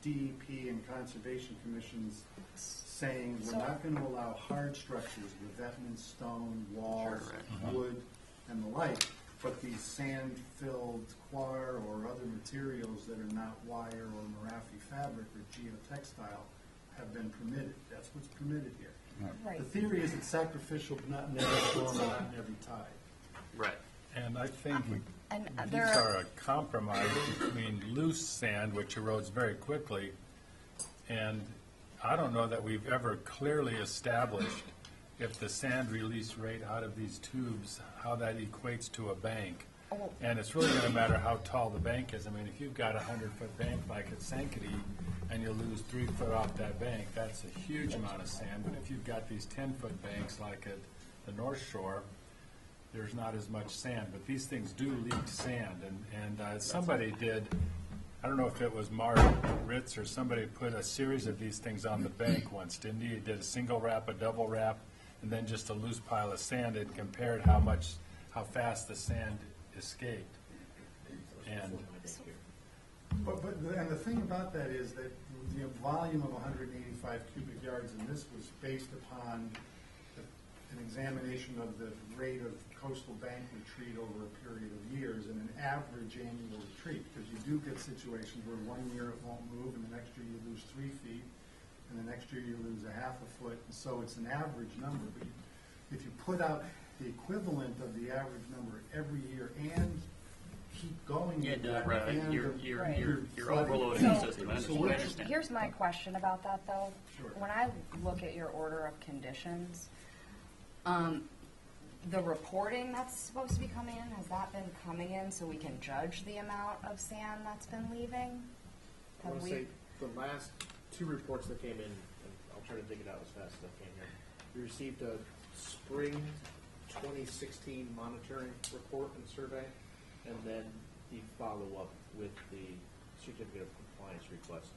DEP and conservation commissions saying we're not going to allow hard structures, revetment, stone, walls, wood, and the like, but these sand-filled coir or other materials that are not wire or Marafi fabric or geotextile have been permitted. That's what's permitted here. Right. The theory is it's sacrificial, but not in every storm, not in every tide. Right. And I think these there are a compromise between loose sand, which erodes very quickly, and I don't know that we've ever clearly established if the sand release rate out of these tubes, how that equates to a bank. And it's really going to matter how tall the bank is. I mean, if you've got a 100-foot bank like at Sankaty and you lose 3 foot off that bank, that's a huge amount of sand. But if you've got these 10-foot banks like at the North Shore, there's not as much sand. But these things do leak sand. And somebody did, I don't know if it was Mark Ritz or somebody put a series of these things on the bank once, didn't he? He did a single wrap, a double wrap, and then just a loose pile of sand and compared how fast the sand escaped. And and the thing about that is that the volume of 185 cubic yards in this was based upon an examination of the rate of coastal bank retreat over a period of years and an average annual retreat, because you do get situations where 1 year it won't move and the next year you lose 3 feet and the next year you lose a half a foot, and so it's an average number. But if you put out the equivalent of the average number every year and keep going with that, and you're overloading the system. I understand. Here's my question about that, though. Sure. When I look at your order of conditions, the reporting that's supposed to be coming in, has that been coming in so we can judge the amount of sand that's been leaving? I want to say the last 2 reports that came in, and I'll try to dig it out as fast as I can here. We received a spring 2016 monitoring report and survey and then the follow-up with the certificate of compliance request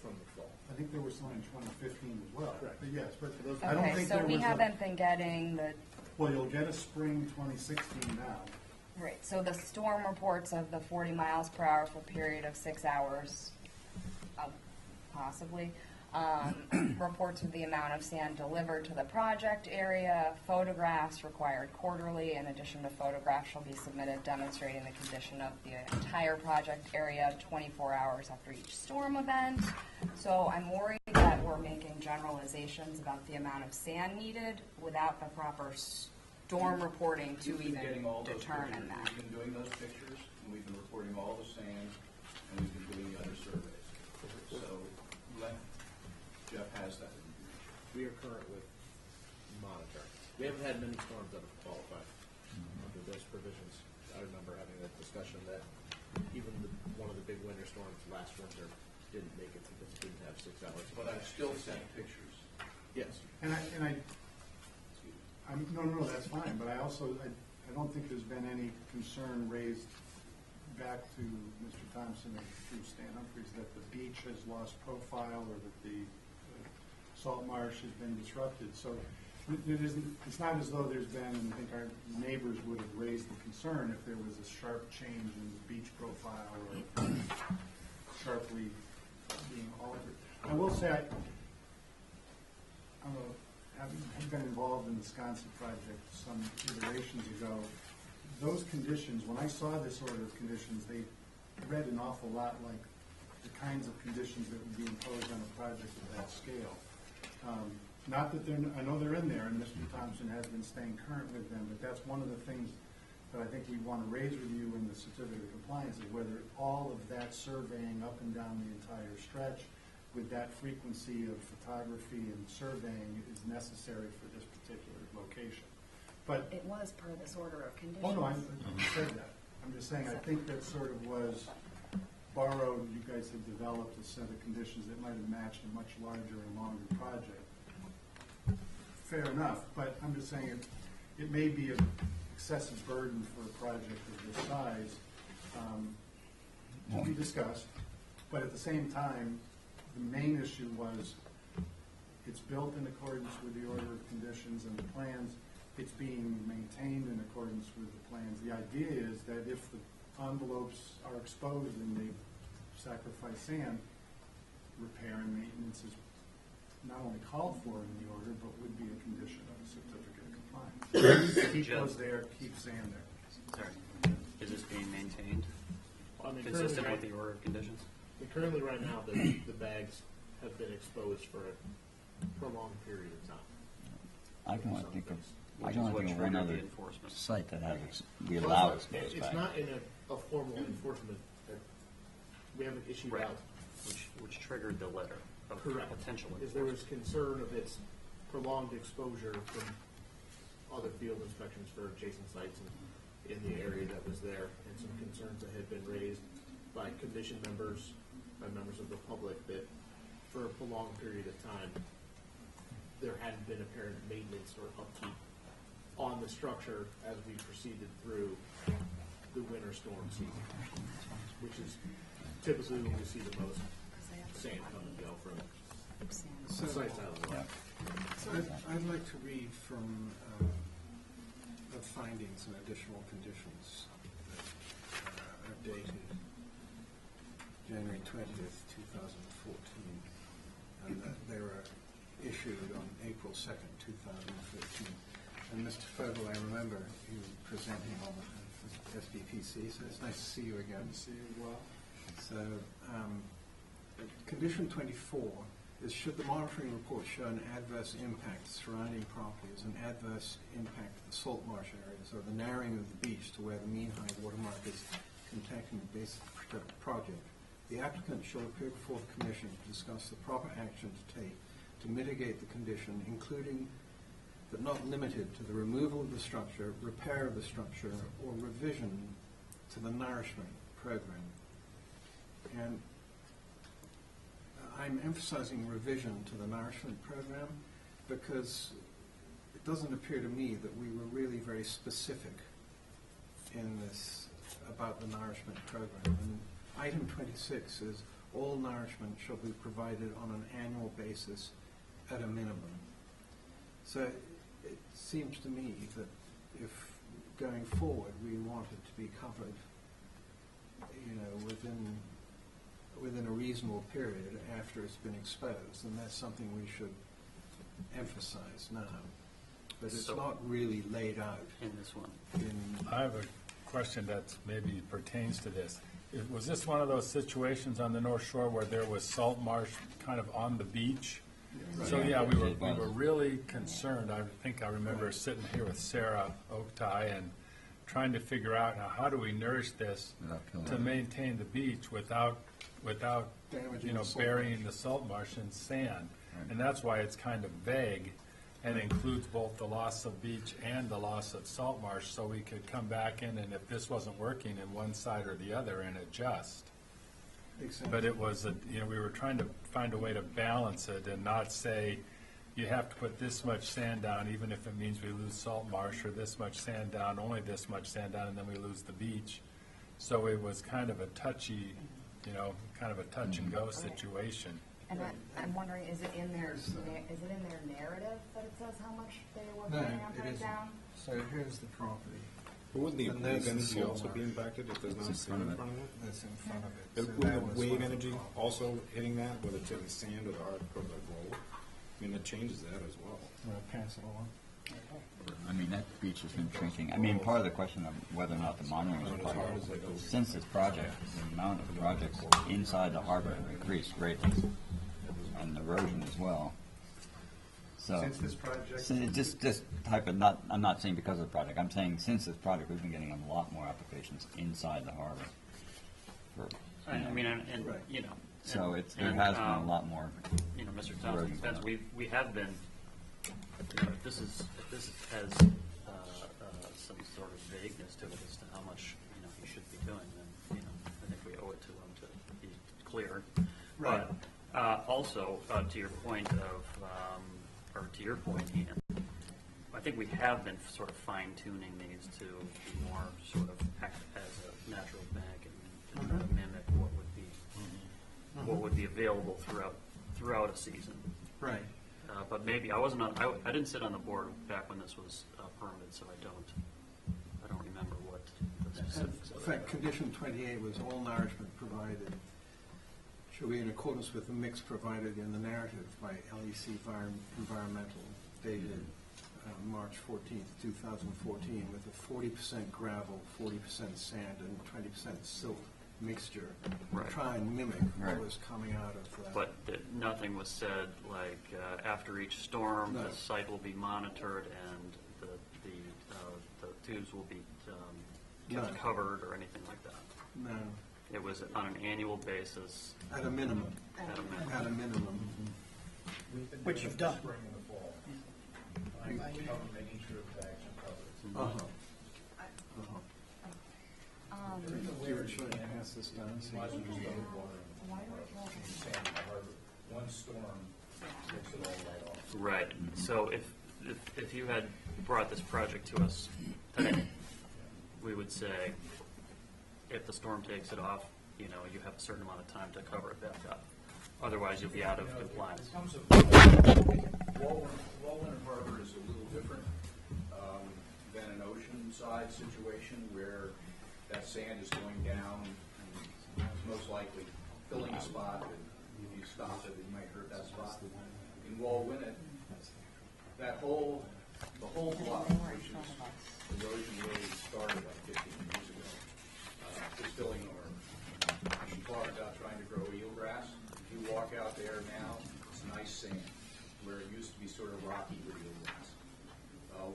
from the fall. I think there was some in 2015 as well. Correct. But yes, but I don't Okay, think so there we was haven't been getting the, well, you'll get a spring 2016 now. right, so the storm reports of the 40 miles per hour for a period of 6 hours, possibly. Reports of the amount of sand delivered to the project area, photographs required quarterly. In addition to photographs shall be submitted demonstrating the condition of the entire project area 24 hours after each storm event. So I'm worried that we're making generalizations about the amount of sand needed without the proper storm reporting to We've been even getting all those determine pictures. that. We've been doing those pictures, and we've been reporting all the sand, and we've been doing the other surveys. So Jeff has that. We are current with monitoring. We haven't had many storms that have qualified under those provisions. I remember having that discussion that even one of the big winter storms last winter didn't make it because it didn't have 6 hours. But I've still sent pictures. Yes. No, that's fine, but I don't think there's been any concern raised back to Mr. Thompson and to Stan Humphries that the beach has lost profile or that the salt marsh has been disrupted. So it's not as though there's been, and I think our neighbors would have raised the concern if there was a sharp change in the beach profile or sharply being altered. I will say, having been involved in the Wisconsin project some iterations ago, those conditions, when I saw this order of conditions, they read an awful lot like the kinds of conditions that would be imposed on a project of that scale. Not that I know they're in there, and Mr. Thompson has been staying current with them, but that's one of the things that I think we want to raise with you in the certificate of compliance is whether all of that surveying up and down the entire stretch with that frequency of photography and surveying is necessary for this particular location. But It was per this order of conditions. oh, no, I said that. I'm just saying, I think that sort of was borrowed. You guys had developed a set of conditions that might have matched a much larger and longer project. Fair enough, but I'm just saying it may be an excessive burden for a project of this size to be discussed. But at the same time, the main issue was it's built in accordance with the order of conditions and the plans. It's being maintained in accordance with the plans. The idea is that if the envelopes are exposed and they sacrifice sand, repair and maintenance is not only called for in the order, but would be a condition of the certificate of compliance. Keep those there, keep sand there. Sorry. Is this being maintained? I mean, Consistent with the order of conditions? Currently, right now, the bags have been exposed for a prolonged period of time. I can only think of Which is what one triggered other the enforcement. site that has, we allow exposed It's bags. not in a formal enforcement. We haven't issued Right. out. Which triggered the letter of Correct. potential Is there enforcement. was concern of its prolonged exposure from other field inspections for adjacent sites in the area that was there, and some concerns that had been raised by commission members, by members of the public, that for a prolonged period of time, there hadn't been apparent maintenance or upkeep on the structure as we proceeded through the winter storm season, which is typically when we see the most sand come and go from sites out of the way. I'd like to read from the findings and additional conditions that are dated January 20th, 2014, and that they were issued on April 2nd, 2015. And Mr. Fogel, I remember you presenting on the SBPC, so it's nice to see you again. See you as well. So, condition 24 is, should the monitoring report show an adverse impact to surrounding properties, an adverse impact to the salt marsh areas, or the narrowing of the beach to where the mean high water mark is contacting the base of the project, the applicant shall appear before the commission to discuss the proper action to take to mitigate the condition, including but not limited to the removal of the structure, repair of the structure, or revision to the nourishment program. And I'm emphasizing revision to the nourishment program because it doesn't appear to me that we were really very specific in this about the Nourishment program. And item 26 is all nourishment shall be provided on an annual basis at a minimum. So it seems to me that if going forward we want it to be covered, within a reasonable period after it's been exposed, then that's something we should emphasize now. But it's not really laid out in this one. I have a question that maybe pertains to this. Was this one of those situations on the North Shore where there was salt marsh kind of on the beach? So yeah, we were really concerned. I think I remember sitting here with Sarah Oaktie and trying to figure out now how do we nourish this to maintain the beach without burying the salt marsh in sand. And that's why it's kind of vague and includes both the loss of beach and the loss of salt marsh, so we could come back in and if this wasn't working in one side or the other and adjust. Exactly. But it was, we were trying to find a way to balance it and not say, you have to put this much sand down, even if it means we lose salt marsh, or this much sand down, only this much sand down, and then we lose the beach. So it was kind of a touchy, kind of a touch and go situation. And I'm wondering, is it in their narrative that it says how much they were planning on putting down? So here's the property. But wouldn't the And wave there's energy the also solar. be impacted if there's not sand in front of it? That's in front of it. But So that wouldn't was the wave one of the energy problems. also hitting that, whether it's in the sand or the roll? I mean, that changes that as well. Pass it along. I mean, that beach has been shrinking. I mean, part of the question of whether or not the monitoring is part of it, since this project, the amount of projects inside the harbor have increased greatly, and erosion as well. So, Since this project? just I'm not saying because of the project, I'm saying since this project, we've been getting a lot more applications inside the harbor. So there has been a lot more. Mr. Thompson, Spence, we have been, if this has some sort of vagueness to it as to how much, he should be doing, then, I think we owe it to him to be clear. Right. But also, to your point Ian, I think we have been sort of fine-tuning these to be more sort of act as a natural bank and try to mimic what would be available throughout a season. Right. But maybe I I didn't sit on the board back when this was permitted, so I don't remember what the specifics In of fact, it. condition 28 was all nourishment provided shall be in accordance with the mix provided in the narrative by LEC Environmental dated March 14th, 2014, with a 40% gravel, 40% sand, and 20% silt mixture. Right. Try and mimic what was coming out of that. But nothing was said like after each storm, No. the site will be monitored and the tubes will be kept No. covered or anything like that. No, It was on an annual basis. at a minimum. At a minimum. At a minimum. Which you've done. Spring and the fall. Making sure the bags are covered. Uh-huh. George, should I pass this down? So you can read it? One storm takes it all right off. Right. So if you had brought this project to us today, we would say, if the storm takes it off, you have a certain amount of time to cover it back up. Otherwise, you'll be out of compliance. In terms of Wetland Harbor is a little different than an oceanside situation where that sand is going down and it's most likely filling a spot that if you stop it, you might hurt that spot. In Wallwinnet, the whole block, which is erosion really started like 15 years ago, is filling over. And you talk about trying to grow eelgrass. If you walk out there now, it's nice sand, where it used to be sort of rocky with eelgrass.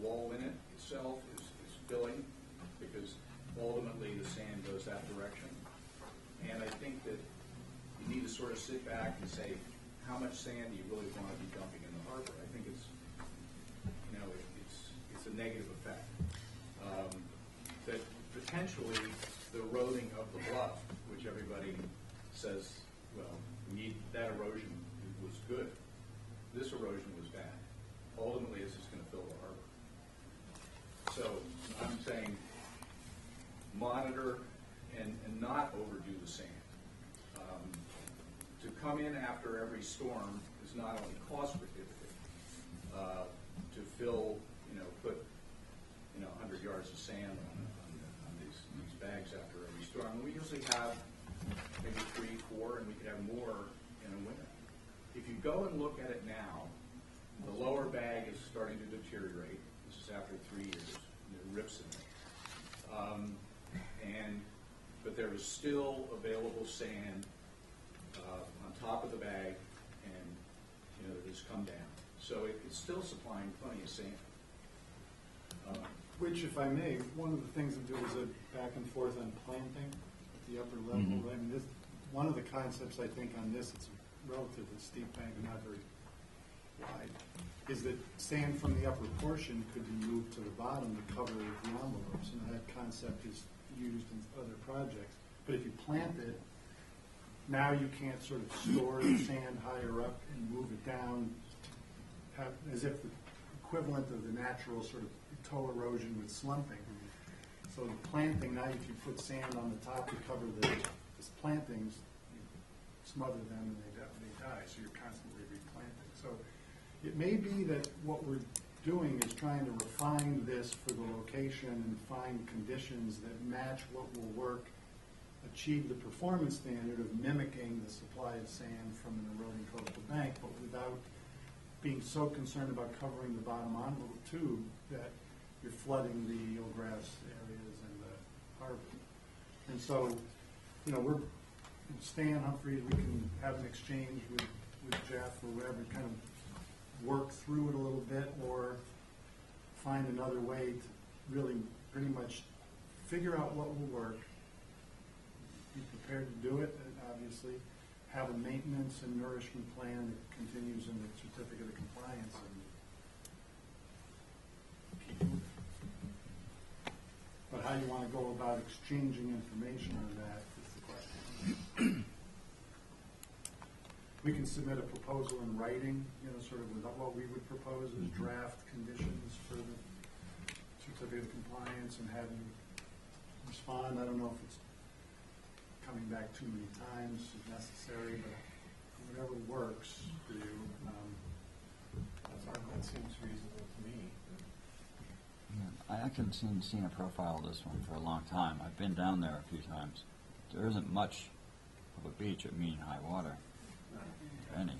Wallwinnet itself is filling because ultimately the sand goes that direction. And I think that you need to sort of sit back and say, how much sand do you really want to be dumping in the harbor? I think it's a negative effect. That potentially the eroding of the bluff, which everybody says, well, that erosion was good. This erosion was bad. Ultimately, it's just going to fill the harbor. So I'm saying monitor not overdo the sand. To come in after every storm is not only cost prohibitive, to fill, put, 100 yards of sand on these bags after every storm. And we usually have maybe 3, 4, and we could have more in a winter. If you go and look at it now, the lower bag is starting to deteriorate. This is after 3 years. And there are rips in it. But there is still available sand on top of the bag, and it has come down. So it's still supplying plenty of sand. Which, if I may, one of the things that there was a back and forth on planting at the upper level. Mhm. I mean, one of the concepts I think on this, it's a relatively steep bank, not very wide, is that sand from the upper portion could be moved to the bottom to cover the envelopes, and that concept is used in other projects. But if you plant it, now you can't sort of store the sand higher up and move it down, as if the equivalent of the natural sort of toe erosion with slumping. So the planting, now if you put sand on the top to cover the plantings, you smother them and they die, so you're constantly replanting. So it may be that what we're doing is trying to refine this for the location and find conditions that match what will work, achieve the performance standard of mimicking the supply of sand from an eroding coastal bank, but without being so concerned about covering the bottom envelope tube that you're flooding the eelgrass areas and the harbor. And so, we're, Stan Humphreys, we can have an exchange with Jeff or whatever, kind of work through it a little bit, or find another way to really pretty much figure out what will work, be prepared to do it, and obviously have a maintenance and nourishment plan that continues in the certificate of compliance, and keep moving. But how you want to go about exchanging information on that is the question. We can submit a proposal in writing, sort of with what we would propose as draft conditions for the certificate of compliance, and have you respond. I don't know if it's coming back too many times if necessary, but whatever works for you. That seems reasonable to me. I haven't seen a profile of this one for a long time. I've been down there a few times. There isn't much of a beach at mean high water, if any.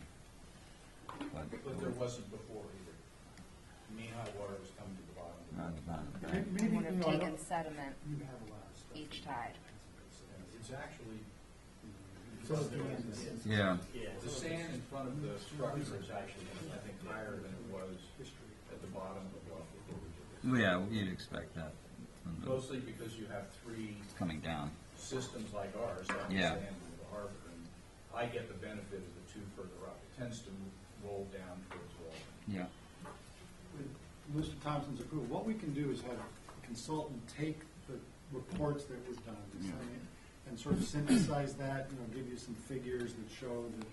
But there wasn't before either. Mean high water was coming to the bottom. Maybe, would have taken sediment you have a lot of stuff. each tide. It's actually, Yeah. the sand in front of the structure is actually, I think, higher than it was at the bottom of the bluff. Yeah, you'd expect that. Mostly because you have 3 Coming down. systems like ours down the Yeah. sand into the harbor, and I get the benefit of the 2 further up. It tends to roll down towards Walden. Yeah. With Mr. Thompson's approval, what we can do is have a consultant take the reports that were done and sort of synthesize that, give you some figures that show the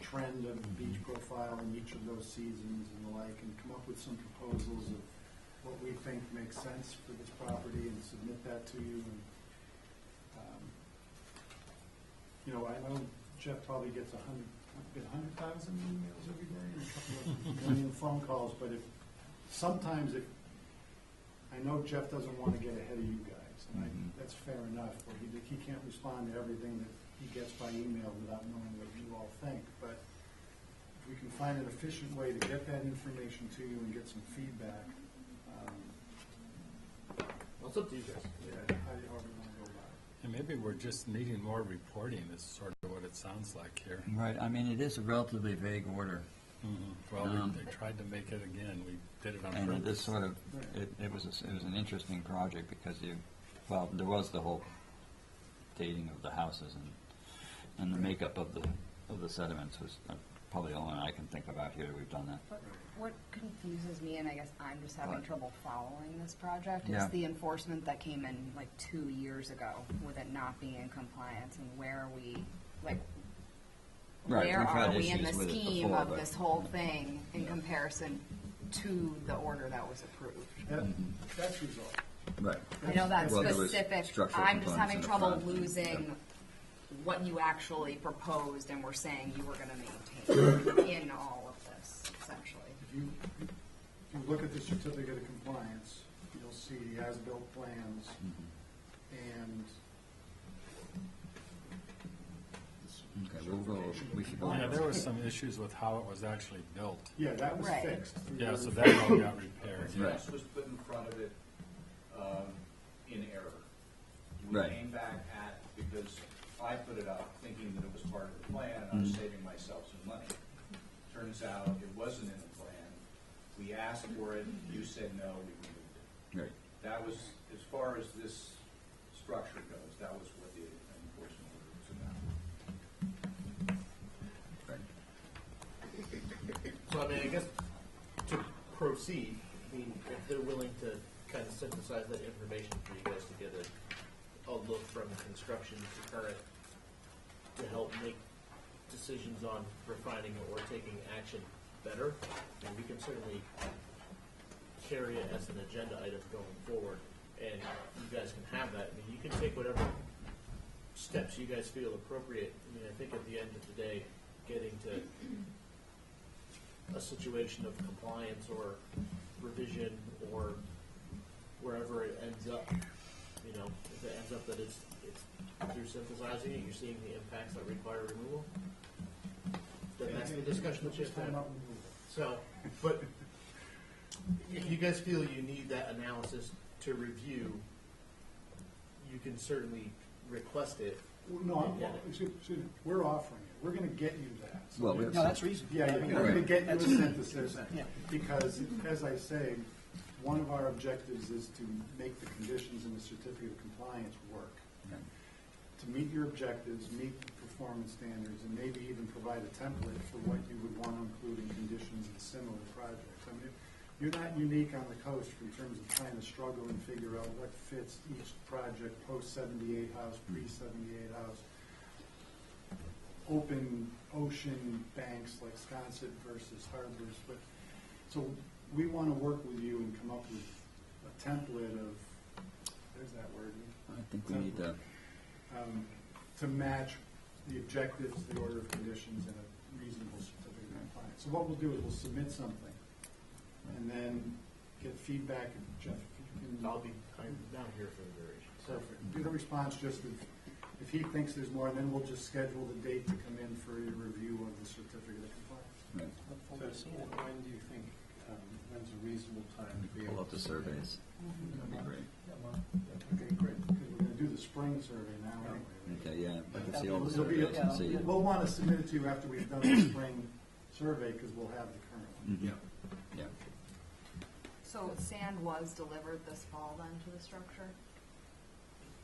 trend of the beach profile in each of those seasons and the like, and come up with some proposals of what we think makes sense for this property and submit that to you. And, I know Jeff probably gets 100,000 emails every day and a couple of million phone calls, but sometimes I know Jeff doesn't want to get ahead of you guys, and that's fair enough, but he can't respond to everything that he gets by email without knowing what you all think. But if we can find an efficient way to get that information to you and get some feedback, What's up to you guys? however you want to go about it. And maybe we're just needing more reporting, is sort of what it sounds like here. Right. I mean, it is a relatively vague order. Well, they tried to make it again. We did it on And purpose. it is sort of, it was an interesting project because there was the whole dating of the houses and the makeup of the sediments was probably the only one I can think of out here that we've done that. But what confuses me, and I guess I'm just having What? trouble following this project, Yeah. is the enforcement that came in like 2 years ago with it not being in compliance, and where are we, like, Right, where we've had are we in the issues with it scheme before, of but- this whole thing in comparison to the order that was approved. That's resolved. Right. I know that's Well, there was specific. structural I'm just components having in the trouble front. losing what you actually proposed and were saying you were gonna maintain in all of this, essentially. If you look at the certificate of compliance, you'll see the as-built plans and Okay, we'll go, we should go. Yeah, there was some issues with how it was actually built. yeah, that was Right. fixed. through Yeah, the- so that all got repaired. This was put in front of it in error. We Right. came back because I put it up thinking that it was part of the plan, and I was saving myself some money. Turns out it wasn't in the plan. We asked for it, you said no, we removed it. Right. That was, as far as this structure goes, that was what the enforcement order was about. Right. So, I mean, I guess to proceed, I mean, if they're willing to kind of synthesize that information for you guys to get a look from construction to current to help make decisions on refining or taking action better, and we can certainly carry it as an agenda item going forward, and you guys can have that. I mean, you can take whatever steps you guys feel appropriate. I mean, I think at the end of the day, getting to a situation of compliance or revision or wherever it ends up, you know, if it ends up that it's through synthesizing it, you're seeing the impacts that require removal, then that's the discussion that you have to have. So, but if you guys feel you need that analysis to review, you can certainly request it. No, and get it. excuse me, we're offering it. We're gonna get you that. So Well, it's- No, that's reasonable. Yeah, I mean, we're gonna get you a that's- synthesis, Yeah. because, as I say, one of our objectives is to make the conditions in the certificate of compliance work. Right. To meet your objectives, meet the performance standards, and maybe even provide a template for what you would want to include in conditions in similar projects. I mean, you're not unique on the coast in terms of trying to struggle and figure out what fits each project, post-78 house, pre-78 house, open ocean banks like Sconset versus harbors. But so we want to work with you and come up with a template of, there's that word. I think we need To match the objectives, the order of conditions, and a reasonable certificate of compliance. So what we'll do is we'll submit something, and then get feedback. And Jeff, if you can. I'm down here for the duration. Perfect. Do the response just if he thinks there's more, and then we'll just schedule the date to come in for your review of the certificate of compliance. Right. So when do you think, when's a reasonable time to be Pull able up the to submit? surveys. That'd be great. Okay, great, because we're gonna do the spring survey now anyway. Okay, yeah, I can see all the It'll be- surveys and see. We'll want to submit it to you after we've done the spring survey, because we'll have the current one. Mhm. Yeah. So sand was delivered this fall then to the structure?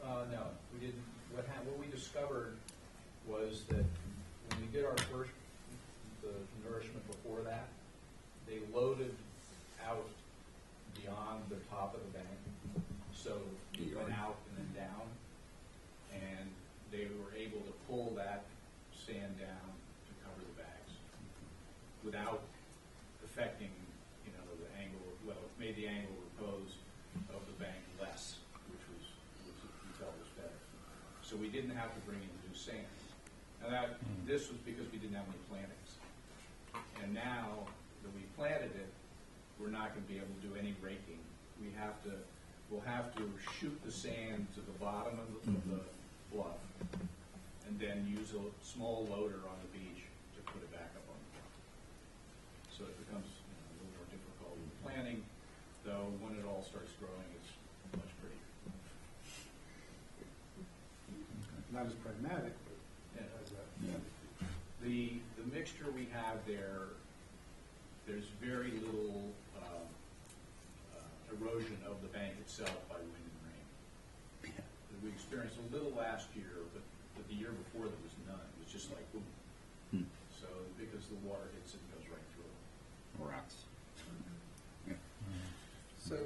No, we didn't. What we discovered was that when we did our first, the nourishment before that, they loaded out beyond the top of the bank. So it went out and then down, and they were able to pull that sand down to cover the bags without affecting, you know, the angle, well, it made the angle repose of the bank less, which we felt was better. So we didn't have to bring in new sand. Now this was because we didn't have any plantings. And now that we planted it, we're not going to be able to do any raking. We'll have to shoot the sand to the bottom of the bluff, and then use a small loader on the beach to put it back up on the bluff. So it becomes a little more difficult with planting, though when it all starts growing, it's much prettier. Not as pragmatic, but Yeah. The mixture we have there's very little erosion of the bank itself by wind and rain. We experienced a little last year, but the year before there was none. It was just like boom. So because the water hits it and goes right through it. Rocks. So,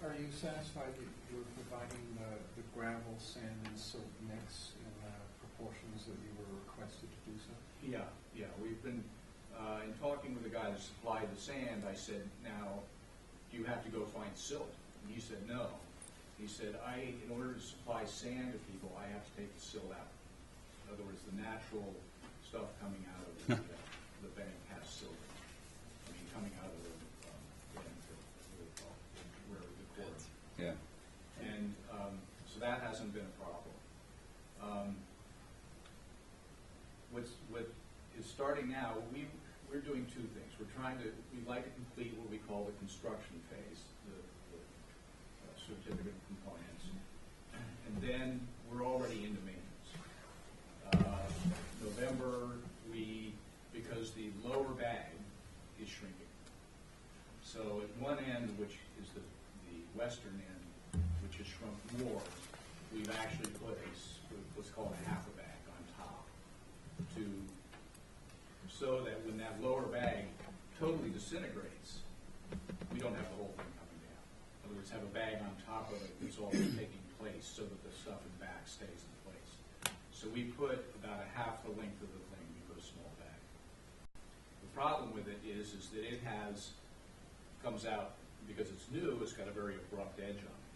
are you satisfied that you're providing the gravel, sand, and silt mix in proportions that you were requested to do so? Yeah, we've been, in talking with the guy that supplied the sand, I said, now, do you have to go find silt? And he said, no. He said, in order to supply sand to people, I have to take the silt out. In other words, the natural stuff coming out of the bank has silt. I mean, coming out of the where the quarry. Yeah. And so that hasn't been a problem. What is starting now, we're doing two things. We'd like to complete what we call the construction phase, the certificate of compliance. And then we're already into maintenance. November, because the lower bag is shrinking. So at one end, which is the western end, which has shrunk more, we've actually put what's called a half a bag on top, so that when that lower bag totally disintegrates, we don't have the whole thing coming down. In other words, have a bag on top of it that's already taking place so that the stuff in back stays in place. So we put about a half the length of the thing, we put a small bag. The problem with it is that it comes out, because it's new, it's got a very abrupt edge on it,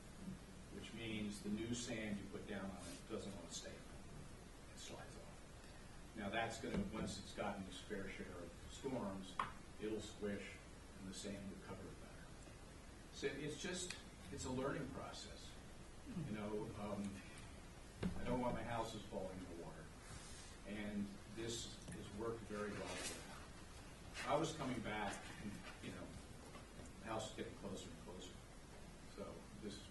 which means the new sand you put down on it doesn't want to stay on it. It slides off. Now that's going to, once it's gotten its fair share of storms, it'll squish and the sand will cover it better. So it's a learning process. You know, I don't want my houses falling in the water. And this has worked very well for that. I was coming back and, you know, the house is getting closer and closer. So this has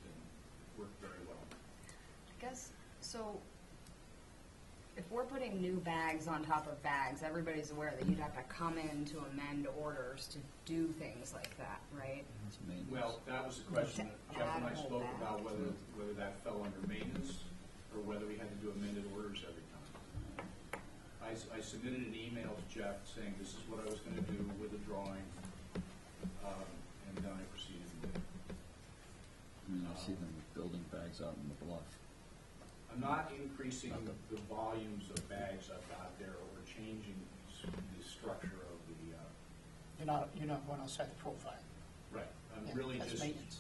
worked very well. I guess, so if we're putting new bags on top of bags, everybody's aware that you'd have to come in to amend orders to do things like that, right? Well, that was the question that Jeff and I spoke about, whether that fell under maintenance or whether we had to do amended orders every time. I submitted an email to Jeff saying this is what I was going to do with the drawing, and then I proceeded to do it. I see them building bags out in the bluff. I'm not increasing the volumes of bags I've got there or changing the structure of the. You're not going outside the profile. Right. I'm Yeah, really that's just. maintenance.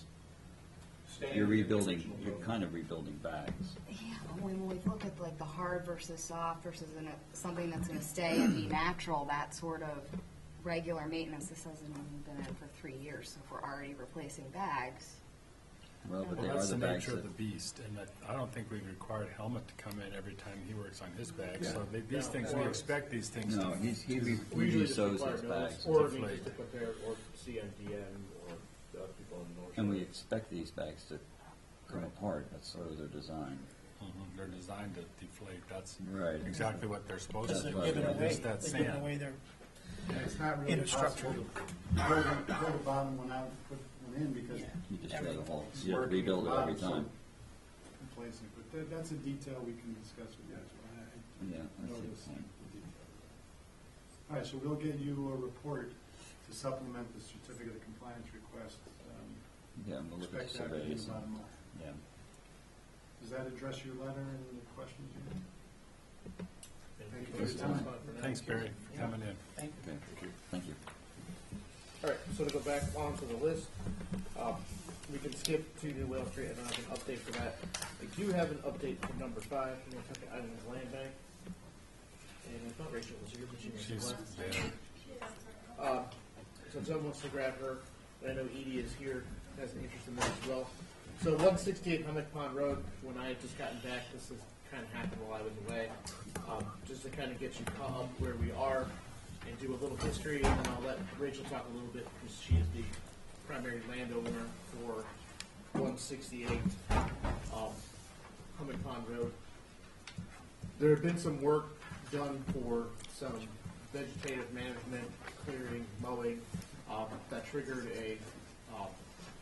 You're rebuilding, you're kind of rebuilding bags. Yeah, when we look at like the hard versus soft versus something that's going to stay and be natural, that sort of regular maintenance, this hasn't even been in for 3 years, so if we're already replacing bags. Well, but they are That's the the bags nature of that, the beast, and that, I don't think we require a helmet to come in every time he works on his bag, so these things, we expect these things no, to. he We usually just resews require his notice, bags. or deflate. just to prepare, or CMDM, or people in Nourishment. And we expect these bags to come apart, that's sort of their design. They're designed to deflate, that's Right. exactly what they're supposed Because to they're do. giving away, It's that they're giving sand. away their It's not really inner structure. possible to pull the bottom one out and put one in because You just Everything got a whole, it's you have to working rebuild it at the every bottom, time. so replace it. But that's a detail we can discuss with you as well. Yeah, that's know the this point. detail. All right, so we'll get you a report to supplement the certificate of compliance request. Yeah, we'll look at the Expect that in surveys. about a month. Yeah. Does that address your letter and the questions you had? Thank you for Thanks, your time. Thanks, Barry, for coming in. Thank you. Okay, thank you. All right, so to go back onto the list, we can skip to New Whale Street, and I have an update for that. I do have an update for number 5, Nantucket Island Land Bank. And I thought Rachel was here, but she missed She's, class. yeah. So if someone wants to grab her, and I know Edie is here, has an interest in that as well. So 168 Hummock Pond Road, when I had just gotten back, this has kind of happened while I was away. Just to kind of get you caught up where we are and do a little history, and then I'll let Rachel talk a little bit because she is the primary landowner for 168 Hummock Pond Road. There had been some work done for some vegetative management, clearing, mowing, that triggered a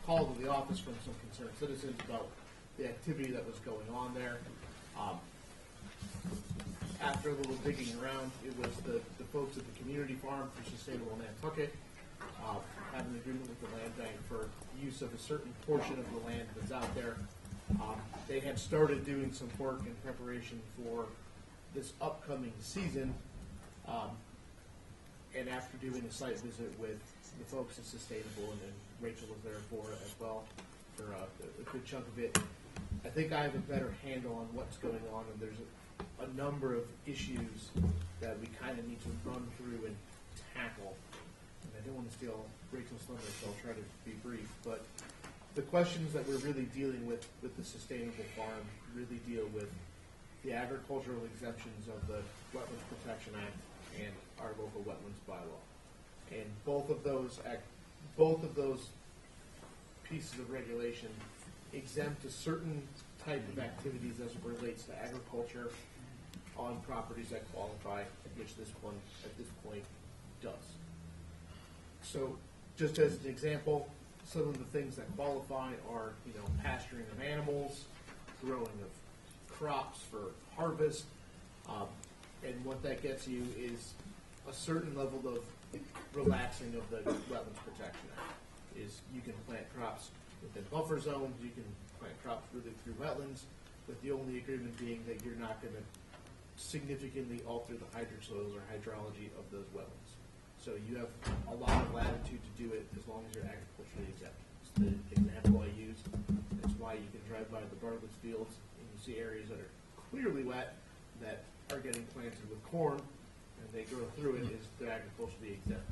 call to the office from some concerned citizens about the activity that was going on there. After a little digging around, it was the folks at the Community Farm for Sustainable Nantucket had an agreement with the land bank for use of a certain portion of the land that's out there. They had started doing some work in preparation for this upcoming season, And after doing a site visit with the folks at Sustainable, and then Rachel was there for it as well, for a good chunk of it, I think I have a better handle on what's going on, and there's a number of issues that we kind of need to run through and tackle. And I don't want to steal Rachel's thunder, so I'll try to be brief, but the questions that we're really dealing with the Sustainable Farm really deal with the agricultural exemptions of the Wetlands Protection Act and our local wetlands bylaw. And both of those pieces of regulation exempt a certain type of activities as it relates to agriculture on properties that qualify, which this one at this point does. So, just as an example, some of the things that qualify are, pasturing of animals, growing of crops for harvest, and what that gets you is a certain level of relaxing of the Wetlands Protection Act. Is you can plant crops within buffer zones, you can plant crops really through wetlands, with the only agreement being that you're not going to significantly alter the hydrosoils or hydrology of those wetlands. So you have a lot of latitude to do it as long as you're agriculturally exempt. It's the example I used. That's why you can drive by the Bartlett's fields and you see areas that are clearly wet that are getting planted with corn, and they grow through it, is they're agriculturally exempt.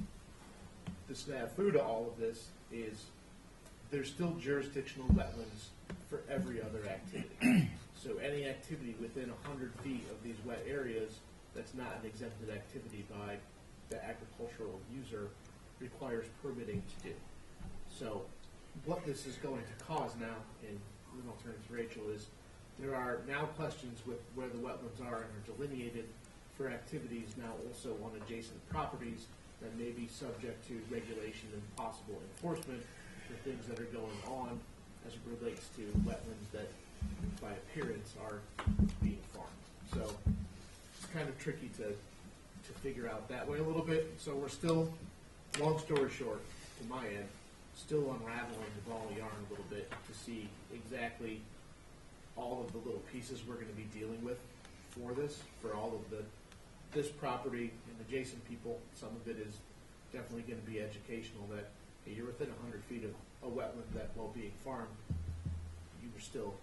The snafu to all of this is there's still jurisdictional wetlands for every other activity. So any activity within 100 feet of these wet areas that's not an exempted activity by the agricultural user requires permitting to do. So what this is going to cause now, and then I'll turn it to Rachel, is there are now questions with where the wetlands are and are delineated for activities now also on adjacent properties that may be subject to regulation and possible enforcement for things that are going on as it relates to wetlands that by appearance are being farmed. So it's kind of tricky to figure out that way a little bit. So we're still, long story short, to my end, still unraveling the ball of yarn a little bit to see exactly all of the little pieces we're going to be dealing with for this, for all of this property and adjacent people. Some of it is definitely going to be educational, that hey, you're within 100 feet of a wetland that, while being farmed, you still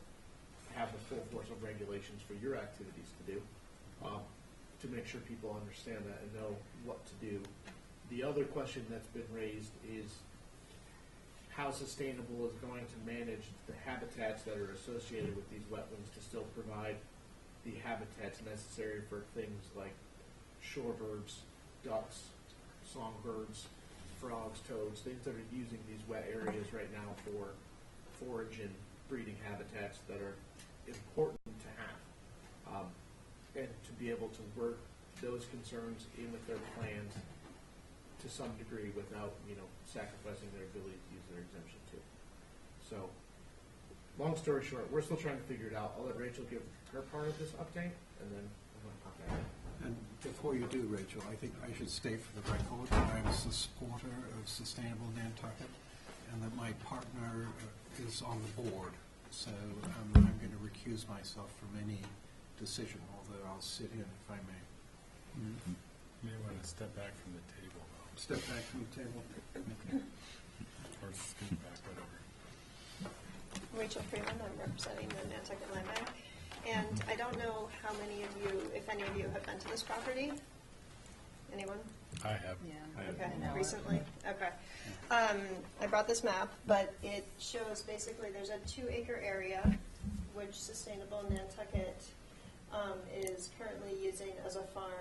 have the full force of regulations for your activities to do, to make sure people understand that and know what to do. The other question that's been raised is how Sustainable is going to manage the habitats that are associated with these wetlands to still provide the habitats necessary for things like shorebirds, ducks, songbirds, frogs, toads, things that are using these wet areas right now for forage and breeding habitats that are important to have. And to be able to work those concerns in with their plans to some degree without, sacrificing their ability to use their exemption too. So, long story short, we're still trying to figure it out. I'll let Rachel give her part of this update, and then I'm going to pop back in. And before you do, Rachel, I think I should state for the record that I'm a supporter of Sustainable Nantucket, and that my partner is on the board. So I'm going to recuse myself from any decision, although I'll sit in if I may. You may want to step back from the table, though. Step back from the table. Or scoot back, whatever. Rachel Freeman, I'm representing the Nantucket Land Bank. And I don't know how many of you, if any of you, have been to this property. Anyone? I have. Yeah. Okay. Recently? Okay. I brought this map, but it shows basically there's a 2-acre area which Sustainable Nantucket is currently using as a farm,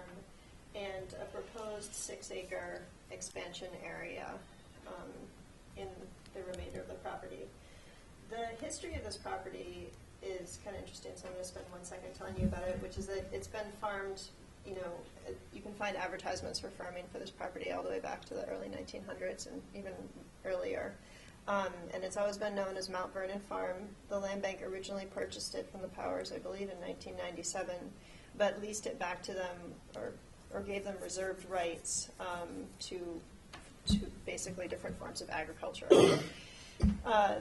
and a proposed 6-acre expansion area in the remainder of the property. The history of this property is kind of interesting, so I'm going to spend 1 second telling you about it, which is that it's been farmed, you can find advertisements for farming for this property all the way back to the early 1900s and even earlier. And it's always been known as Mount Vernon Farm. The land bank originally purchased it from the Powers, I believe, in 1997, but leased it back to them or gave them reserved rights to basically different forms of agriculture.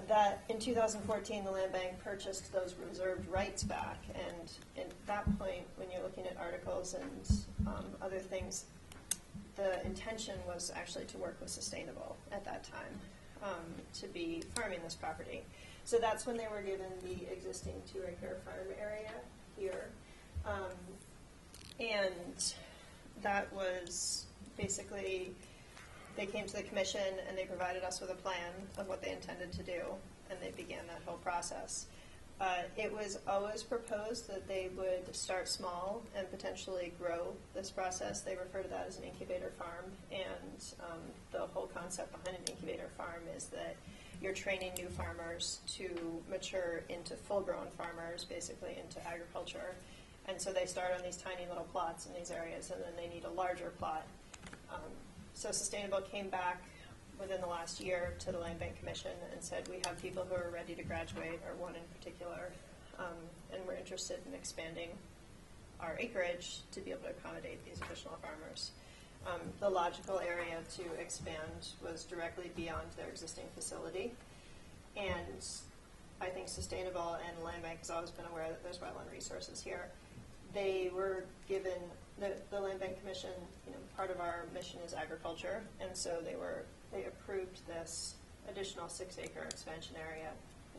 That in 2014, the land bank purchased those reserved rights back, and at that point, when you're looking at articles and other things, the intention was actually to work with Sustainable at that time, to be farming this property. So that's when they were given the existing 2-acre farm area here. And that was basically, they came to the commission and they provided us with a plan of what they intended to do, and they began that whole process. It was always proposed that they would start small and potentially grow this process. They refer to that as an incubator farm, and the whole concept behind an incubator farm is that you're training new farmers to mature into full-grown farmers, basically into agriculture. And so they start on these tiny little plots in these areas, and then they need a larger plot. So Sustainable came back within the last year to the Land Bank Commission and said, we have people who are ready to graduate, or one in particular, and we're interested in expanding our acreage to be able to accommodate these additional farmers. The logical area to expand was directly beyond their existing facility, and I think Sustainable and Land Bank has always been aware that there's wetland resources here. They were given, the Land Bank Commission, part of our mission is agriculture, and so they approved this additional 6-acre expansion area.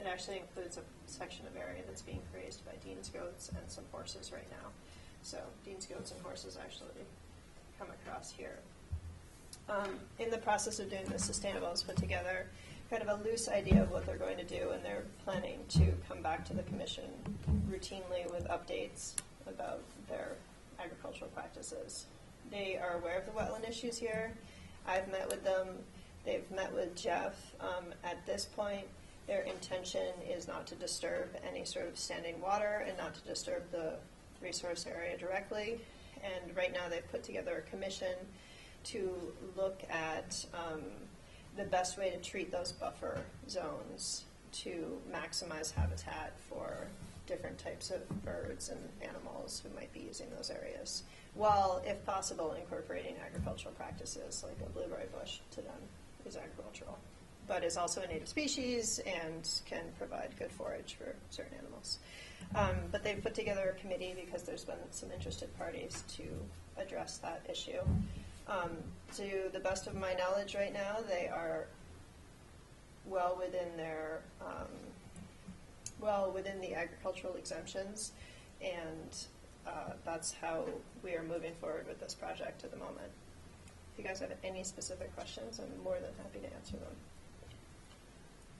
It actually includes a section of area that's being grazed by Dean's goats and some horses right now. So Dean's goats and horses actually come across here. In the process of doing this, Sustainable has put together kind of a loose idea of what they're going to do, and they're planning to come back to the commission routinely with updates about their agricultural practices. They are aware of the wetland issues here. I've met with them. They've met with Jeff. At this point, their intention is not to disturb any sort of standing water and not to disturb the resource area directly. And right now they've put together a commission to look at the best way to treat those buffer zones to maximize habitat for different types of birds and animals who might be using those areas, while, if possible, incorporating agricultural practices like a blueberry bush to them is agricultural, but is also a native species and can provide good forage for certain animals. But they've put together a committee because there's been some interested parties to address that issue. To the best of my knowledge right now, they are well within their within the agricultural exemptions, and that's how we are moving forward with this project at the moment. If you guys have any specific questions, I'm more than happy to answer them.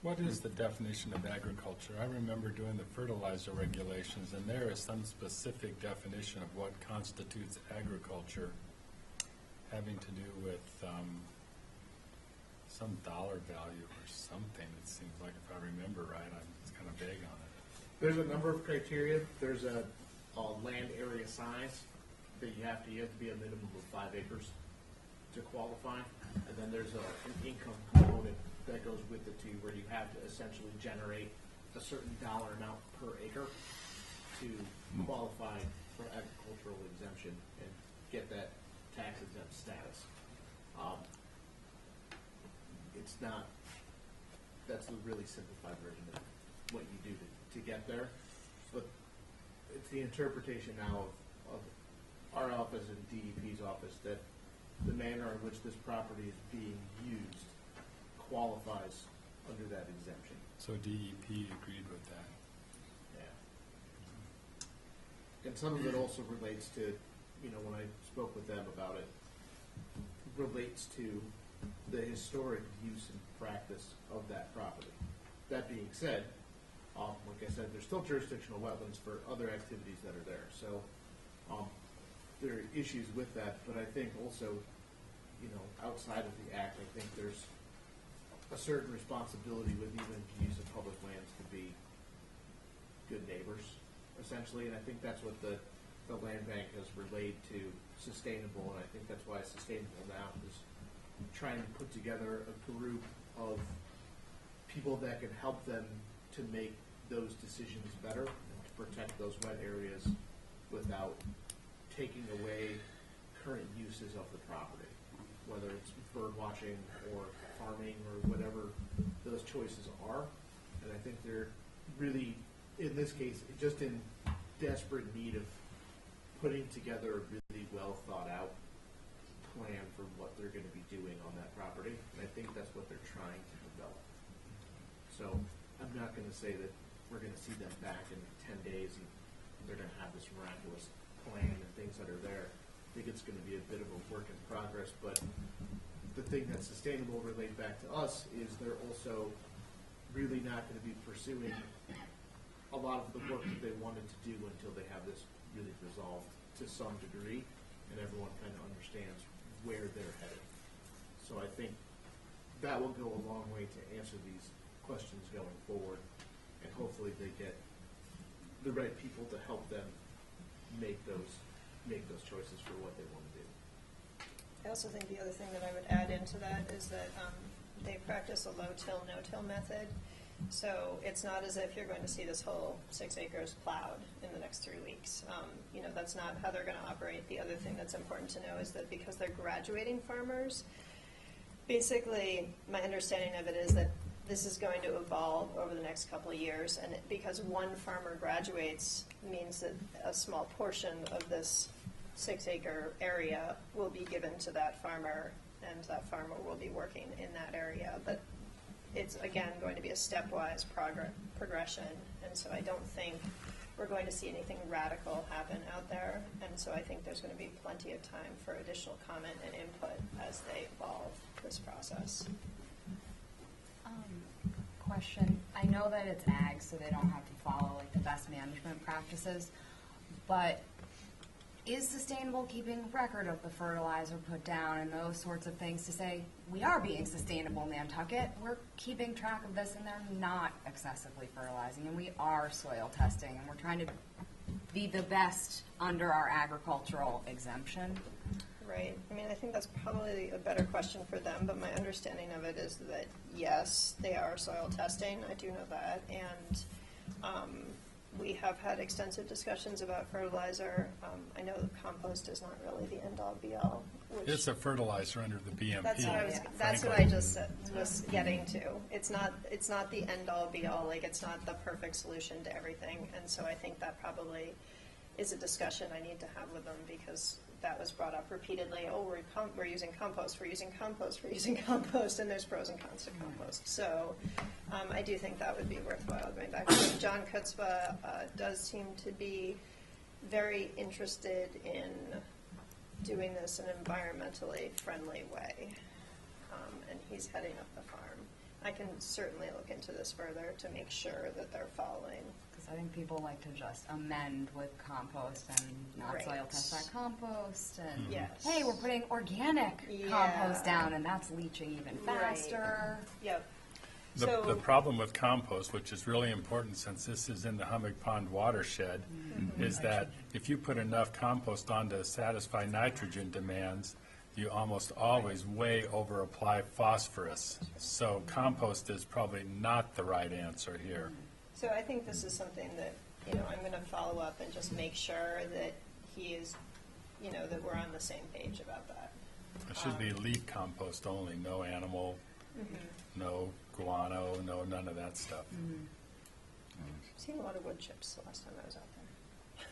What is the definition of agriculture? I remember doing the fertilizer regulations, and there is some specific definition of what constitutes agriculture, having to do with some dollar value or something. It seems like, if I remember right, it's kind of vague on it. There's a number of criteria. There's a land area size that you have to be a minimum of 5 acres to qualify, and then there's an income component that goes with it too, where you have to essentially generate a certain dollar amount per acre to qualify for agricultural exemption and get that tax exempt status. It's not, that's the really simplified version of what you do to get there, but it's the interpretation now of our office and DEP's office that the manner in which this property is being used qualifies under that exemption. So DEP agreed with that. Yeah. And some of it also relates to, when I spoke with them about it, relates to the historic use and practice of that property. That being said, like I said, there's still jurisdictional wetlands for other activities that are there. So there are issues with that, but I think also, outside of the act, I think there's a certain responsibility with even the use of public lands to be good neighbors, essentially, and I think that's what the land bank has relayed to Sustainable, and I think that's why Sustainable now is trying to put together a group of people that can help them to make those decisions better and to protect those wet areas without taking away current uses of the property, whether it's bird watching or farming or whatever those choices are. And I think they're really, in this case, just in desperate need of putting together a really well thought out plan for what they're gonna be doing on that property, and I think that's what they're trying to develop. So I'm not gonna say that we're gonna see them back in 10 days and they're gonna have this miraculous plan and things that are there. I think it's gonna be a bit of a work in progress, but the thing that's sustainable relate back to us is they're also really not gonna be pursuing a lot of the work that they wanted to do until they have this really resolved to some degree, and everyone kind of understands where they're headed. So I think that will go a long way to answer these questions going forward, and hopefully they get the right people to help them make those choices for what they want to do. I also think the other thing that I would add into that is that they practice a low-till, no-till method. So it's not as if you're going to see this whole 6 acres plowed in the next 3 weeks. That's not how they're going to operate. The other thing that's important to know is that because they're graduating farmers, basically my understanding of it is that this is going to evolve over the next couple of years, and because one farmer graduates means that a small portion of this 6 acre area will be given to that farmer, and that farmer will be working in that area. But it's, again, going to be a stepwise progression, and so I don't think we're going to see anything radical happen out there, and so I think there's going to be plenty of time for additional comment and input as they evolve this process. Question, I know that it's ag, so they don't have to follow like the best management practices, but is sustainable keeping record of the fertilizer put down and those sorts of things to say, we are being sustainable in Nantucket, we're keeping track of this and they're not excessively fertilizing and we are soil testing and we're trying to be the best under our agricultural exemption? Right. I mean, I think that's probably a better question for them, but my understanding of it is that, yes, they are soil testing. I do know that. And we have had extensive discussions about fertilizer. I know that compost is not really the end-all, be-all. It's a fertilizer under the BMP. That's what I just said, was getting to. It's not the end-all, be-all. Like, it's not the perfect solution to everything. And so I think that probably is a discussion I need to have with them, because that was brought up repeatedly. Oh, we're using compost, and there's pros and cons to compost. So I do think that would be worthwhile going back to. John Kutzba does seem to be very interested in doing this in an environmentally friendly way, and he's heading up the farm. I can certainly look into this further to make sure that they're following. I think people like to just amend with compost and not Right. soil test that compost and Yes. hey, we're putting organic Yeah. compost down and that's leaching even faster. Yep. The problem with compost, which is really important since this is in the Hummock Pond watershed, is that if you put enough compost on to satisfy nitrogen demands, you almost always way over apply phosphorus. So compost is probably not the right answer here. So I think this is something that, I'm going to follow up and just make sure that he is, that we're on the same page about that. It should be leaf compost only, no animal, no guano, none of that stuff. I've seen a lot of wood chips the last time I was out there.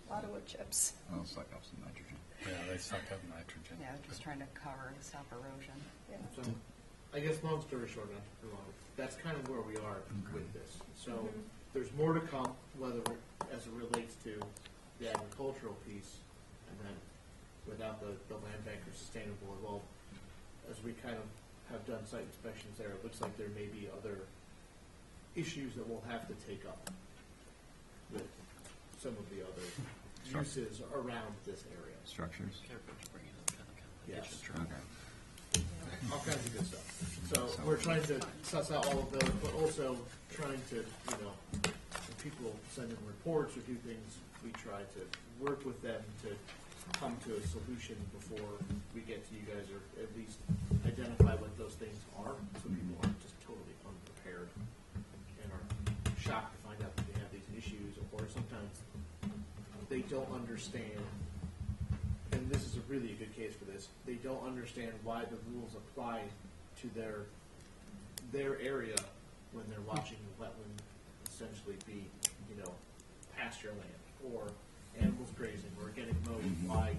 A lot of wood chips. I'll suck up some nitrogen. Yeah, they suck up nitrogen. Yeah, they're just trying to cover and stop erosion. Yeah. So, I guess long story short, not too long, that's kind of where we are with this. So there's more to come, whether as it relates to the agricultural piece, and then without the land bank or sustainable, well, as we kind of have done site inspections there, it looks like there may be other issues that we'll have to take up with some of the other uses around this area. Structures? Yes. Okay. All kinds of good stuff. So we're trying to suss out all of those, but also trying to, when people send in reports or do things, we try to work with them to come to a solution before we get to you guys, or at least identify what those things are, so people aren't just totally unprepared and are shocked to find out that they have these issues, or sometimes they don't understand. And this is a really good case for this. They don't understand why the rules apply to their area when they're watching the wetland essentially be, pasture land or animals grazing or getting mowed.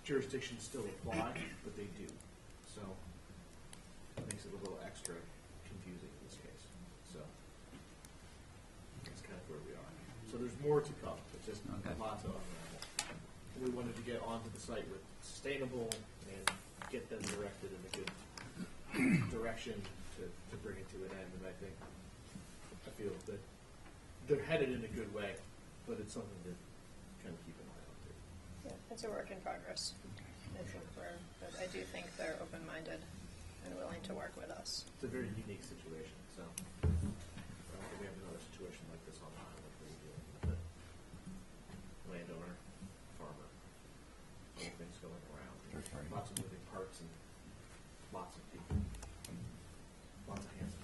jurisdictions still apply, but they do. So it makes it a little extra confusing in this case. So that's kind of where we are. So there's more to come. It's just lots of unravel. We wanted to get onto the site with sustainable and get them directed in a good direction to bring it to an end. And I feel that they're headed in a good way, but it's something to kind of keep an eye on too. Yeah, it's a work in progress. But I do think they're open-minded and willing to work with us. It's a very unique situation, so I don't think we have another situation like this on the island where we deal with it. Landowner, farmer, other things going around. Lots of moving parts and lots of people. Lots of hands.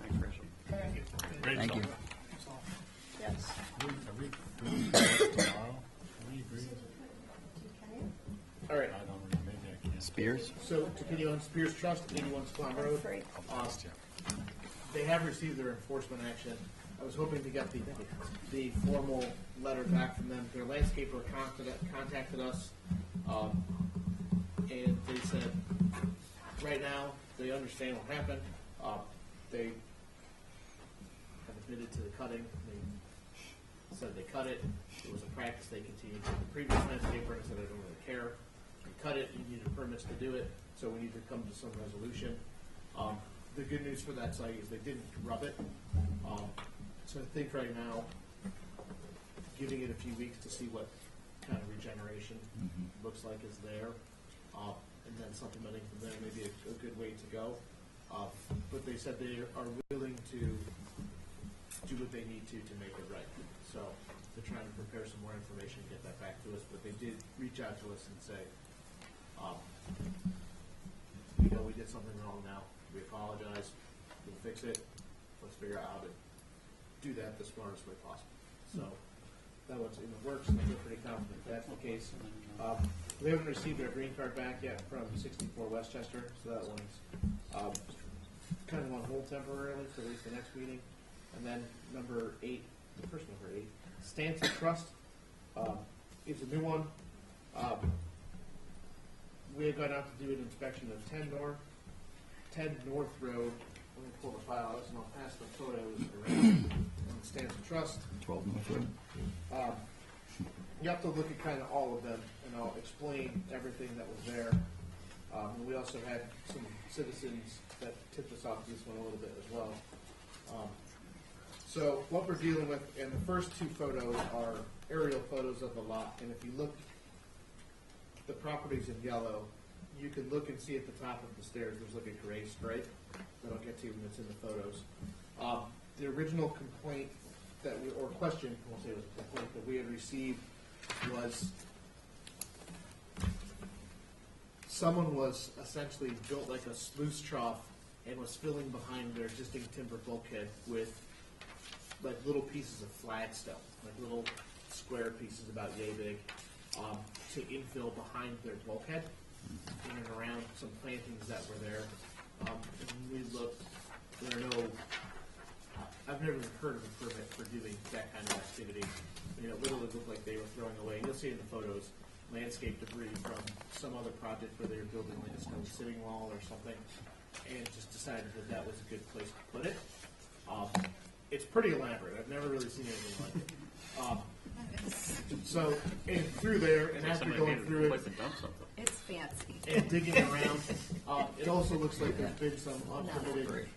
Thanks, Rachel. Thank you. Thank you. Yes. Are we doing this tomorrow? Can we agree? All right. I don't know, maybe I can't. Spears? So to continue on, Spears Trust, 81 Squam Road. They have received their enforcement action. I was hoping to get the formal letter back from them. Their landscaper contacted us, and they said, right now, they understand what happened. They have admitted to the cutting. They said they cut it. It was a practice they continued with the previous landscaper, and said, I don't really care. You cut it, you needed permits to do it, so we need to come to some resolution. The good news for that site is they didn't rub it. So I think right now, giving it a few weeks to see what kind of regeneration looks like is there, and then supplementing from there may be a good way to go. But they said they are willing to do what they need to make it right. So they're trying to prepare some more information and get that back to us. But they did reach out to us and say, we know we did something wrong now. We apologize. We'll fix it. Let's figure out how to do that the smartest way possible. So that one's in the works, and I feel pretty confident that's the case. We haven't received our green card back yet from 64 Westchester, so that one's kind of on hold temporarily for at least the next meeting. And then number 8, the first number 8, Stanton Trust is a new one. We had gone out to do an inspection of 10 North Road. Let me pull the file out, and I'll pass the photos around on Stanton Trust. 12 North Road. You have to look at kind of all of them, and I'll explain everything that was there. And we also had some citizens that tipped us off this one a little bit as well. So what we're dealing with, and the first 2 photos are aerial photos of the lot. And if you look, the property's in yellow. You can look and see at the top of the stairs, there's like a gray stripe that I'll get to when it's in the photos. The original complaint or question, I won't say it was a complaint, that we had received was someone was essentially built like a sluice trough and was filling behind their existing timber bulkhead with like little pieces of flagstone, like little square pieces about yay big, to infill behind their bulkhead in and around some plantings that were there. And we looked, there are no, I've never heard of a permit for doing that kind of activity. You know, it literally looked like they were throwing away, you'll see in the photos, landscape debris from some other project where they were building like a stone sitting wall or something, and just decided that that was a good place to put it. It's pretty elaborate. I've never really seen anything like it. So, and through there, and after going through it, It's fancy. and digging around, it also looks like there's been some unpermitted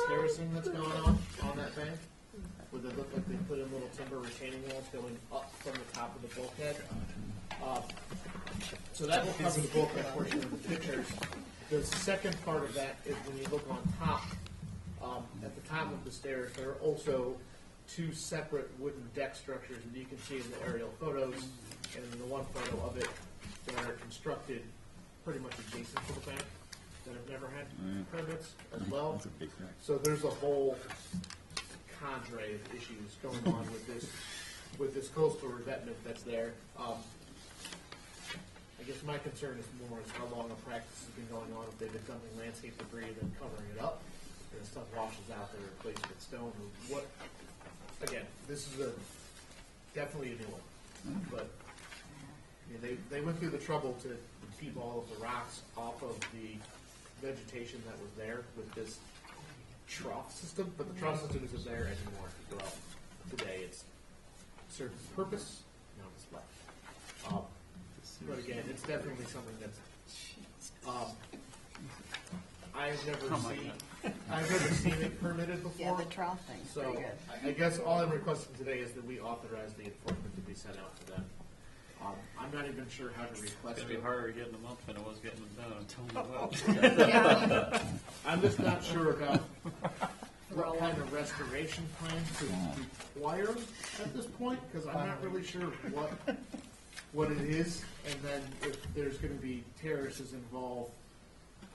terracing that's gone on that bank, where they look like they put in little timber retaining walls going up from the top of the bulkhead. So that will cover the bulkhead portion of the pictures. The second part of that is when you look on top, at the top of the stairs, there are also 2 separate wooden deck structures that you can see in the aerial photos, and in the one photo of it that are constructed pretty much adjacent to the bank that have never had permits as well. That's a big crack. So there's a whole cadre of issues going on with this coastal revetment that's there. I guess my concern is more is how long a practice has been going on, if they've been dumping landscape debris and then covering it up, and the stuff washes out, they're replaced with stone, or what. Again, this is definitely a new one, but I mean, they went through the trouble to keep all of the rocks off of the vegetation that was there with this trough system, but the trough system isn't there anymore. Well, today it's serves its purpose, now it's left. But again, it's definitely something that's, I've never seen it permitted before. Yeah, the trough thing's So, pretty good. I guess all I'm requesting today is that we authorize the enforcement to be sent out to them. I'm not even sure how to request It's it. gonna be harder getting them up than it was getting them down. I'm telling you what. I'm just not sure about what kind of restoration plan to require at this point, because I'm not really sure what it is, and then if there's gonna be terraces involved,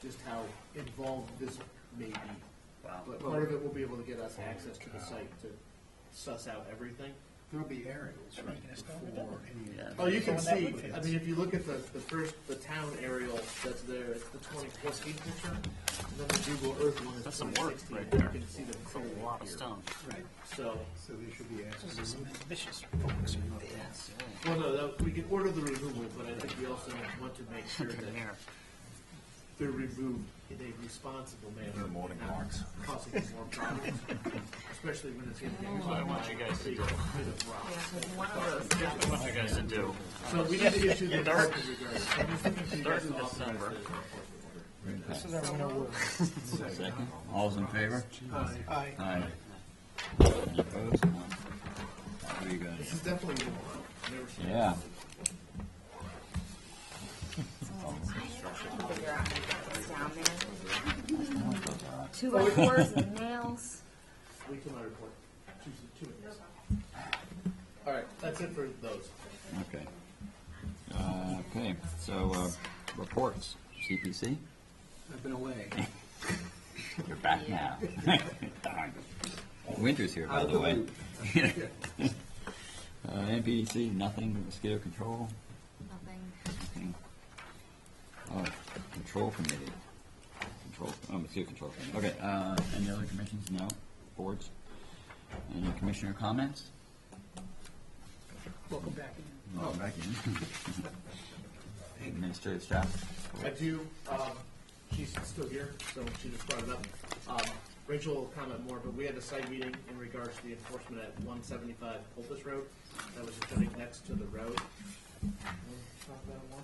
just how involved this may be. Wow. But part of it will be able to get us access to the site to suss out everything. There'll be aerials, right? Before any. Oh, you can Throwing see, that wood I mean, if you look at the town aerial that's there, it's the 2014 picture, and then the Google Earth one is That's some work 2016. right there. You can see them That's clearly a lot of here. stone. Right. So, So they should be This is some asked. ambitious folks. well, no, we can order the removal, but I think we also want to make sure that they're removed in a responsible manner. Morning not walks. Causing more problems, especially when it's going to be. That's what I want you guys to do. Big bit of rock. One of those. Here's what I want you guys to do. So we need to issue the enforcement regardless. I'm just looking for you guys Start in to authorize December. the enforcement order. This is our winter work. Second. All's in favor? Aye. Aye. Any opposed? None. There you go. This is definitely new. I've never seen it. Yeah. Figure out how to get this down there. 2x4s and nails. We can report. Two minutes. All right, that's it for those. Okay. Okay, so, reports, CPC, I've been away. you're back now. Darn. Winter's here, by the way. NPDC, nothing, mosquito control, Nothing. nothing. Oh, control committee. Mosquito control committee. Okay, any other commissions? No? Boards? Any commissioner comments? Welcome back. Oh, back in. Administrative staff? I do, she's still here, so she just brought it up. Rachel will comment more, but we had a site meeting in regards to the enforcement at 175 Pulpus Road. That was sitting next to the road. Talk about it more?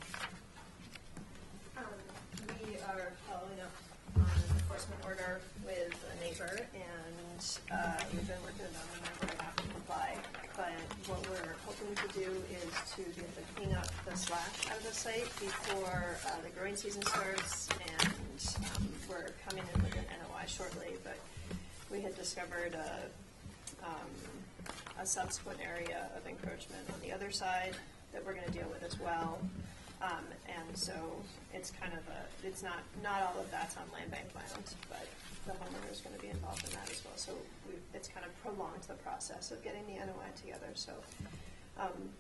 We are following up on an enforcement order with a neighbor, and we've been working on the neighbor to have to comply. But what we're hoping to do is to be able to clean up the slash out of the site before the growing season starts, and we're coming in with an NOI shortly. But we had discovered a subsequent area of encroachment on the other side that we're going to deal with as well. And so it's kind of it's not all of that's on land bank land, but the homeowner is going to be involved in that as well. So it's kind of prolonged the process of getting the NOI together. So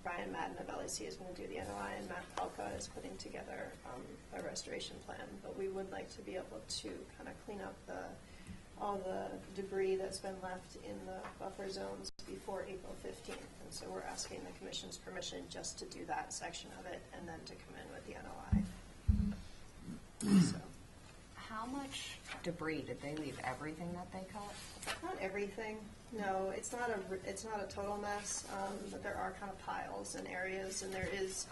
Brian Madden of LAC is going to do the NOI, and Matt Palka is putting together a restoration plan. But we would like to be able to kind of clean up all the debris that's been left in the buffer zones before April 15th. And so we're asking the commission's permission just to do that section of it and then to come in with the NOI. So, How much debris? Did they leave everything that they cut? not everything. No, it's not a total mess, but there are kind of piles and areas, and there is,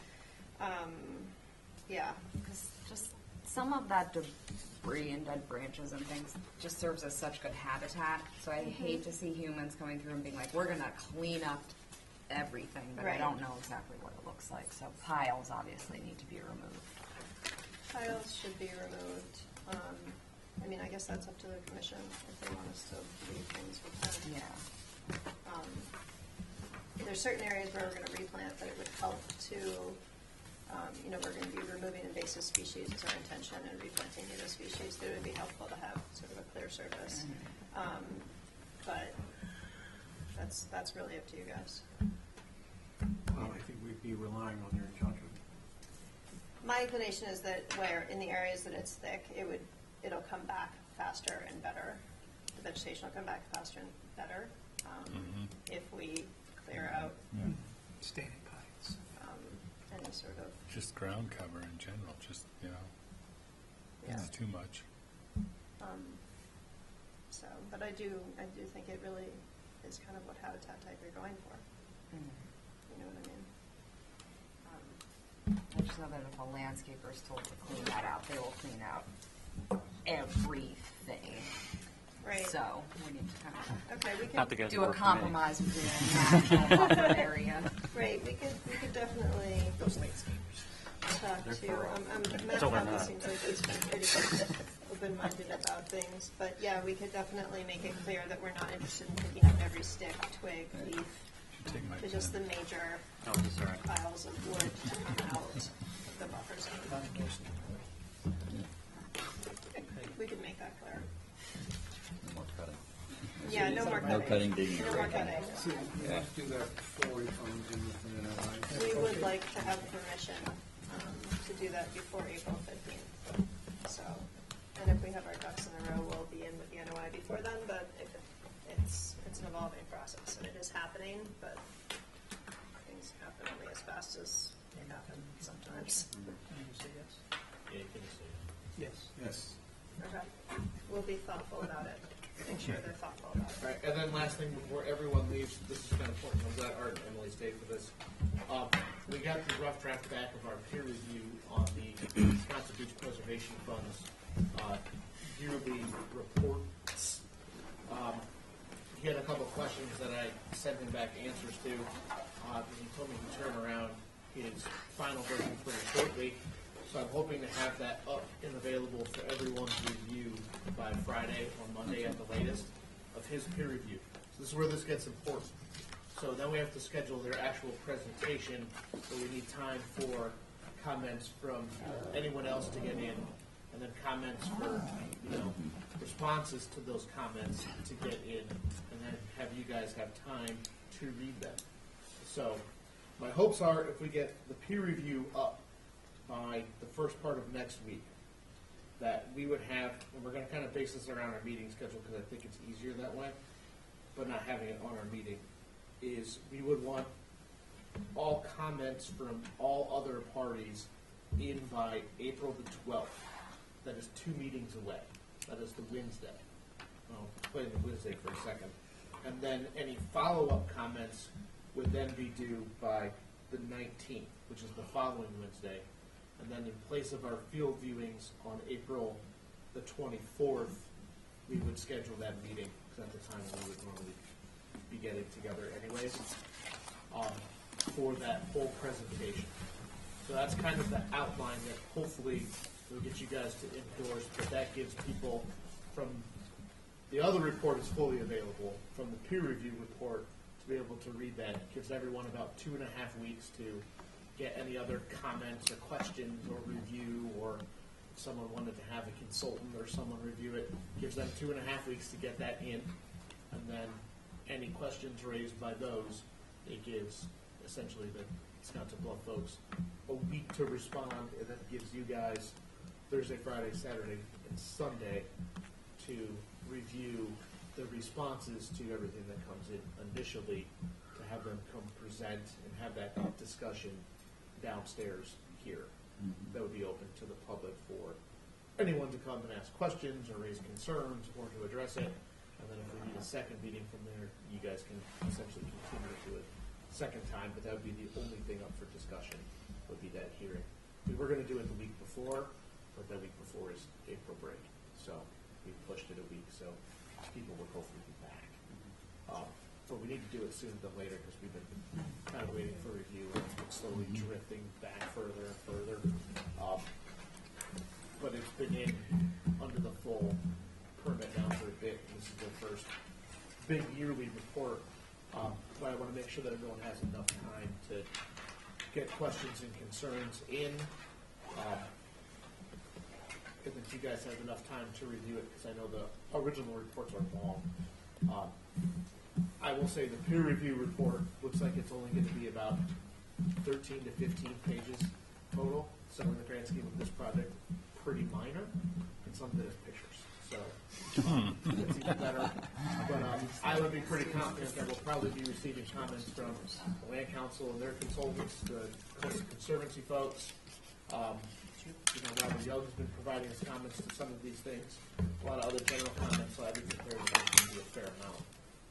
yeah. Because just some of that debris and dead branches and things just serves as such good habitat. So I hate to see humans coming through and being like, we're going to clean up everything, but I Right. don't know exactly what it looks like. So piles obviously need to be removed. Piles should be removed. I mean, I guess that's up to the commission if they want us to leave things with them. Yeah. There's certain areas where we're going to replant, but it would help to, we're going to be removing invasive species is our intention and replanting native species. That it would be helpful to have sort of a clear surface. But that's really up to you guys. Well, I think we'd be relying on their judgment. My inclination is that where in the areas that it's thick, it'll come back faster and better. The vegetation will come back faster and better if we clear out Standing pines. any sort of, Just ground cover in general, just, yeah. it's too much. So, but I do think it really is kind of what habitat type you're going for. Mhm. You know what I mean? I just know that if a landscaper is told to clean that out, they will clean out everything. Right. So we need to kind of Okay, we Not the could, guys do that a work for me. compromise within a national buffer area. right, we could definitely Those landscapers. talk They're to, for it. Matt Until they're probably not. seems like he's pretty open-minded about things, but yeah, we could definitely make it clear that we're not interested in picking up every stick, twig, leaf, Should take my but just the major Oh, sorry. piles of wood to come out of the buffer zone. We could make that clear. No more cutting. Yeah, no more No cutting. cutting, digging. No more cutting. So we have to do that before he comes in with an NOI. We would like to have permission to do that before April 15th. So, and if we have our ducks in a row, we'll be in with the NOI before then, but if it's an evolving process, and it is happening, but things happen only as fast as they happen sometimes. Can you say yes? Yeah, you can say Yes. Yes. Okay. We'll be thoughtful about it. Make sure they're thoughtful about it. All right, and then last thing before everyone leaves, this is kind of important. I'm glad Art and Emily stayed for this. We got the rough draft back of our peer review on the Wisconsin Beach Preservation Fund's yearly reports. He had a couple of questions that I sent him back answers to. He told me to turn around his final version pretty shortly. So I'm hoping to have that up and available for everyone to review by Friday or Monday at the latest of his peer review. So this is where this gets important. So then we have to schedule their actual presentation, so we need time for comments from anyone else to get in, and then comments for, responses to those comments to get in, and then have you guys have time to read them. So my hopes are if we get the peer review up by the first part of next week, that we would have, and we're going to kind of base this around our meeting schedule because I think it's easier that way, but not having it on our meeting, is we would want all comments from all other parties in by April the 12th. That is 2 meetings away. That is the Wednesday. I'll explain the Wednesday for a second. And then any follow-up comments would then be due by the 19th, which is the following Wednesday. And then in place of our field viewings on April the 24th, we would schedule that meeting, because at the time we would normally be getting together anyways, for that whole presentation. So that's kind of the outline that hopefully will get you guys to endorse, but that gives people from, the other report is fully available, from the peer review report to be able to read that. It gives everyone about 2.5 weeks to get any other comments or questions or review, or if someone wanted to have a consultant or someone review it, gives them 2.5 weeks to get that in, and then any questions raised by those, it gives essentially the Wisconsin Bluff folks a week to respond, and that gives you guys Thursday, Friday, Saturday, and Sunday to review the responses to everything that comes in initially, to have them come present and have that discussion downstairs here. That would be open to the public for anyone to come and ask questions or raise concerns or to address it. And then if we need a second meeting from there, you guys can essentially continue to do it second time, but that would be the only thing up for discussion, would be that hearing. We were going to do it the week before, but that week before is April break. So we pushed it a week, so people will hopefully be back. But we need to do it sooner than later because we've been kind of waiting for review and it's slowly drifting back further and further. But it's been in under the full permit now for a bit. This is the first big yearly report. But I want to make sure that everyone has enough time to get questions and concerns in. And that you guys have enough time to review it, because I know the original reports are long. I will say the peer review report looks like it's only going to be about 13 to 15 pages total. So in the grand scheme of this project, pretty minor, and some of it is pictures. So it's even better. But I would to be pretty confident that we'll probably be receiving comments from the Land Council and their consultants, the Coastal Conservancy folks. Robert Young's been providing us comments to some of these things. A lot of other general comments, so I think there's going to be a fair amount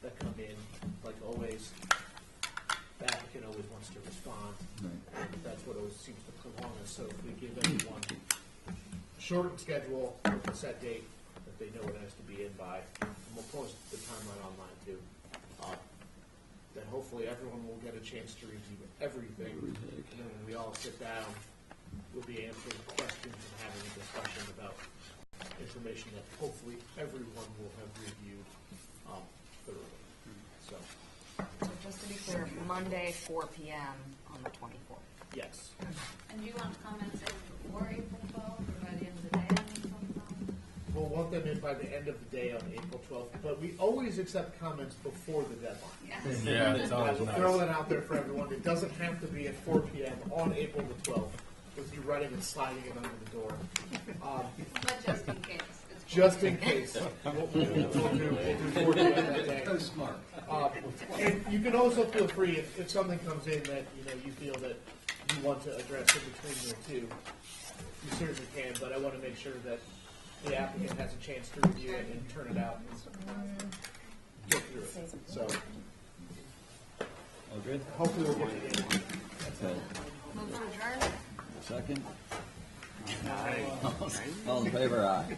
that come in. Like always, the applicant always wants to respond. Right. That's what always seems to prolong us. So if we give everyone a shortened schedule with a set date that they know it has to be in by, and we'll post the timeline online too, then hopefully everyone will get a chance to review everything. And then when we all sit down, we'll be answering questions and having a discussion about information that hopefully everyone will have reviewed thoroughly. So just to be clear, Monday, 4 p.m. on the 24th. yes. And do you want comments in before April 12th or by the end of the day on April 12th? We'll want them in by the end of the day on April 12th, but we always accept comments before the deadline. Yes. Yeah, it's I always will nice. throw that out there for everyone. It doesn't have to be at 4 p.m. on April the 12th with you writing and sliding it under the door. But just in case. Just in case. We'll do 4 p.m. that day. That was smart. And you can also feel free, if something comes in that you feel that you want to address in between the two, you certainly can, but I want to make sure that the applicant has a chance to review it and turn it out and get through it. So All good? hopefully we'll get it in. Okay. Move to adjourn? Second? All in favor, aye.